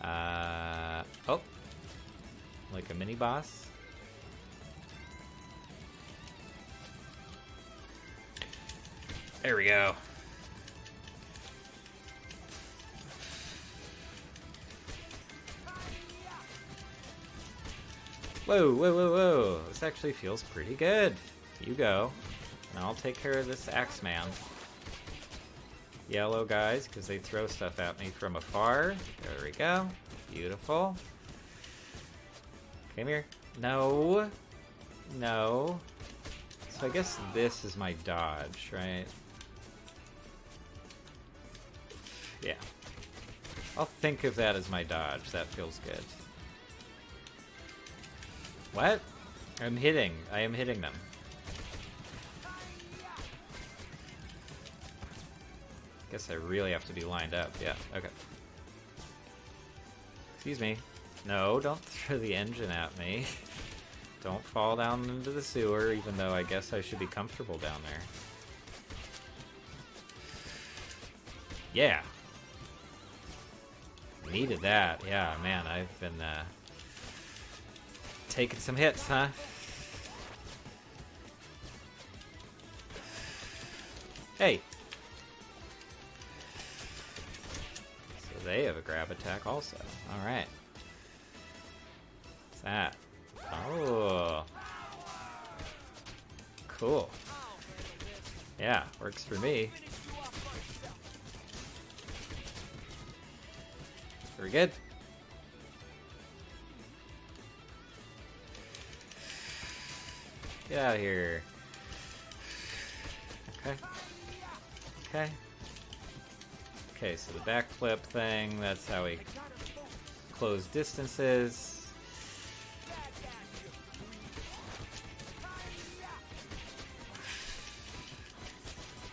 Oh. Like a mini boss. There we go. Whoa, whoa, whoa, whoa. This actually feels pretty good. You go. And I'll take care of this Axeman. Yellow guys, because they throw stuff at me from afar. There we go. Beautiful. Come here. No. No. So I guess this is my dodge, right? Yeah. I'll think of that as my dodge. That feels good. What? I'm hitting. I am hitting them. Guess I really have to be lined up. Yeah, okay. Excuse me. No, don't throw the engine at me. Don't fall down into the sewer, even though I guess I should be comfortable down there. Yeah. Needed that. Yeah, man, I've been taking some hits, huh? Hey. So they have a grab attack also. Alright. What's that? Oh. Cool. Yeah, works for me. Very good. Get out of here. Okay. Okay. Okay, so the backflip thing, that's how we close distances.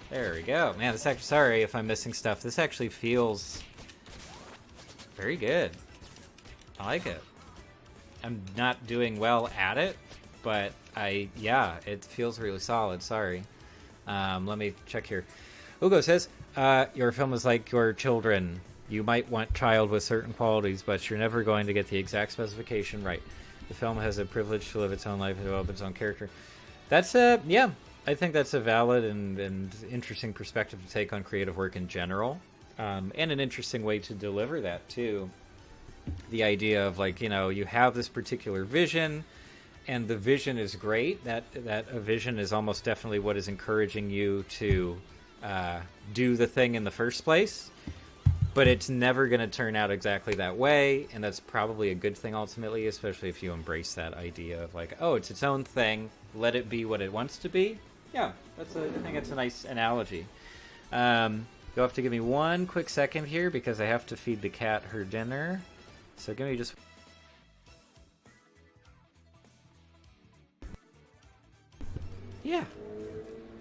There we go. Man, this actually, sorry if I'm missing stuff. This actually feels very good. I like it. I'm not doing well at it, but yeah, it feels really solid. Sorry. Let me check here. Ugo says, your film is like your children. You might want child with certain qualities, but you're never going to get the exact specification right. The film has a privilege to live its own life and develop its own character. That's yeah, I think that's a valid and interesting perspective to take on creative work in general. And an interesting way to deliver that too. The idea of, like, you know, you have this particular vision, and the vision is great. That a vision is almost definitely what is encouraging you to do the thing in the first place. But it's never going to turn out exactly that way, and that's probably a good thing ultimately, especially if you embrace that idea of, like, oh, it's its own thing, let it be what it wants to be. Yeah, I think that's a nice analogy. You'll have to give me one quick second here because I have to feed the cat her dinner. So give me just... Yeah.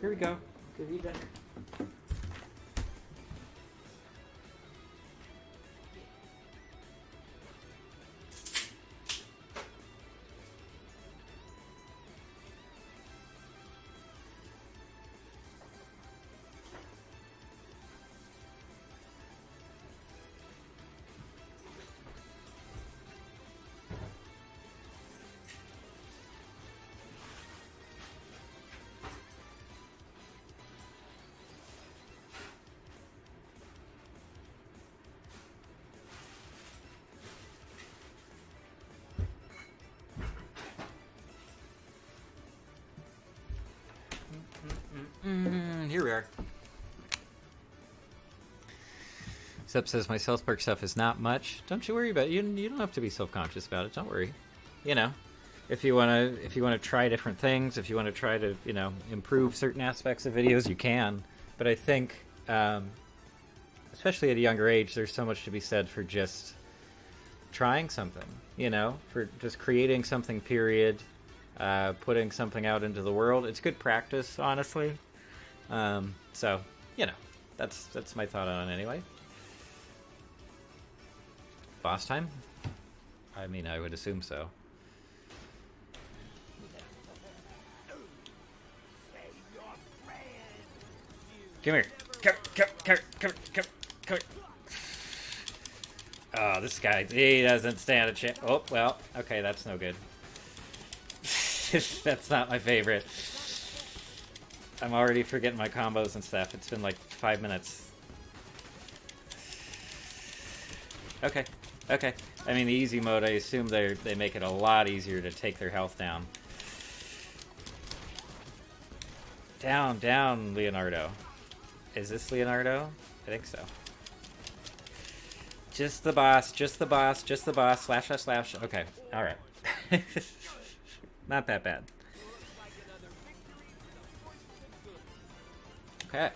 Here we go. Give you dinner. Here we are. Sep says, my South Park stuff is not much. Don't you worry about it. You don't have to be self-conscious about it. Don't worry. You know, if you wanna try different things, if you want to try to, you know, improve certain aspects of videos, you can. But I think, especially at a younger age, there's so much to be said for just trying something. You know, for just creating something. Period. Putting something out into the world. It's good practice, honestly. So, you know, that's my thought on it anyway. Boss time? I mean, I would assume so. Come here. Come here. Oh, this guy, he doesn't stand a chance. Oh, well, okay, that's no good. That's not my favorite. I'm already forgetting my combos and stuff. It's been like 5 minutes. Okay, Okay. I mean, the easy mode, I assume they make it a lot easier to take their health down. Down, down, Leonardo. Is this Leonardo? I think so. Just the boss, just the boss, just the boss. Slash, slash, slash. Okay. Alright. Not that bad. Okay.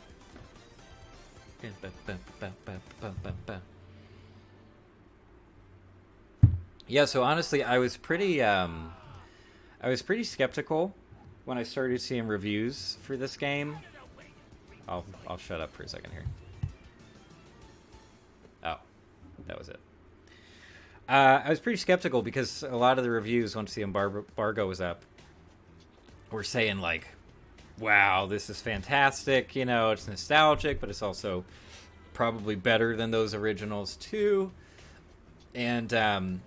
Yeah, so honestly, I was pretty skeptical when I started seeing reviews for this game. I'll shut up for a second here. Oh, that was it. I was pretty skeptical because a lot of the reviews, once the embargo was up, were saying like, wow, this is fantastic, you know, it's nostalgic, but it's also probably better than those originals too. And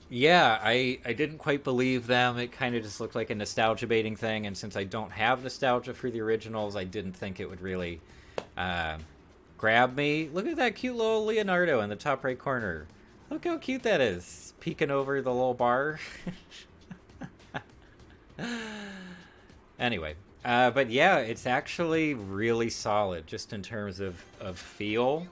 yeah, I didn't quite believe them. It kind of just looked like a nostalgia baiting thing, and since I don't have nostalgia for the originals, I didn't think it would really grab me. Look at that cute little Leonardo in the top right corner. Look how cute that is, peeking over the little bar. Anyway, but yeah, it's actually really solid just in terms of feel.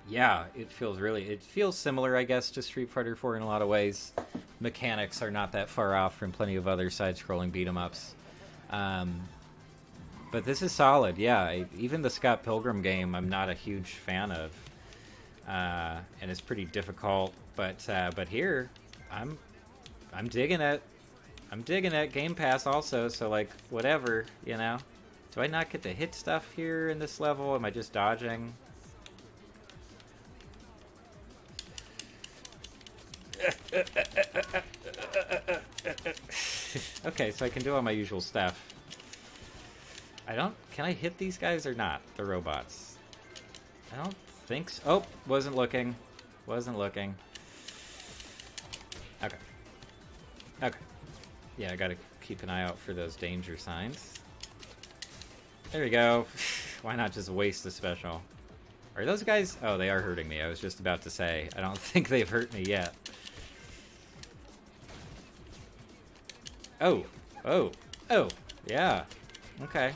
Yeah, it feels similar, I guess, to Street Fighter 4 in a lot of ways. Mechanics are not that far off from plenty of other side-scrolling beat-em-ups. But this is solid, yeah. Even the Scott Pilgrim game, I'm not a huge fan of. And it's pretty difficult, but here, I'm digging it. I'm digging it. Game Pass also, so like, whatever, you know? Do I not get to hit stuff here in this level? Am I just dodging? Okay, so I can do all my usual stuff. Can I hit these guys or not? The robots. I don't think so. Oh, wasn't looking. Wasn't looking. Okay. Okay. Yeah, I gotta keep an eye out for those danger signs. There we go. Why not just waste the special? Are those guys... Oh, they are hurting me. I was just about to say. I don't think they've hurt me yet. Oh. Oh. Oh. Yeah. Okay.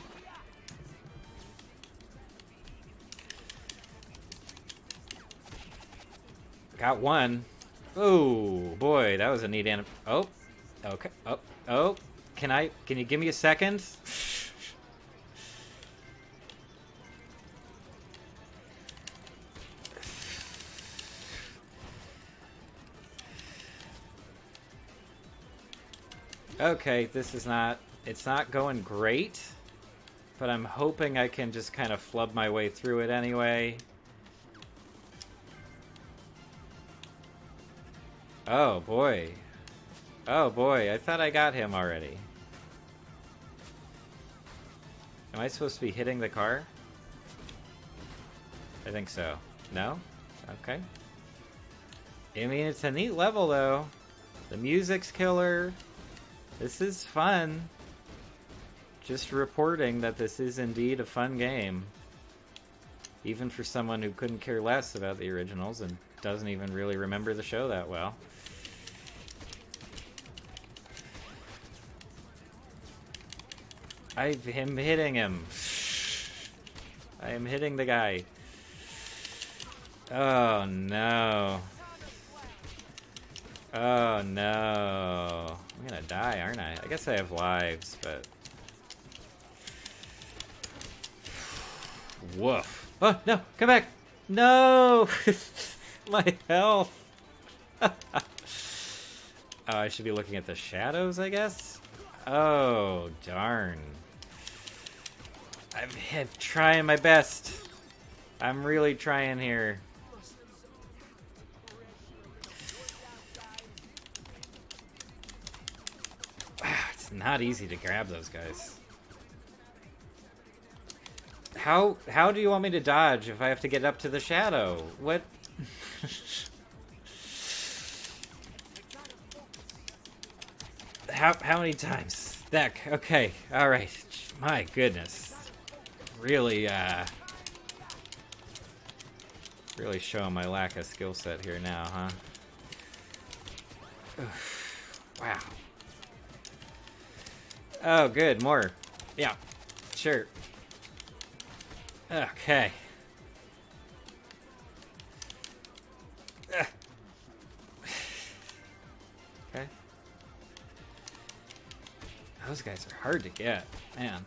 Got one. Oh, boy. That was a neat anim... Oh. Okay. Oh. Oh. Can you give me a second? Okay, this is not... It's not going great, but I'm hoping I can just kind of flub my way through it anyway. Oh, boy. Oh, boy. I thought I got him already. Am I supposed to be hitting the car? I think so. No? Okay. I mean, it's a neat level, though. The music's killer. This is fun. Just reporting that this is indeed a fun game. Even for someone who couldn't care less about the originals and doesn't even really remember the show that well. I'm hitting him. I am hitting the guy. Oh no. Oh no. I'm gonna die, aren't I? I guess I have lives, but... Woof. Oh, no! Come back! No! My health! Oh, I should be looking at the shadows, I guess? Oh, darn. I'm trying my best. I'm really trying here. It's not easy to grab those guys. How do you want me to dodge if I have to get up to the shadow? What? How many times? Deck. Okay. All right. My goodness. Really, Really showing my lack of skill set here now, huh? Oof. Wow. Oh, good. More. Yeah. Sure. Okay. Okay. Those guys are hard to get, man.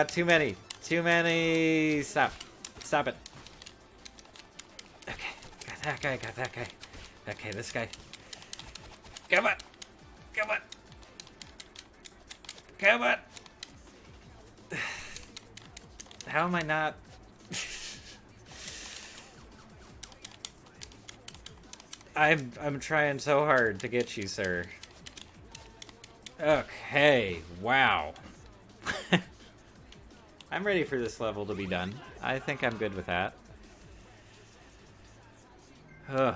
Too many. Too many. Stop. Stop it. Okay. Got that guy. Got that guy. Okay, this guy. Come on. Come on. Come on. How am I not? I'm trying so hard to get you, sir. Okay, wow. I'm ready for this level to be done. I think I'm good with that. Ugh.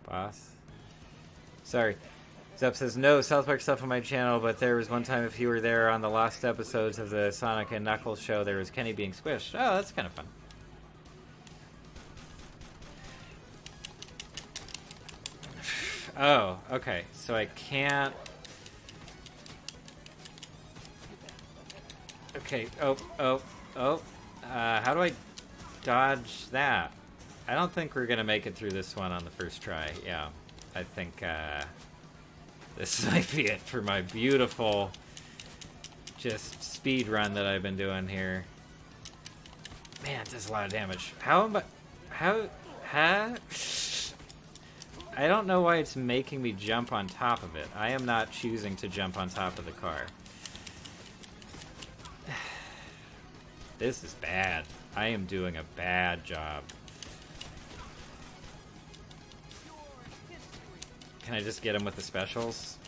Boss. Sorry. Zep says, no South Park stuff on my channel, but there was one time if you were there on the lost episodes of the Sonic and Knuckles show, there was Kenny being squished. Oh, that's kind of fun. Oh, okay. So I can't... Okay, oh. How do I dodge that? I don't think we're gonna make it through this one on the first try. Yeah, I think, this might be it for my beautiful, just speed run that I've been doing here. Man, it does a lot of damage. How am I... Huh? I don't know why it's making me jump on top of it. I am not choosing to jump on top of the car. This is bad. I am doing a bad job. Can I just get him with the specials?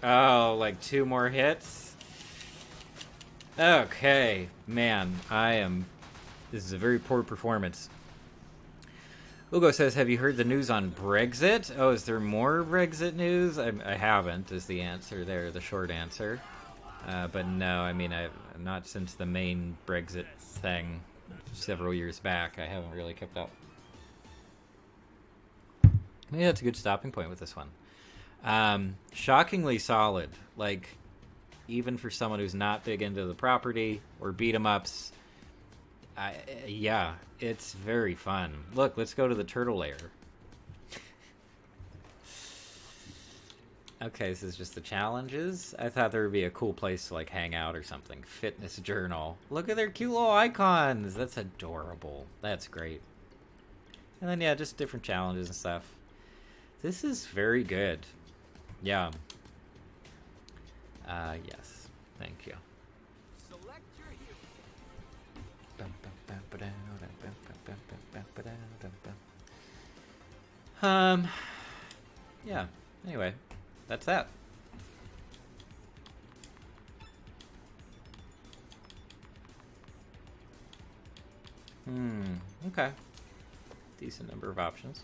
Oh, like 2 more hits? Okay. Man, this is a very poor performance. Ugo says, have you heard the news on Brexit? Oh, is there more Brexit news? I haven't, is the answer there, the short answer. But no, I mean, not since the main Brexit thing several years back. I haven't really kept up. Maybe that's a good stopping point with this one. Shockingly solid. Like, even for someone who's not big into the property or beat 'em ups, yeah, it's very fun. Look, let's go to the turtle lair. Okay, this is just the challenges. I thought there would be a cool place to like hang out or something. Fitness journal. Look at their cute little icons. That's adorable. That's great. And then yeah, just different challenges and stuff. This is very good. Yeah. Yes. Thank you. Select your hero. Yeah. Anyway, that's that. Okay. Decent number of options.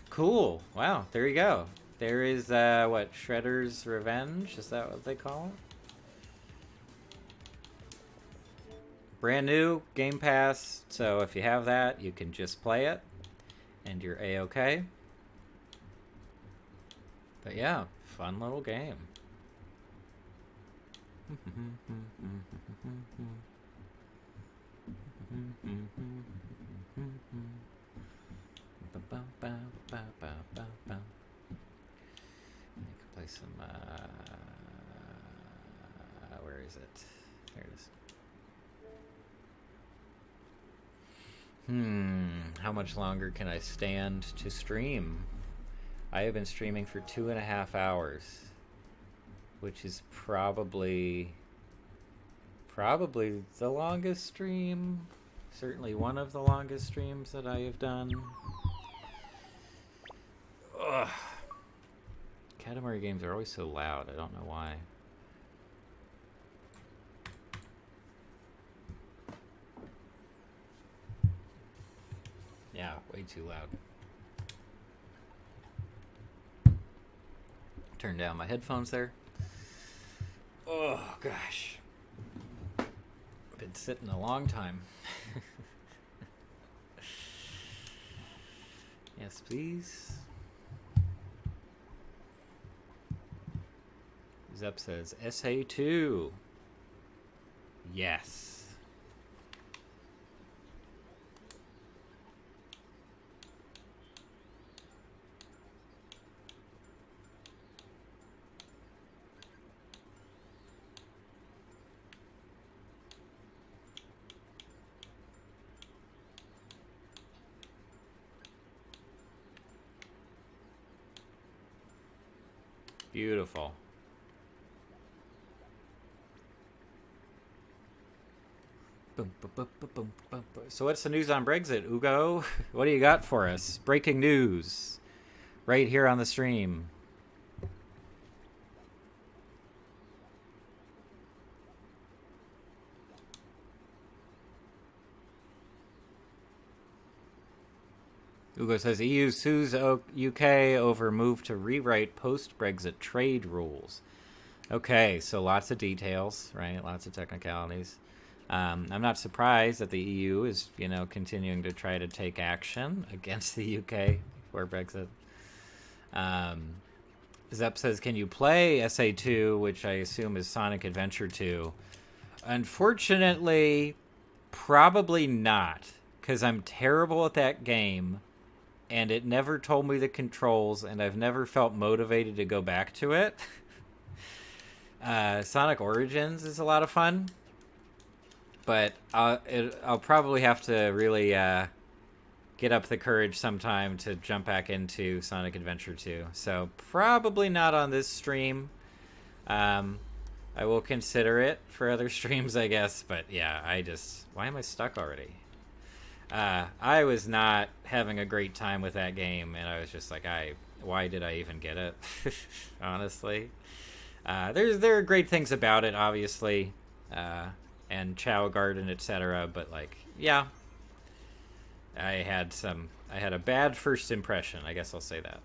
Cool. Wow, there you go. There is, what, Shredder's Revenge? Is that what they call it? Brand new, Game Pass, so if you have that, you can just play it, and you're A-okay. But yeah, fun little game. I can play some, where is it? There it is. How much longer can I stand to stream? I have been streaming for 2.5 hours, which is probably the longest stream. Certainly one of the longest streams that I have done. Ugh. Katamari games are always so loud. I don't know why. Yeah, way too loud. Turn down my headphones there. Oh, gosh. Been sitting a long time. Yes, please. Zep says SA2. Yes. Beautiful. Boom, boom, boom, boom, boom, boom, boom. So what's the news on Brexit, Ugo? What do you got for us? Breaking news. Right here on the stream. Ugo says EU sues UK over move to rewrite post-Brexit trade rules. Okay, so lots of details, right? Lots of technicalities. I'm not surprised that the EU is, continuing to try to take action against the UK for Brexit. Zep says, can you play SA2, which I assume is Sonic Adventure 2? Unfortunately, probably not, because I'm terrible at that game. And it never told me the controls, and I've never felt motivated to go back to it. Sonic Origins is a lot of fun, but I'll probably have to really get up the courage sometime to jump back into Sonic Adventure 2. So probably not on this stream. I will consider it for other streams, I guess. But yeah, why am I stuck already? I was not having a great time with that game, and I was just like, why did I even get it? Honestly, there are great things about it, obviously, and Chow Garden, etc. But yeah, I had a bad first impression. I guess I'll say that.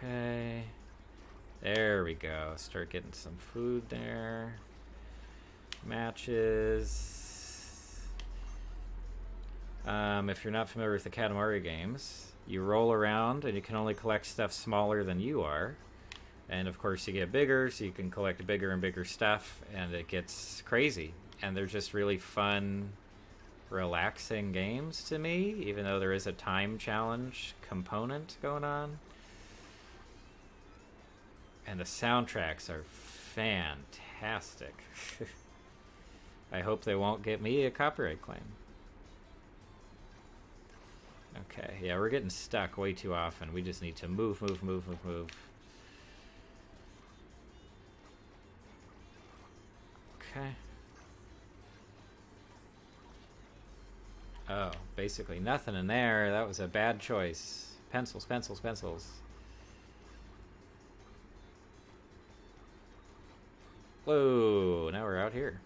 Okay, there we go. Start getting some food there. Matches. If you're not familiar with the Katamari games, you roll around and you can only collect stuff smaller than you are. And of course you get bigger, so you can collect bigger and bigger stuff, and it gets crazy. And they're just really fun, relaxing games to me, even though there is a time challenge component going on. And the soundtracks are fantastic. I hope they won't get me a copyright claim. Okay, yeah, we're getting stuck way too often. We just need to move. Okay. Oh, basically nothing in there. That was a bad choice. Pencils. Whoa, now we're out here.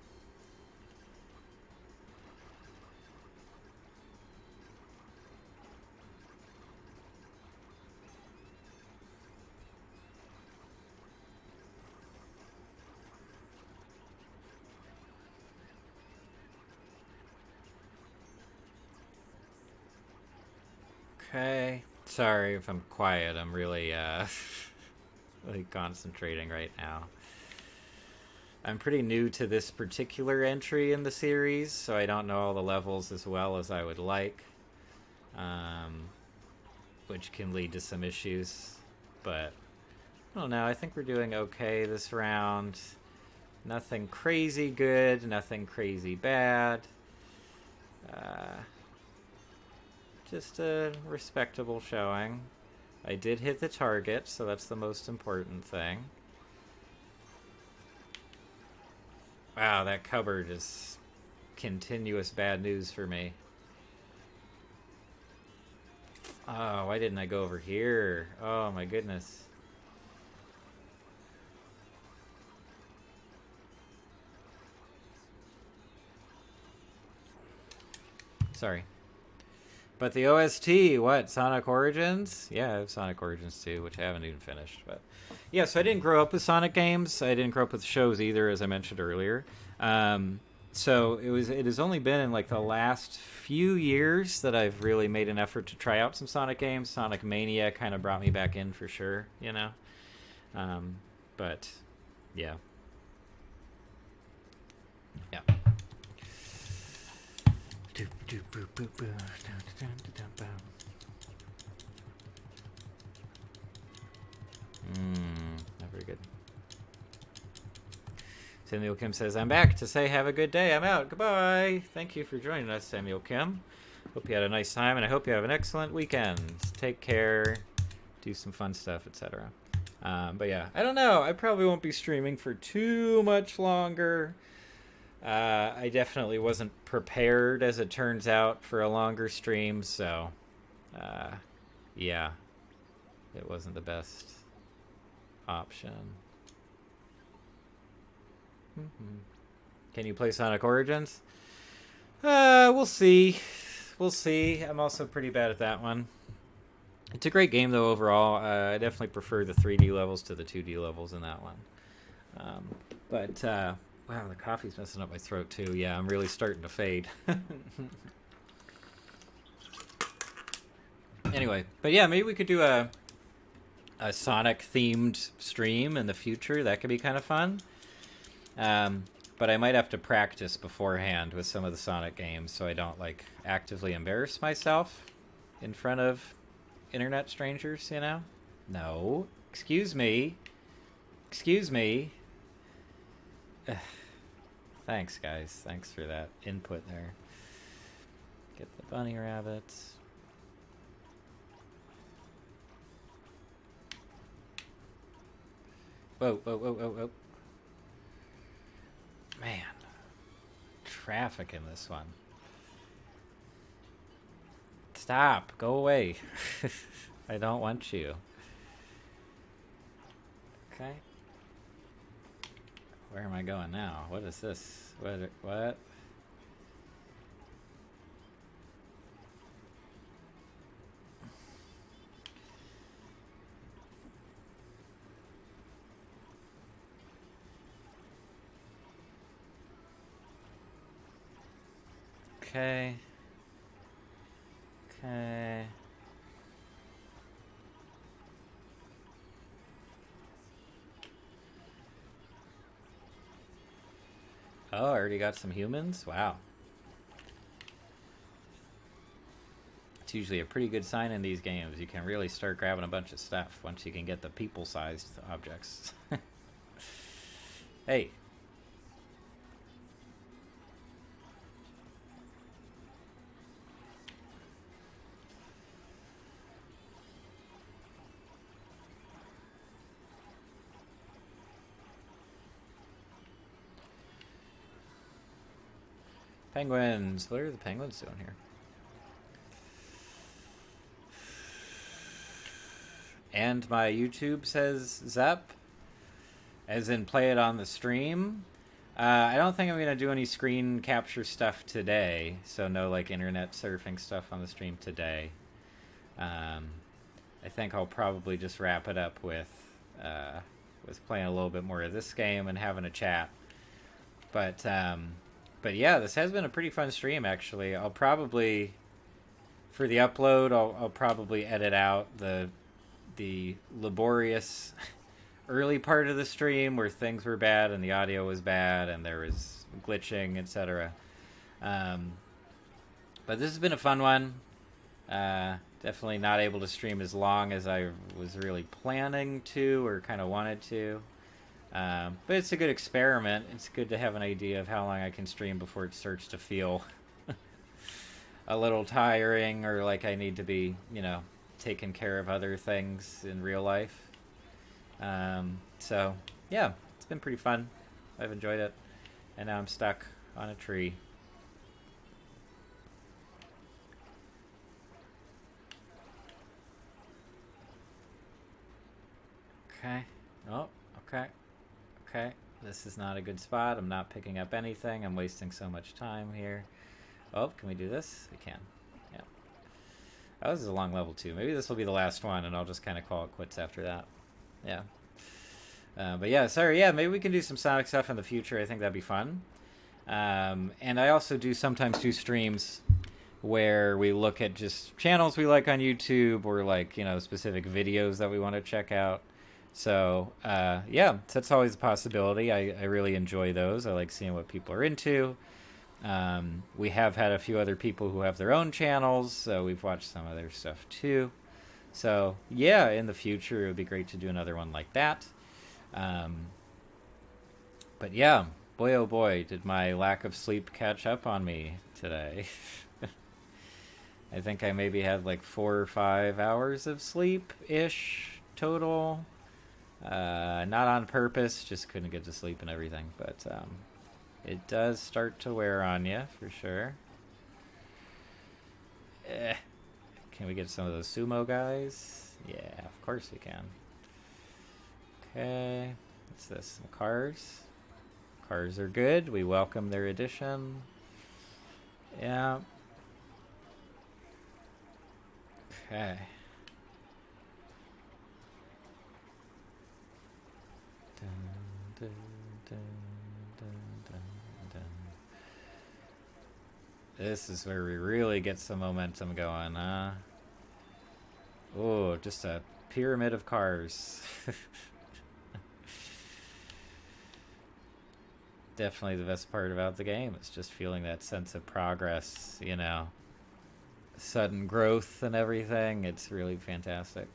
Okay. Sorry if I'm quiet. I'm really, really concentrating right now. I'm pretty new to this particular entry in the series, so I don't know all the levels as well as I would like, which can lead to some issues. But I don't know. I think we're doing okay this round. Nothing crazy good, nothing crazy bad. Just a respectable showing. I did hit the target, so that's the most important thing. Wow, that cupboard is continuous bad news for me. Oh, why didn't I go over here? Oh my goodness. Sorry. But the OST, what? Sonic Origins? Yeah, I have Sonic Origins too, which I haven't even finished. But yeah, so I didn't grow up with Sonic games. I didn't grow up with shows either, as I mentioned earlier. So it has only been in like the last few years that I've really made an effort to try out some Sonic games. Sonic Mania kind of brought me back in for sure, you know. But yeah. Yeah. Not very good. Samuel Kim says, I'm back to say have a good day. I'm out. Goodbye. Thank you for joining us, Samuel Kim. Hope you had a nice time, and I hope you have an excellent weekend. Take care. Do some fun stuff, etc. But yeah, I don't know. I probably won't be streaming for too much longer. I definitely wasn't prepared, as it turns out, for a longer stream, so yeah, it wasn't the best option. Can you play Sonic Origins? We'll see. We'll see. I'm also pretty bad at that one. It's a great game, though, overall. I definitely prefer the 3D levels to the 2D levels in that one. Wow, the coffee's messing up my throat, too. Yeah, I'm really starting to fade. Anyway, but yeah, maybe we could do a Sonic-themed stream in the future. That could be kind of fun. But I might have to practice beforehand with some of the Sonic games so I don't, like, actively embarrass myself in front of internet strangers, you know? No. Excuse me. Excuse me. Thanks, guys. Thanks for that input there. Get the bunny rabbits. Whoa, whoa, whoa, whoa, whoa. Man. Traffic in this one. Stop. Go away. I don't want you. Okay. Where am I going now? What is this? What? Okay. Okay. Oh, I already got some humans? Wow. It's usually a pretty good sign in these games. You can really start grabbing a bunch of stuff once you can get the people-sized objects. Hey. Penguins. What are the penguins doing here? And my YouTube says Zep, as in play it on the stream. I don't think I'm going to do any screen capture stuff today, so no like internet surfing stuff on the stream today. I think I'll probably just wrap it up with playing a little bit more of this game and having a chat. But yeah, this has been a pretty fun stream, actually. I'll probably, for the upload, I'll probably edit out the laborious early part of the stream where things were bad and the audio was bad and there was glitching, etc. But this has been a fun one. Definitely not able to stream as long as I was really planning to or kind of wanted to. But it's a good experiment. It's good to have an idea of how long I can stream before it starts to feel a little tiring or like I need to be, you know, taking care of other things in real life. So, yeah, it's been pretty fun. I've enjoyed it. And now I'm stuck on a tree. Okay. Oh, okay. Okay, this is not a good spot. I'm not picking up anything. I'm wasting so much time here. Oh, can we do this? We can. Yeah. Oh, this is a long level too. Maybe this will be the last one, and I'll just kind of call it quits after that. Yeah. But yeah, sorry. Yeah, maybe we can do some Sonic stuff in the future. I think that'd be fun. And I also do sometimes do streams where we look at just channels we like on YouTube or like, you know, specific videos that we want to check out. So, yeah, that's always a possibility. I really enjoy those. I like seeing what people are into. We have had a few other people who have their own channels, so we've watched some of their stuff too. So, yeah, in the future, it would be great to do another one like that. But yeah, boy oh boy, did my lack of sleep catch up on me today. I think I maybe had like 4 or 5 hours of sleep-ish total. Not on purpose, just couldn't get to sleep and everything, but it does start to wear on you, for sure. Can we get some of those sumo guys? Yeah, of course we can. Okay, what's this? Some cars. Cars are good. We welcome their addition. Yeah. Okay. Dun, dun, dun, dun, dun, dun. This is where we really get some momentum going, huh? Oh, just a pyramid of cars. Definitely the best part about the game is just feeling that sense of progress, you know, sudden growth and everything. It's really fantastic.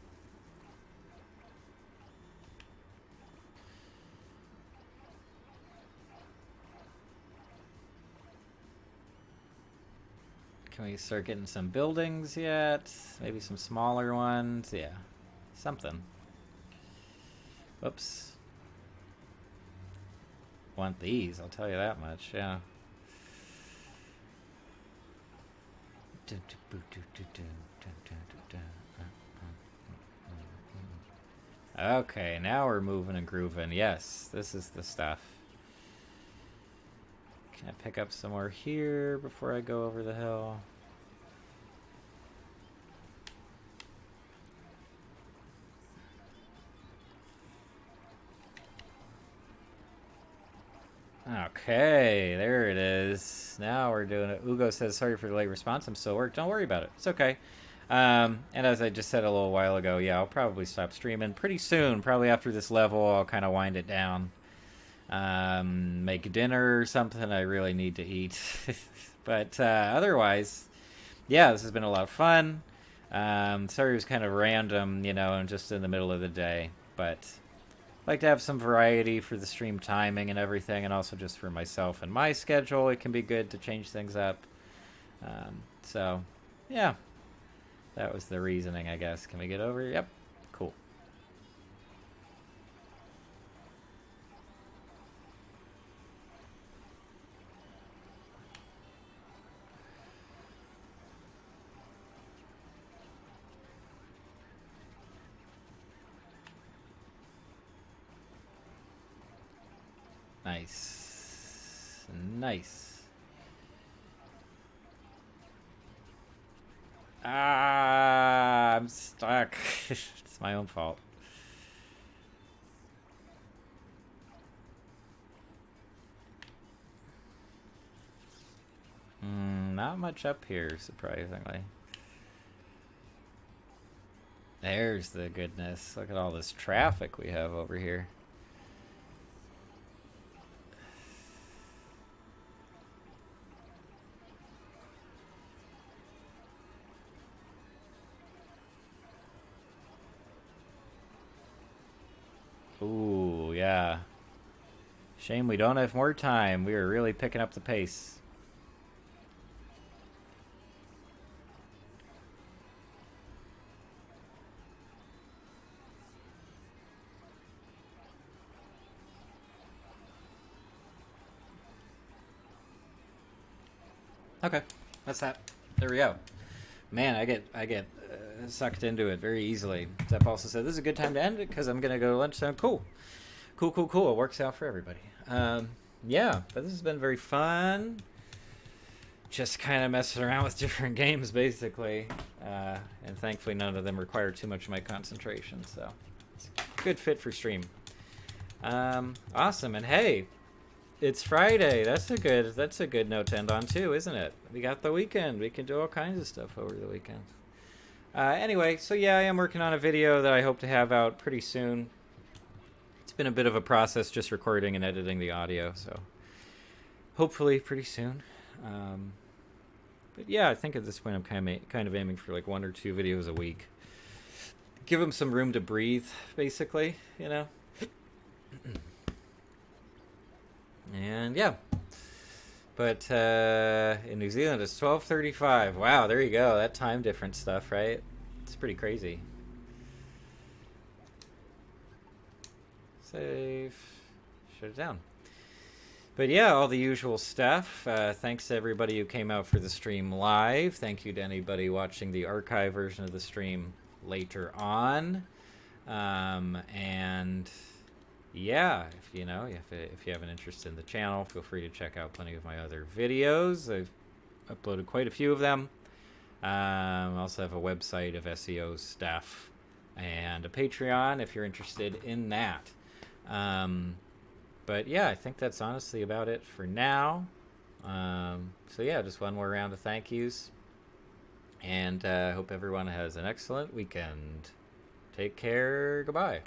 Can we start getting some buildings yet? Maybe some smaller ones? Yeah, something. Whoops. Want these, I'll tell you that much, yeah. Okay, now we're moving and grooving. Yes, this is the stuff. Can I pick up some more here before I go over the hill? Okay, there it is. Now we're doing it. Ugo says, sorry for the late response. I'm still at work. Don't worry about it. It's okay. And as I just said a little while ago, yeah, I'll probably stop streaming pretty soon. Probably after this level, I'll kind of wind it down. Make dinner or something. I really need to eat. But otherwise, yeah, this has been a lot of fun. Sorry it was kind of random, you know, and just in the middle of the day. But like to have some variety for the stream timing and everything, and also just for myself and my schedule, it can be good to change things up. So, yeah, that was the reasoning, I guess. Can we get over? Yep, cool. Nice. Nice. Ah, I'm stuck. It's my own fault. Not much up here, surprisingly. There's the goodness. Look at all this traffic we have over here. Ooh, yeah. Shame we don't have more time. We are really picking up the pace. Okay, that's that. There we go. Man, I get sucked into it very easily. Zep also said this is a good time to end it because I'm gonna go to lunch soon. Cool. Cool. It works out for everybody. Yeah, but this has been very fun. just kind of messing around with different games, basically. And thankfully, none of them require too much of my concentration, so it's a good fit for stream. Awesome, and hey, it's Friday. That's a good note to end on too, isn't it? We got the weekend. We can do all kinds of stuff over the weekend. Anyway, so yeah, I am working on a video that I hope to have out pretty soon. It's been a bit of a process just recording and editing the audio, so hopefully pretty soon. But yeah, I think at this point I'm kind of aiming for like 1 or 2 videos a week. Give them some room to breathe, basically, you know. And yeah, but in New Zealand it's 12:35. Wow, there you go. That time difference stuff, right? It's pretty crazy. Save. Shut it down. But yeah, all the usual stuff. Thanks to everybody who came out for the stream live. Thank you to anybody watching the archive version of the stream later on. And yeah, if you have an interest in the channel, feel free to check out plenty of my other videos. I've uploaded quite a few of them. I also have a website of SEO stuff and a Patreon if you're interested in that. But yeah, I think that's honestly about it for now. So yeah, just one more round of thank yous. And hope everyone has an excellent weekend. Take care. Goodbye.